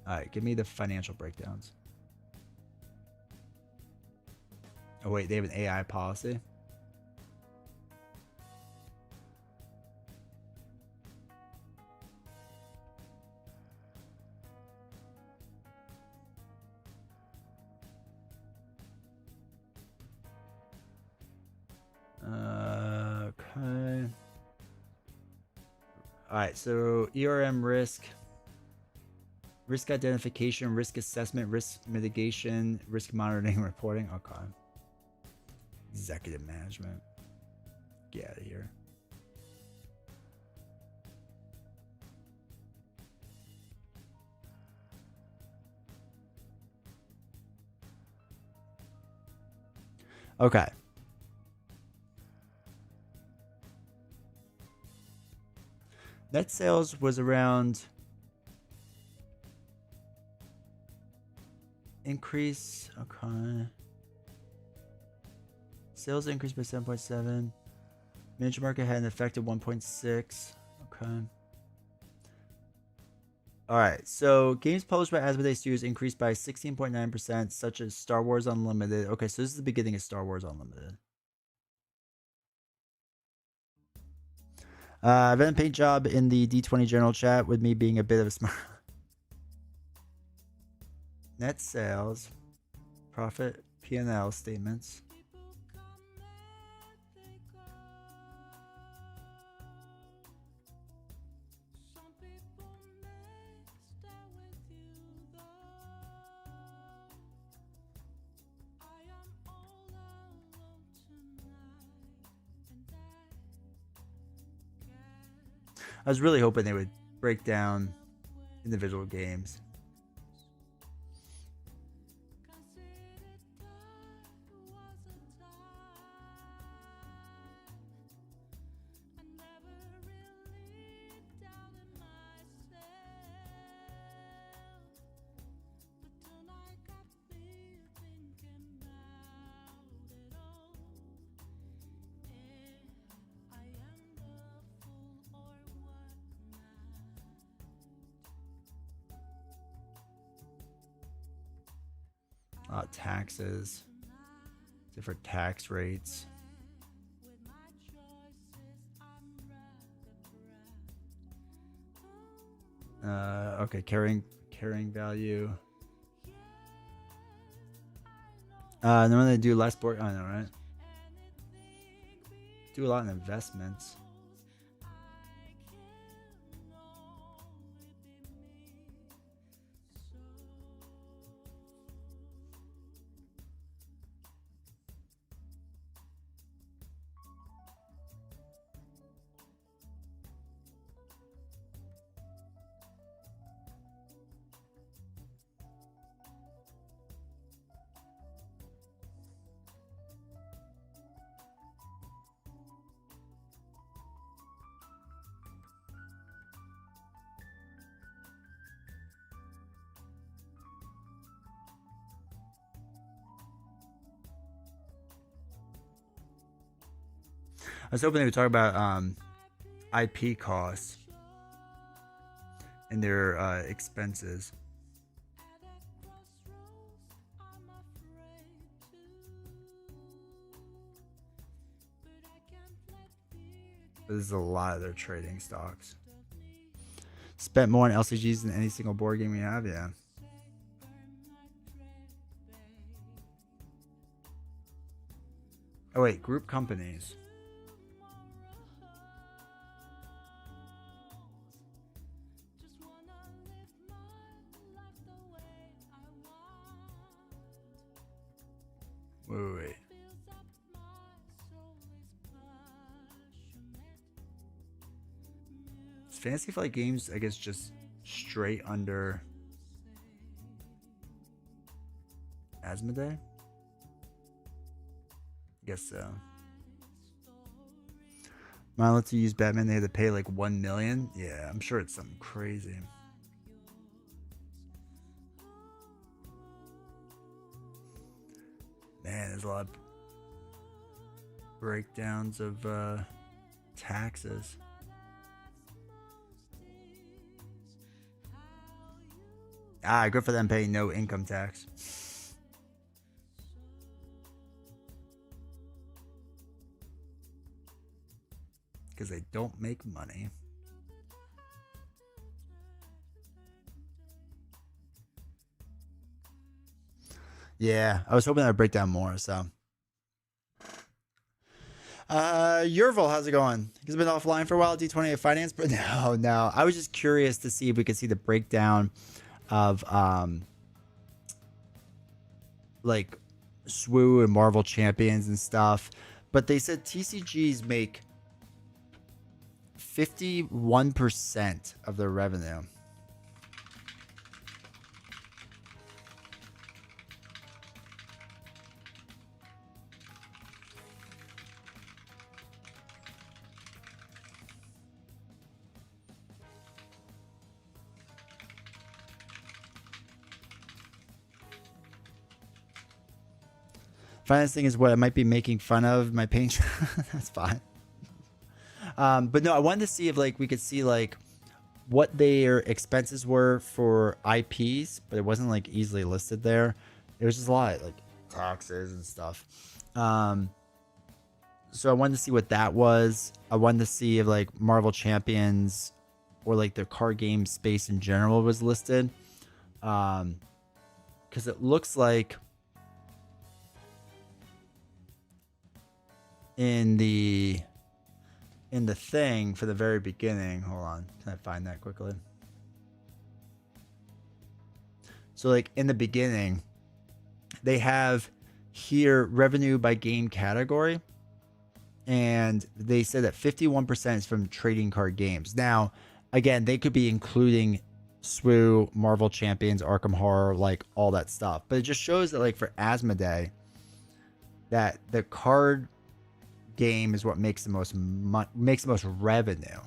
All right, give me the financial breakdowns. Oh, wait, they have an AI policy. Okay. All right, so ERM risk Risk identification, risk assessment, risk mitigation, risk monitoring and reporting. Okay. Executive management. Get out of here. Okay. Net sales was around increase. Okay. Sales increased by 7.7. Major market had an effect of 1.6. Okay. All right. So games published by Asmodee Studios increased by 16.9%, such as Star Wars Unlimited. Okay, so this is the beginning of Star Wars Unlimited. I've been a paint job in the D20 general chat with me being a bit of a smart. Net sales, profit, P&L statements. I was really hoping they would break down individual games. Taxes, different tax rates. Okay, carrying value. Normally they do less board. I know, right? Do a lot in investments. I was hoping they would talk about IP costs and their expenses. But this is a lot of their trading stocks. Spent more on LCGs than any single board game we have, yeah. Oh wait, group companies. Wait. Is Fantasy Flight Games, I guess, just straight under Asmodee? I guess so. Milo to use Batman, they had to pay like 1 million. Yeah, I'm sure it's something crazy. Man, there's a lot of breakdowns of taxes. Good for them paying no income tax. Because they don't make money. Yeah, I was hoping that would break down more, so. Yervil, how's it going? He's been offline for a while, D20 Finance, but no. I was just curious to see if we could see the breakdown of like SWU and Marvel Champions and stuff. But they said TCGs make 51% of their revenue. Finest thing is what I might be making fun of my paint. That's fine. But no, I wanted to see if like we could see like what their expenses were for IPs, but it wasn't like easily listed there. It was just a lot like taxes and stuff. So I wanted to see what that was. I wanted to see if like Marvel Champions or like their card game space in general was listed. Because it looks like in the thing for the very beginning. Hold on. Can I find that quickly? So like in the beginning, they have here revenue by game category. And they said that 51% is from trading card games. Now, again, they could be including SWU, Marvel Champions, Arkham Horror, like all that stuff. But it just shows that like for Asmodee, that the card game is what makes the most revenue,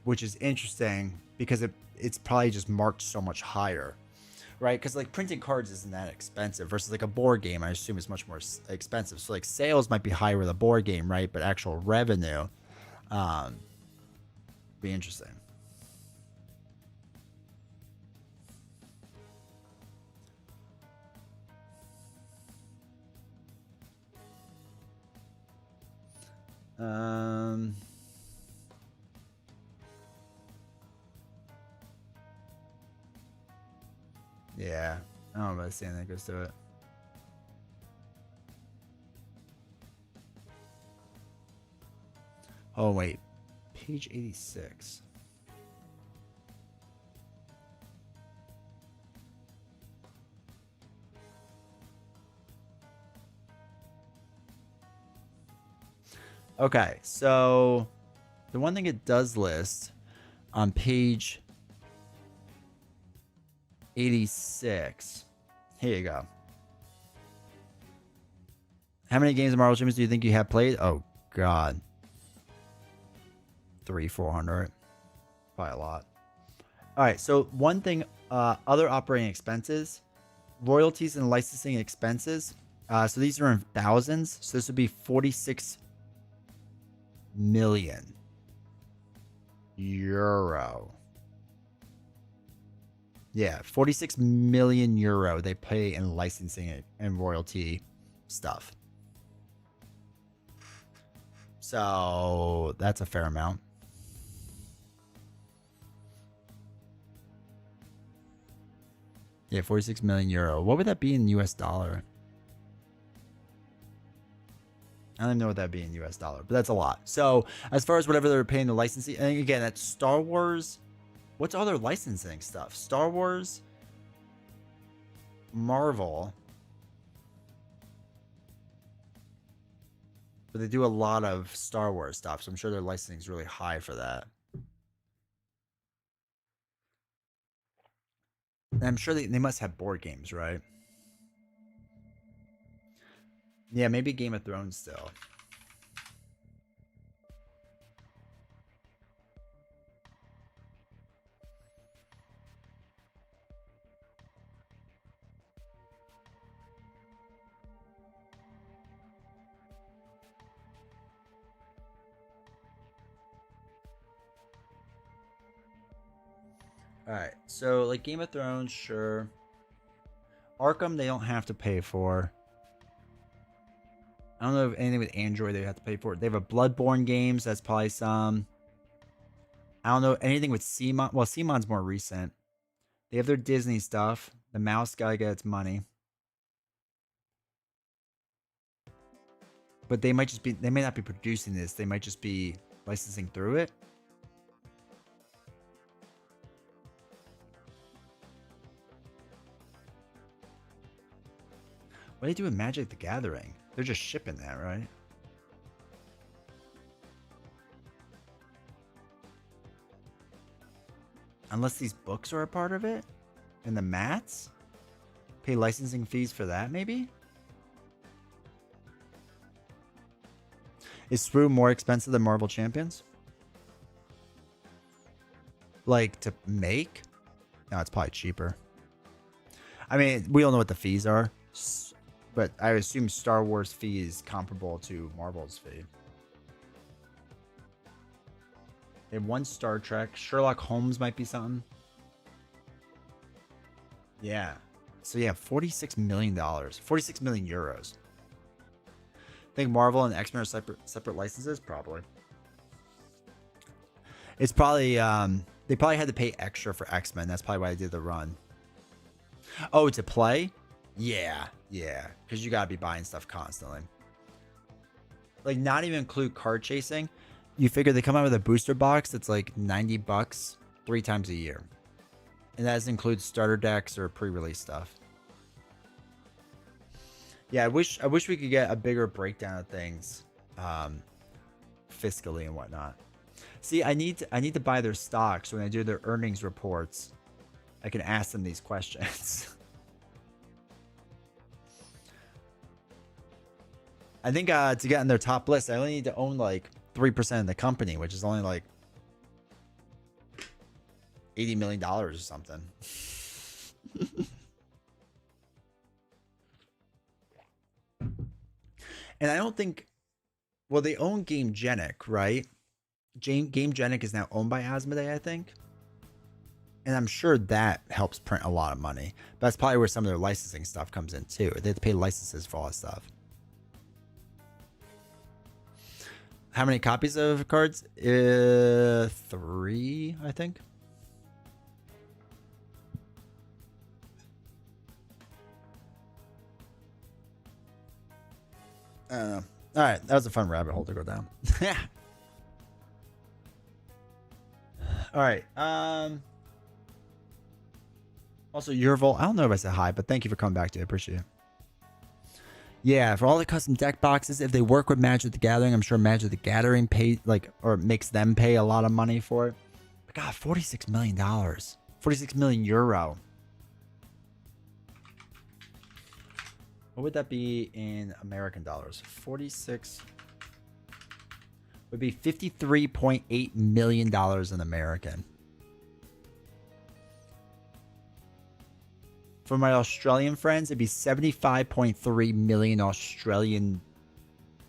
which is interesting because it's probably just marked so much higher, right? Because like printing cards isn't that expensive versus like a board game, I assume is much more expensive. So like sales might be higher with a board game, right? But actual revenue be interesting. Yeah, I don't know about saying that goes to it. Oh wait, page 86. Okay, so the one thing it does list on page 86. Here you go. How many games of Marvel Champions do you think you have played? Oh God, 300-400, probably a lot. All right, so one thing, other operating expenses, royalties and licensing expenses. So these are in thousands. So this would be 46 million euro. Yeah, 46 million euro they pay in licensing and royalty stuff. So that's a fair amount. Yeah, 46 million euro. What would that be in US dollar? I don't even know what that'd be in US dollar, but that's a lot. So as far as whatever they're paying the licensing, and again, that's Star Wars. What's other licensing stuff? Star Wars, Marvel. But they do a lot of Star Wars stuff, so I'm sure their licensing is really high for that. And I'm sure they must have board games, right? Yeah, maybe Game of Thrones still. All right, so like Game of Thrones, sure. Arkham, they don't have to pay for. I don't know if anything with Android they have to pay for. They have a Bloodborne games. That's probably some. I don't know anything with Simon. Well, Simon's more recent. They have their Disney stuff. The mouse guy gets money. But they might just be. They may not be producing this. They might just be licensing through it. What do they do with Magic the Gathering? They're just shipping that, right? Unless these books are a part of it? And the mats? Pay licensing fees for that, maybe? Is Swoo more expensive than Marvel Champions? Like, to make? No, it's probably cheaper. I mean, we all know what the fees are. But I assume Star Wars fee is comparable to Marvel's fee. And one Star Trek. Sherlock Holmes might be something. Yeah. So yeah, $46 million. 46 million euros. I think Marvel and X-Men are separate licenses? Probably. It's probably, they probably had to pay extra for X-Men. That's probably why they did the run. Oh, to play? Yeah. Yeah. Because you got to be buying stuff constantly. Like, not even include card chasing. You figure they come out with a booster box that's like $90 3 times a year. And that doesn't include starter decks or pre-release stuff. Yeah, I wish we could get a bigger breakdown of things, fiscally and whatnot. See, I need to buy their stocks. So when I do their earnings reports, I can ask them these questions. I think to get on their top list, I only need to own like 3% of the company, which is only like $80 million or something. And I don't think, well, they own GameGenic, right? GameGenic is now owned by Asmodee, I think. And I'm sure that helps print a lot of money. But that's probably where some of their licensing stuff comes in too. They have to pay licenses for all that stuff. How many copies of cards? 3, I think. I don't know. All right, that was a fun rabbit hole to go down. All right. Also, Yervol, I don't know if I said hi, but thank you for coming back to it. I appreciate it. Yeah, for all the custom deck boxes, if they work with Magic the Gathering, I'm sure Magic the Gathering pay or makes them pay a lot of money for it. But God, $46 million. 46 million euro. What would that be in American dollars? 46 would be $53.8 million in American. For my Australian friends, it'd be 75.3 million Australian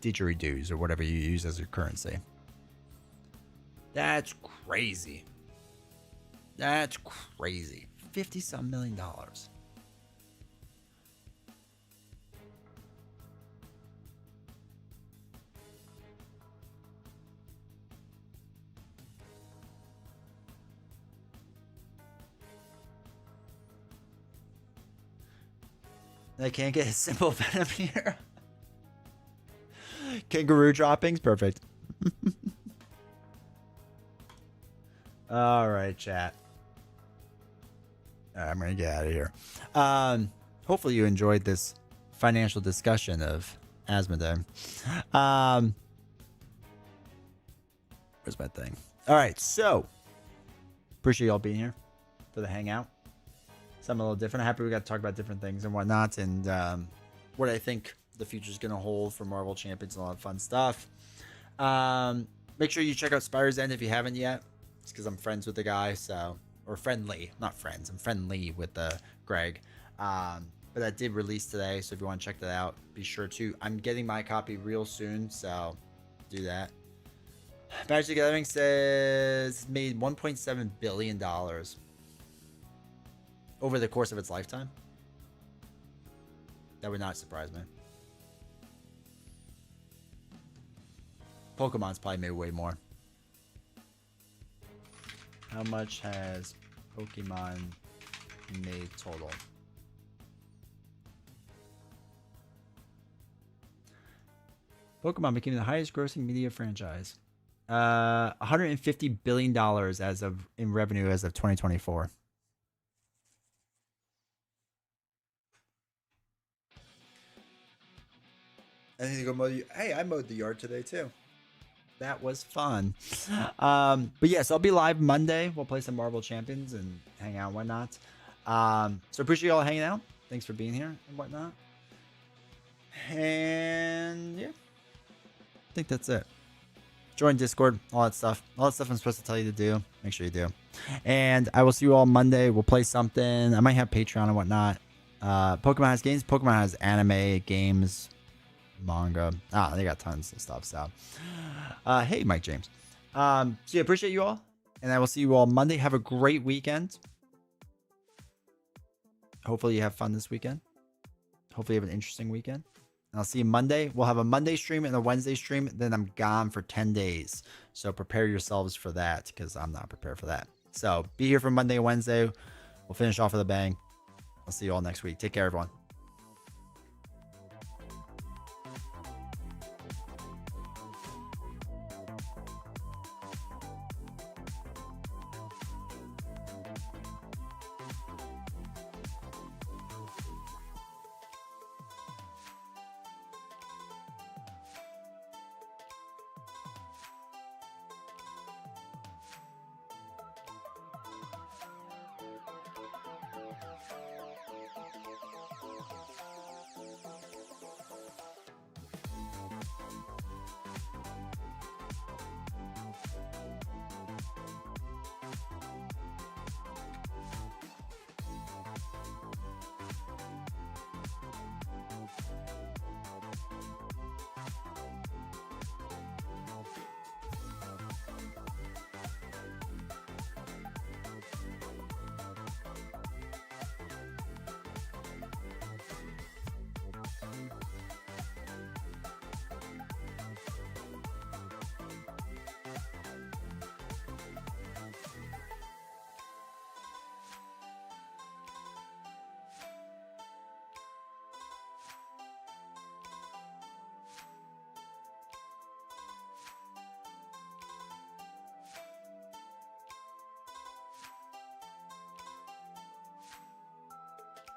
didgeridoos or whatever you use as your currency. That's crazy. That's crazy. $50-some million. I can't get a simple Venom here. Kangaroo droppings, perfect. All right, chat. All right, I'm gonna get out of here. Hopefully you enjoyed this financial discussion of Asmodee. Where's my thing? All right, so appreciate y'all being here for the hangout. Something a little different. I'm happy we got to talk about different things and whatnot, and what I think the future is going to hold for Marvel Champions and a lot of fun stuff. Make sure you check out Spire's End if you haven't yet. It's because I'm friends with the guy, so, or friendly, not friends. I'm friendly with Greg. But that did release today, so if you want to check that out, be sure to. I'm getting my copy real soon, so do that. Magic the Gathering says made $1.7 billion over the course of its lifetime. That would not surprise me. Pokemon's probably made way more. How much has Pokemon made total? Pokemon became the highest grossing media franchise. $150 billion in revenue as of 2024. I need to go mow the. Hey, I mowed the yard today too. That was fun. But yes, I'll be live Monday. We'll play some Marvel Champions and hang out and whatnot. So appreciate you all hanging out. Thanks for being here and whatnot. And yeah, I think that's it. Join Discord, all that stuff. All that stuff I'm supposed to tell you to do. Make sure you do. And I will see you all Monday. We'll play something. I might have Patreon and whatnot. Pokemon has games. Pokemon has anime, games, manga. They got tons of stuff. So, hey, Mike James. So yeah, appreciate you all. And I will see you all Monday. Have a great weekend. Hopefully you have fun this weekend. Hopefully you have an interesting weekend. And I'll see you Monday. We'll have a Monday stream and a Wednesday stream. Then I'm gone for 10 days. So prepare yourselves for that because I'm not prepared for that. So be here for Monday and Wednesday. We'll finish off with a bang. I'll see you all next week. Take care, everyone.